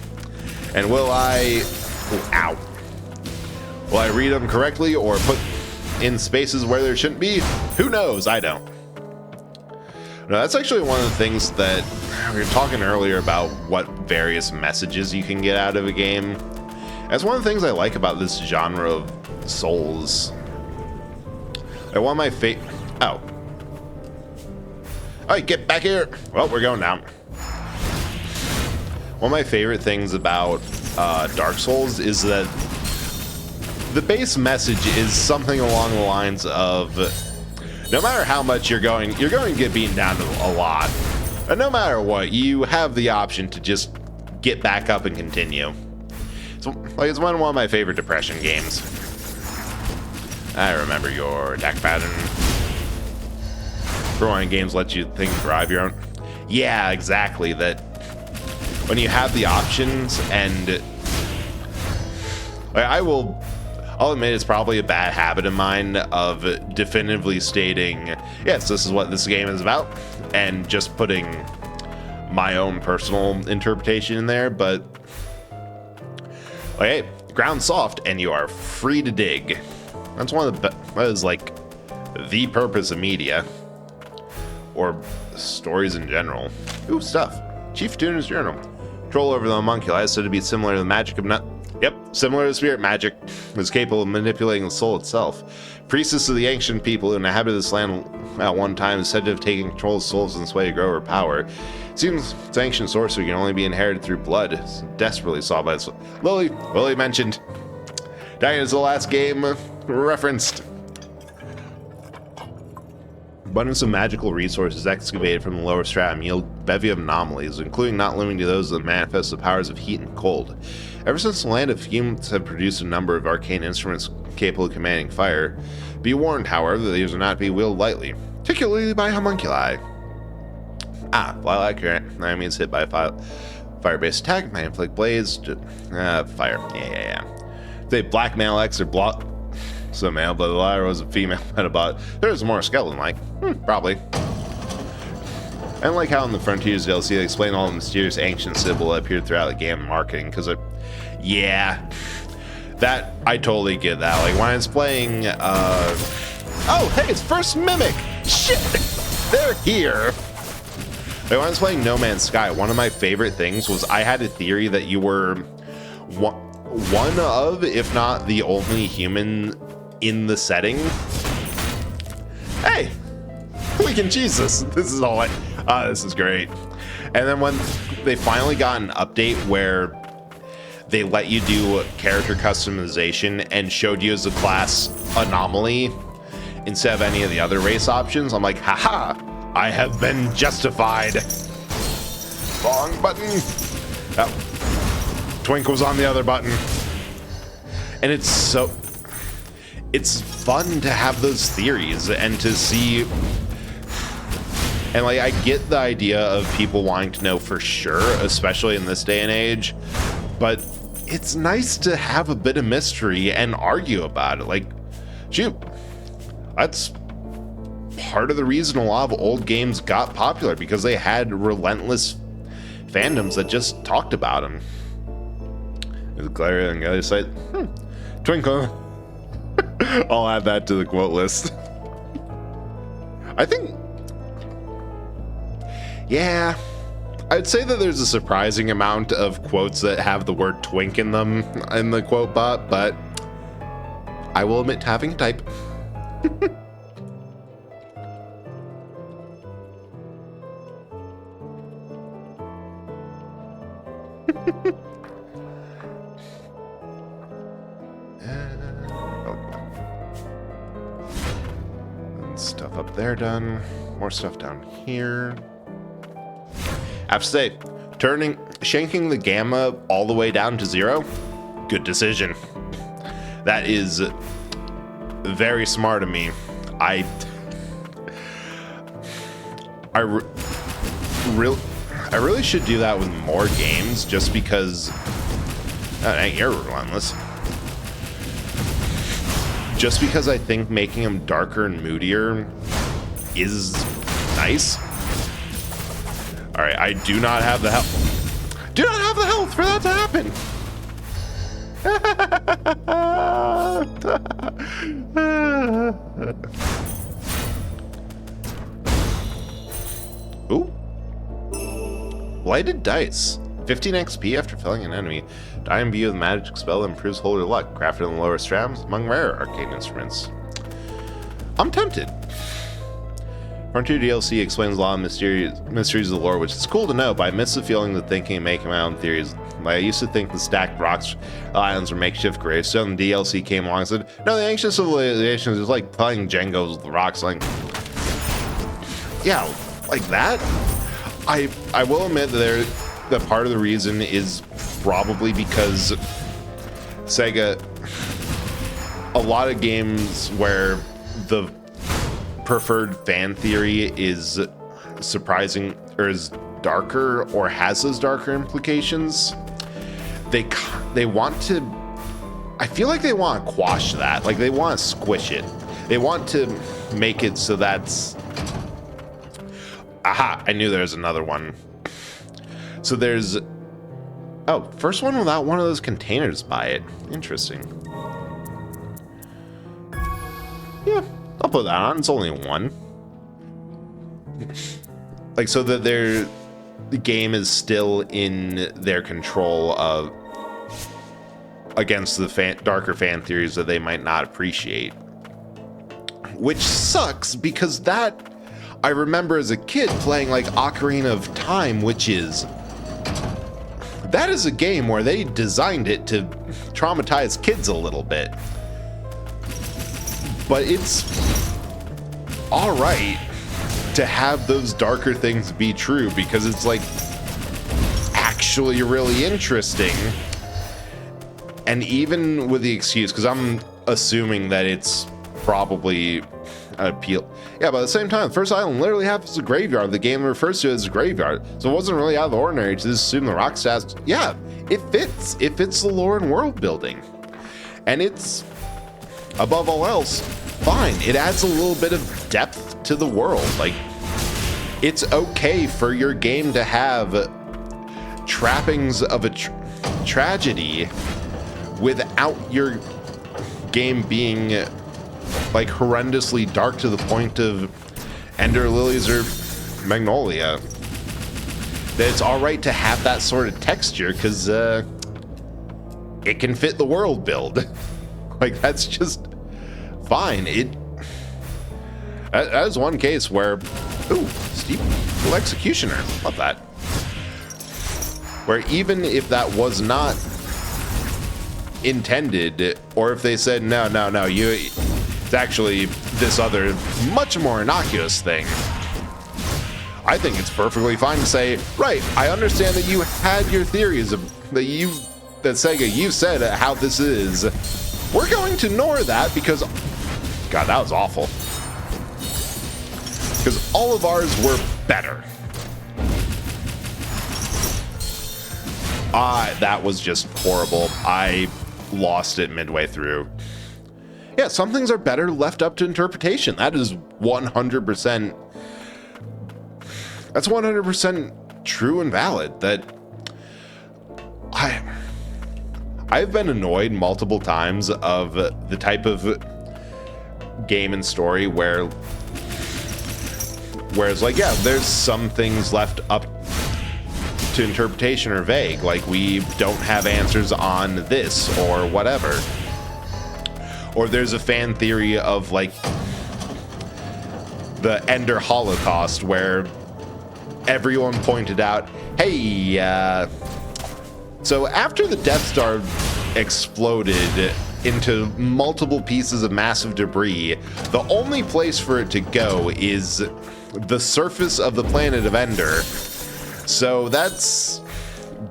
And will I... Ow. Will I read them correctly or put in spaces where there shouldn't be? Who knows? I don't. No, that's actually one of the things that we were talking earlier about, what various messages you can get out of a game. That's one of the things I like about this genre of Souls. Like one of my Oh. Alright, get back here. Well, we're going down. One of my favorite things about Dark Souls is that the base message is something along the lines of, no matter how much you're going to get beaten down a lot. And no matter what, you have the option to just get back up and continue. So, like, it's one of my favorite depression games. I remember your attack pattern. For one, games let you think drive your own. Yeah, exactly. That when you have the options, and like, I'll admit it's probably a bad habit of mine of definitively stating, yes, this is what this game is about, and just putting my own personal interpretation in there. But like, hey, ground's soft and you are free to dig. That's one of that is like the purpose of media, or stories in general. Ooh, stuff. Chief Tuner's Journal. Control over the homunculi is said to be similar to the magic of similar to spirit magic. Is capable of manipulating the soul itself. Priestess of the ancient people who inhabited this land at one time is said to have taken control of souls in this way to grow her power. It seems its ancient sorcery can only be inherited through blood. It's desperately sought by its Lily mentioned. Dying is the last game referenced. Abundance of magical resources excavated from the lower stratum yield a bevy of anomalies, including not limiting to those that manifest the powers of heat and cold. Ever since the land of humans have produced a number of arcane instruments capable of commanding fire, be warned, however, that these are not to be wielded lightly, particularly by homunculi. Fly-like enemies hit by a fire-based attack might inflict blaze. Fire. Yeah. They black male X or block. So male, but the latter was a female Metabot. There's more skeleton-like. Probably. And like how in the Frontiers DLC they explain all the mysterious ancient symbol that appeared throughout the game marketing, because yeah, that I totally get that. Like when I was playing, oh hey, it's first Mimic. Shit, they're here. Like when I was playing No Man's Sky, one of my favorite things was I had a theory that you were one of, if not the only human in the setting. Hey, we can cheese this. This is all this is great. And then when they finally got an update where they let you do character customization and showed you as a class anomaly instead of any of the other race options, I'm like, haha, I have been justified. Wrong button. Oh, Twink was on the other button. And it's fun to have those theories and to see. And like, I get the idea of people wanting to know for sure, especially in this day and age, but it's nice to have a bit of mystery and argue about it. Like, shoot, that's part of the reason a lot of old games got popular, because they had relentless fandoms that just talked about him. Is Glare on the other side? Twinkle. I'll add that to the quote list. I think, yeah, I'd say that there's a surprising amount of quotes that have the word twink in them in the quote bot, but I will admit to having a type. Stuff up there done. More stuff down here. I have to say, shanking the gamma all the way down to 0, good decision. That is very smart of me. I really should do that with more games, just because you're relentless. Just because I think making them darker and moodier is nice. All right, I do not have the health. Do not have the health for that to happen. Ooh. Blighted dice. 15 XP after felling an enemy. Die imbue with magic spell that improves holder luck. Crafted in the lower strands among rare arcane instruments. I'm tempted. Frontier DLC explains a lot of mysteries of the lore, which is cool to know, but I miss the feeling of thinking and making my own theories. Like, I used to think the stacked rocks islands were makeshift gravestone. The DLC came along and said, no, the ancient civilizations is like playing Jenga with the rocks. Like, yeah, like that. I will admit that part of the reason is probably because Sega, a lot of games where the preferred fan theory is surprising or is darker or has those darker implications, they want to, I feel like they want to quash that. Like, they want to squish it. They want to make it so that's, aha, I knew there was another one. So there's, oh, first one without one of those containers by it. Interesting. Yeah, I'll put that on. It's only one. Like, so that the game is still in their control of against the darker fan theories that they might not appreciate. Which sucks, because that, I remember as a kid playing like Ocarina of Time, which is, that is a game where they designed it to traumatize kids a little bit. But it's all right to have those darker things be true, because it's like actually really interesting. And even with the excuse, because I'm assuming that it's probably an appeal. Yeah, but at the same time, the first island literally happens a graveyard. The game refers to it as a graveyard. So it wasn't really out of the ordinary to just assume the rock stats. Yeah, it fits. It fits the lore and world building. And it's, above all else, fine. It adds a little bit of depth to the world. Like, it's okay for your game to have trappings of a tragedy without your game being like horrendously dark to the point of Ender Lilies or Magnolia. That it's all right to have that sort of texture, because it can fit the world build. Like, that's just fine. That is one case where, ooh, Steeple Executioner, love that. Where even if that was not intended, or if they said no, it's actually this other much more innocuous thing, I think it's perfectly fine to say, right, I understand that you had your theories of that Sega, you said how this is. We're going to ignore that because, God, that was awful. Because all of ours were better. That was just horrible. I lost it midway through. Yeah, some things are better left up to interpretation. That is 100%. That's 100% true and valid. That I've been annoyed multiple times of the type of game and story whereas like, yeah, there's some things left up to interpretation or vague, like we don't have answers on this or whatever, or there's a fan theory of like the Ender Holocaust where everyone pointed out, hey, so after the Death Star exploded into multiple pieces of massive debris, the only place for it to go is the surface of the planet of Ender. So that's,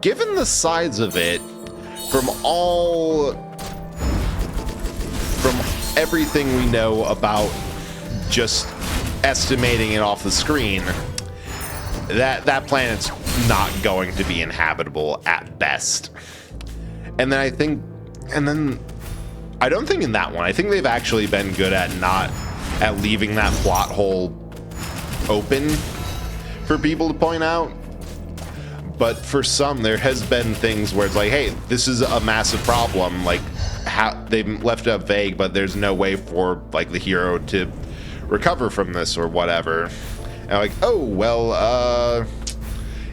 given the size of it, from everything we know about just estimating it off the screen, that planet's not going to be inhabitable at best. And then I don't think in that one, I think they've actually been good at leaving that plot hole open for people to point out. But for some, there has been things where it's like, hey, this is a massive problem. Like, how they've left it up vague, but there's no way for like the hero to recover from this or whatever. And like, oh, well,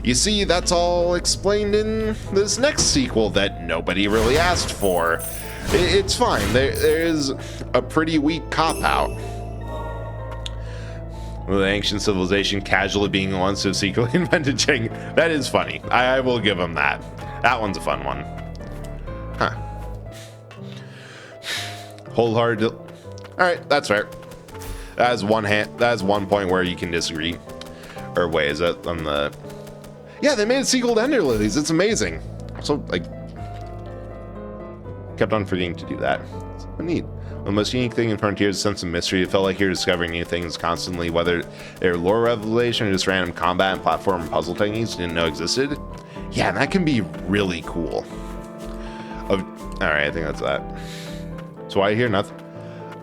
you see, that's all explained in this next sequel that nobody really asked for. It's fine. There is a pretty weak cop-out. With the ancient civilization casually being the ones who secretly invented Ching. That is funny. I will give them that. That one's a fun one. Huh. Wholehearted. Alright, that's fair. That is one point where you can disagree. Or wait, is that on the... Yeah, they made a sequel to Ender Lilies. It's amazing. So, like... kept on forgetting to do that. It's so neat. The most unique thing in Frontiers is a sense of mystery. It felt like you're discovering new things constantly, whether they're lore revelation or just random combat and platform and puzzle techniques you didn't know existed. Yeah, and that can be really cool. Alright, I think that's that. So I hear nothing.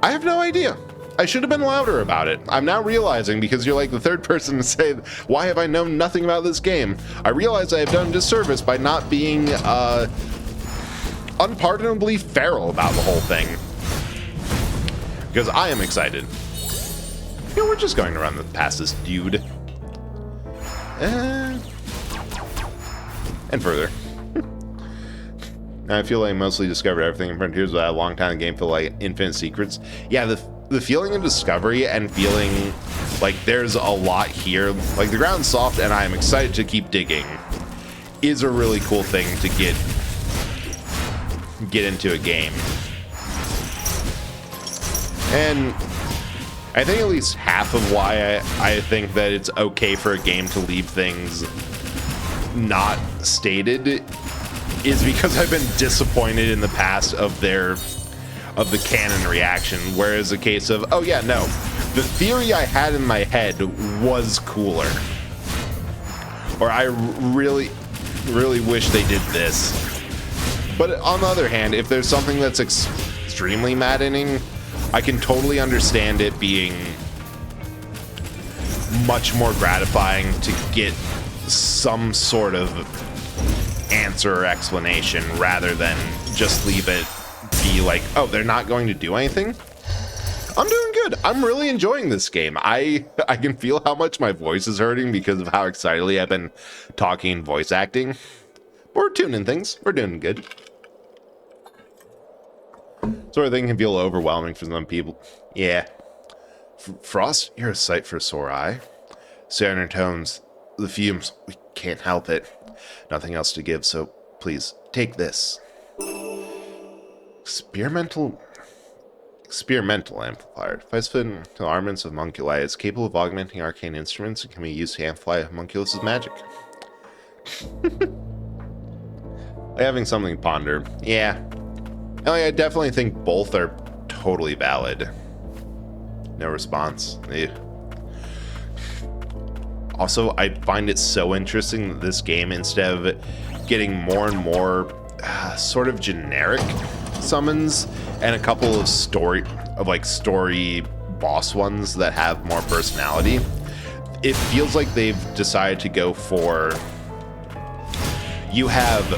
I have no idea. I should have been louder about it. I'm now realizing, because you're like the third person to say, why have I known nothing about this game? I realize I have done a disservice by not being unpardonably feral about the whole thing. Because I am excited. You know, we're just going to run past this dude. And further. I feel like I mostly discovered everything in Frontiers, but a long time the game felt like infinite secrets. Yeah, the feeling of discovery and feeling like there's a lot here, like the ground's soft and I'm excited to keep digging, is a really cool thing to get into a game. And I think at least half of why I think that it's okay for a game to leave things not stated is because I've been disappointed in the past of the canon reaction, whereas a case of, oh yeah, no, the theory I had in my head was cooler, or I really wish they did this. But on the other hand, if there's something that's extremely maddening, I can totally understand it being much more gratifying to get some sort of answer or explanation rather than just leave it be like, oh, they're not going to do anything. I'm doing good. I'm really enjoying this game. I can feel how much my voice is hurting because of how excitedly I've been talking and voice acting. We're tuning things. We're doing good. Sort of thing can feel overwhelming for some people. Yeah. Frost, you're a sight for a sore eye. Saturn tones, the fumes, we can't help it. Nothing else to give, so please, take this. Experimental amplifier. Device fit into armaments of homunculi. It's capable of augmenting arcane instruments and can be used to amplify homunculus' magic. Having something to ponder. Yeah. I definitely think both are totally valid. No response. Also, I find it so interesting that this game, instead of getting more and more sort of generic summons and a couple of story boss ones that have more personality, it feels like they've decided to go for, you have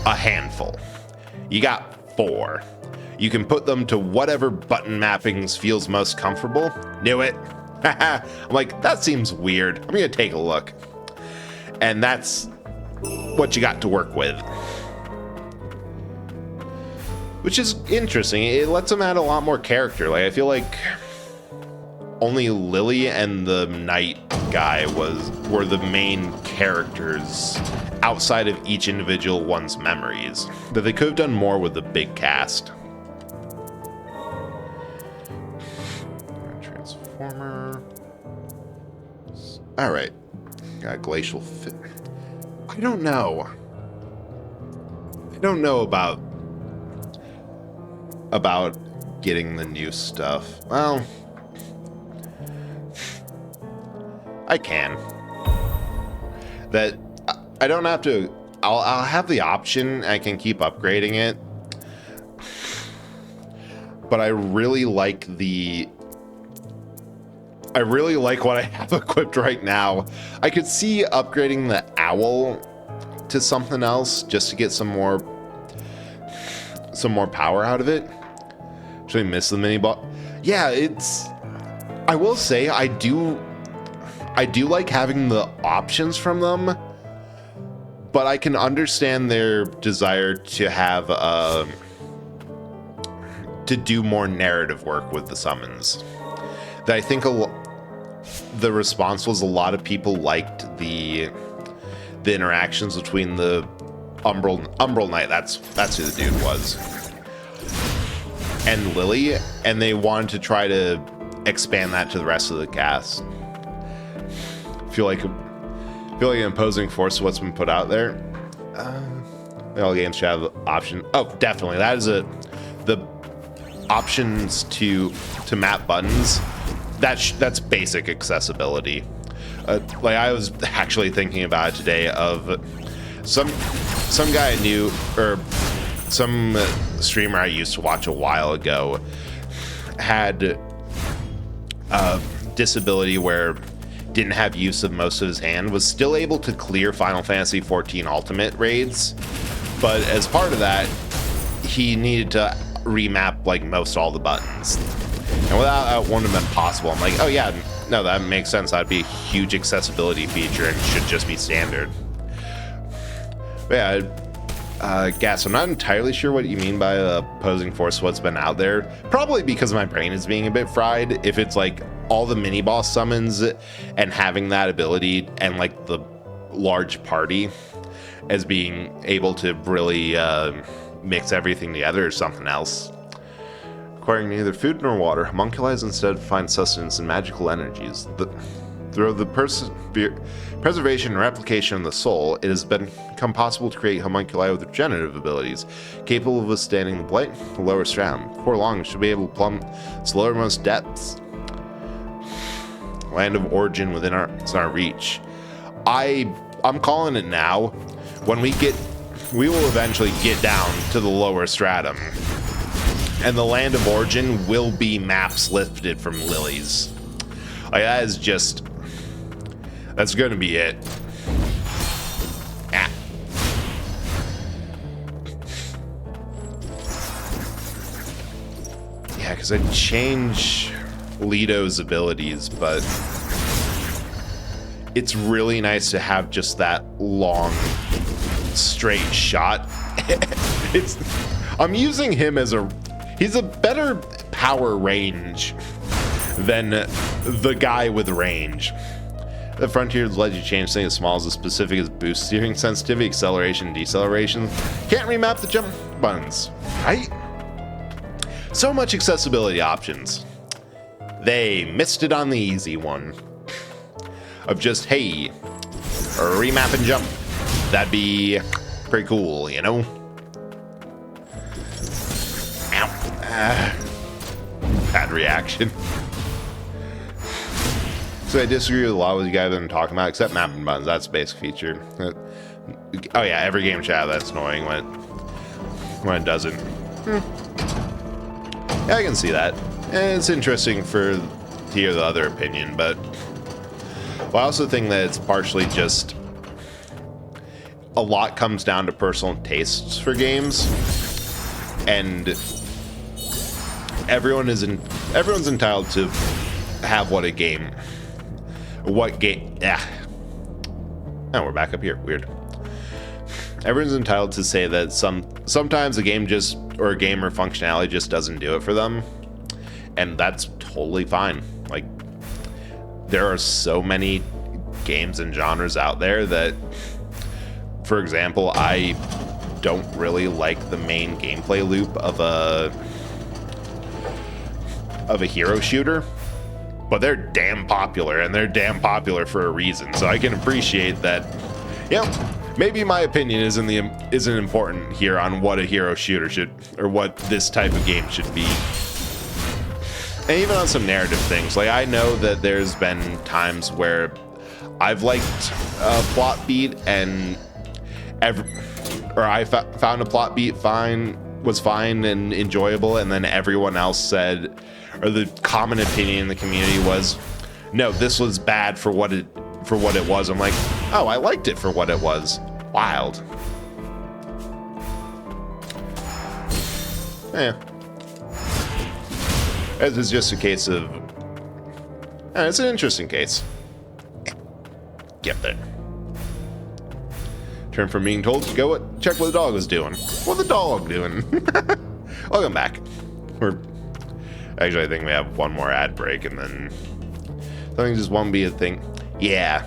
a handful. You got 4. You can put them to whatever button mappings feels most comfortable. Knew it. I'm like, that seems weird. I'm going to take a look. And that's what you got to work with. Which is interesting. It lets them add a lot more character. Like, I feel like only Lily and the Knight guy were the main characters outside of each individual one's memories. That they could have done more with the big cast. Transformer. All right. Got glacial fit. I don't know. I don't know about getting the new stuff. Well, I can. That I don't have to. I'll have the option. I can keep upgrading it. But I really like what I have equipped right now. I could see upgrading the owl to something else just to get some more power out of it. Actually miss the mini boss. Yeah, I will say I do like having the options from them, but I can understand their desire to have to do more narrative work with the summons. That I think the response was a lot of people liked the interactions between the Umbral Knight, that's who the dude was, and Lily, and they wanted to try to expand that to the rest of the cast. Feel like an imposing force of what's been put out there. All games should have the option. Oh, definitely, that is the options to map buttons. That's basic accessibility. Like, I was actually thinking about it today of some guy I knew, or some streamer I used to watch a while ago, had a disability where didn't have use of most of his hand, was still able to clear Final Fantasy XIV Ultimate raids, but as part of that, he needed to remap like most all the buttons. And without that, wouldn't have been possible. I'm like, oh yeah, no, that makes sense. That'd be a huge accessibility feature and should just be standard. But yeah, Gas, I'm not entirely sure what you mean by the opposing force what's been out there. Probably because my brain is being a bit fried. If it's like all the mini boss summons and having that ability and like the large party as being able to really mix everything together or something else. Requiring neither food nor water, homunculi instead find sustenance in magical energies. Through the preservation and replication of the soul, it has become possible to create homunculi with regenerative abilities, capable of withstanding the blight of the lower stratum. Before long, should be able to plumb its lowermost depths. Land of origin within our reach. I'm calling it now. When we will eventually get down to the lower stratum. And the land of origin will be maps lifted from Lily's. Like, that's going to be it. Ah. Yeah, because I'd change Lito's abilities, but it's really nice to have just that long, straight shot. I'm using him as he's a better power range than the guy with range. The Frontiers let you change things as small as specific as boost steering sensitivity, acceleration, deceleration. Can't remap the jump buttons, right? So much accessibility options. They missed it on the easy one. Of just, hey, remap and jump. That'd be pretty cool, you know? Ow. Bad reaction. So I disagree with a lot of you guys that I'm talking about, except mapping buttons. That's a basic feature. Oh yeah, every game chat that's annoying when it doesn't. Yeah, I can see that. And it's interesting to hear the other opinion, but Well, I also think that it's partially just a lot comes down to personal tastes for games, and everyone's entitled to have what game. Yeah. Oh, we're back up here. Weird. Everyone's entitled to say that sometimes a game or functionality just doesn't do it for them, and that's totally fine. Like, there are so many games and genres out there that, for example, I don't really like the main gameplay loop of a hero shooter, but they're damn popular, and they're damn popular for a reason. So I can appreciate that. Maybe my opinion isn't important here on what a hero shooter should, or what this type of game should be. And even on some narrative things, like I know that there's been times where I've liked a plot beat and I found a plot beat was fine and enjoyable, and then everyone else said, or the common opinion in the community was, no, this was bad for what it was. I'm like, oh, I liked it for what it was. Wild. Yeah. It was just a case of, it's an interesting case. Get there. Turn from being told to go check what the dog was doing. What the dog doing? Welcome back. Actually, I think we have one more ad break, and then I think just won't be a thing. Yeah.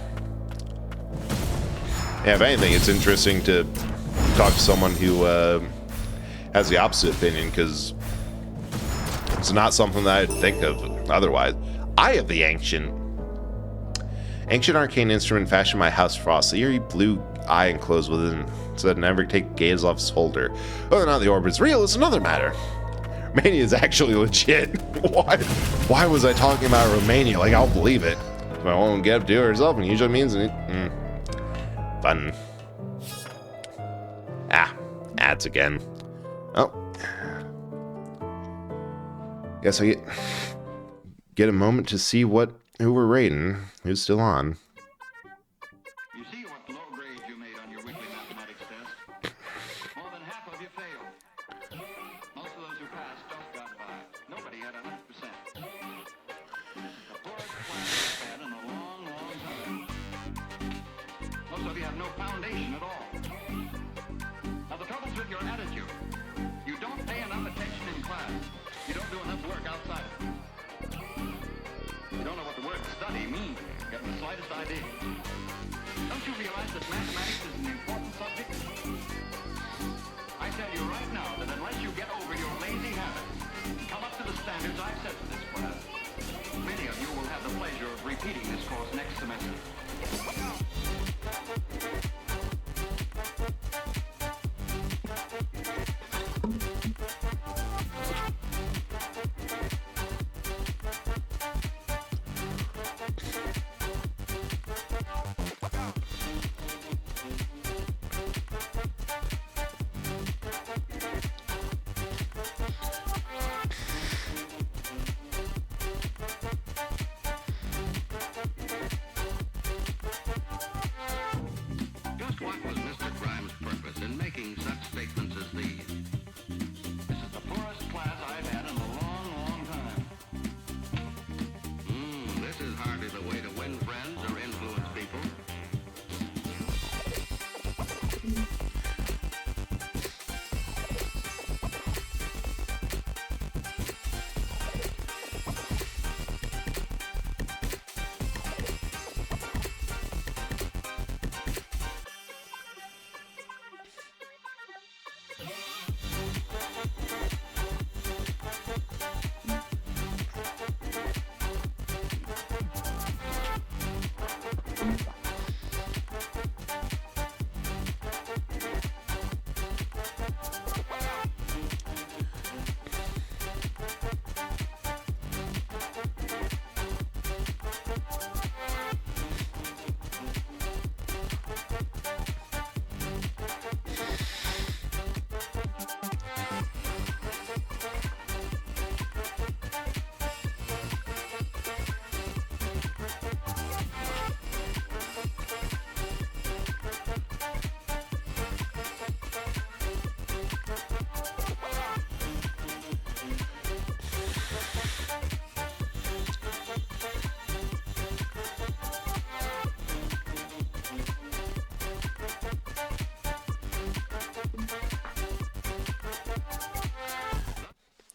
If anything, it's interesting to talk to someone who has the opposite opinion, because it's not something that I'd think of otherwise. I have the ancient arcane instrument fashioned by House Frost. The eerie blue eye enclosed within, so that never take gaze off its holder. Whether or not the orb is real is another matter. Romania is actually legit. Why was I talking about Romania? Like, I'll believe it. If I won't get up to it herself, and usually means fun. Ads again. Oh. Guess I get a moment to see who we're rating. Who's still on? You see what low grade you made on your weekly mathematics test? More than half of you failed. Most of those who passed just got by. Nobody had 100%. The poorest class I've had in a long, long time. Most of you have no foundation at all. Now the trouble's with your attitude. You don't pay enough attention in class. You don't do enough work outside of it. You don't know what the word study means. You haven't the slightest idea. Don't you realize that mathematics is an important subject? I tell you right now that unless you get over your lazy habits and come up to the standards I've set for this class, many of you will have the pleasure of repeating this course next semester.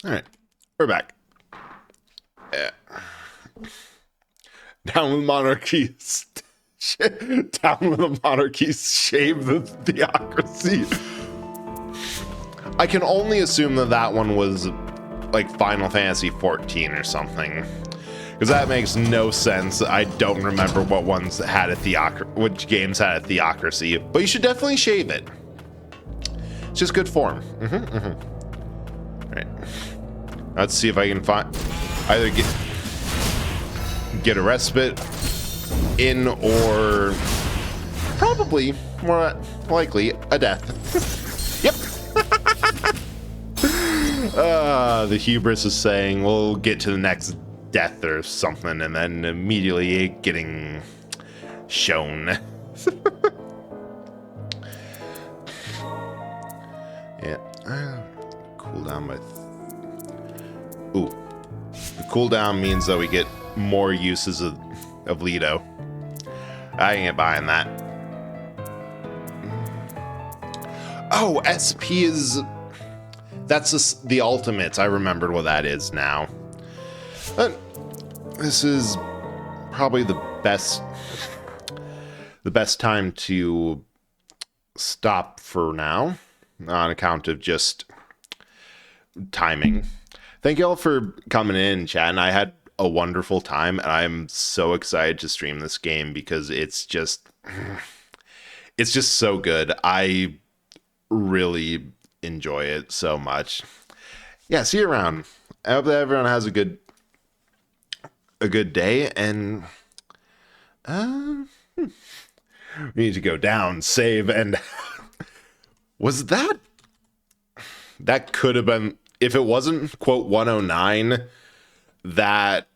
All right, we're back. Yeah. Down with monarchies. Down with the monarchies. Shame the theocracy. I can only assume that that one was like Final Fantasy 14 or something, because that makes no sense. I don't remember what ones had a which games had a theocracy, but you should definitely shave it. It's just good form. All right, let's see if I can find either get a respite in, or probably more likely a death. Yep. The hubris is saying we'll get to the next death or something, and then immediately getting shown. Yeah. Cooldown by... Ooh. The cooldown means that we get more uses of Lido. I ain't buying that. Oh, SP is... That's the ultimates. I remembered what that is now. But this is probably the best time to stop for now, on account of just timing. Thank you all for coming in, chat, and I had a wonderful time, and I'm so excited to stream this game because it's just so good. I really enjoy it so much. Yeah, see you around. I hope that everyone has a good day, and we need to go down, save, and was that could have been, if it wasn't quote 109, that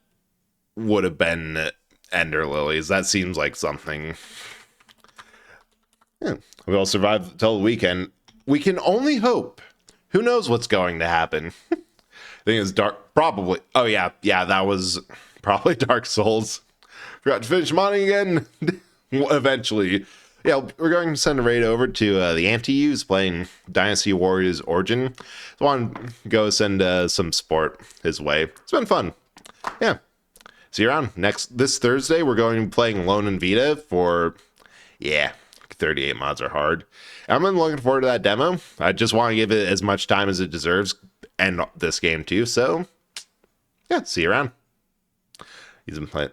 would have been Ender Lilies. That seems like something. Yeah, we all survived till the weekend. We can only hope. Who knows what's going to happen? I think it's Dark. Probably. Oh, yeah. Yeah, that was probably Dark Souls. Forgot to finish modding again. Eventually. Yeah, we're going to send a raid over to the Anti-Use playing Dynasty Warriors Origin. So I want to go send some support his way. It's been fun. Yeah. See you around. This Thursday, we're going to be playing Lone and Vita for, 38 mods are hard. I'm looking forward to that demo. I just want to give it as much time as it deserves, and this game too. So, yeah, see you around. He's been playing.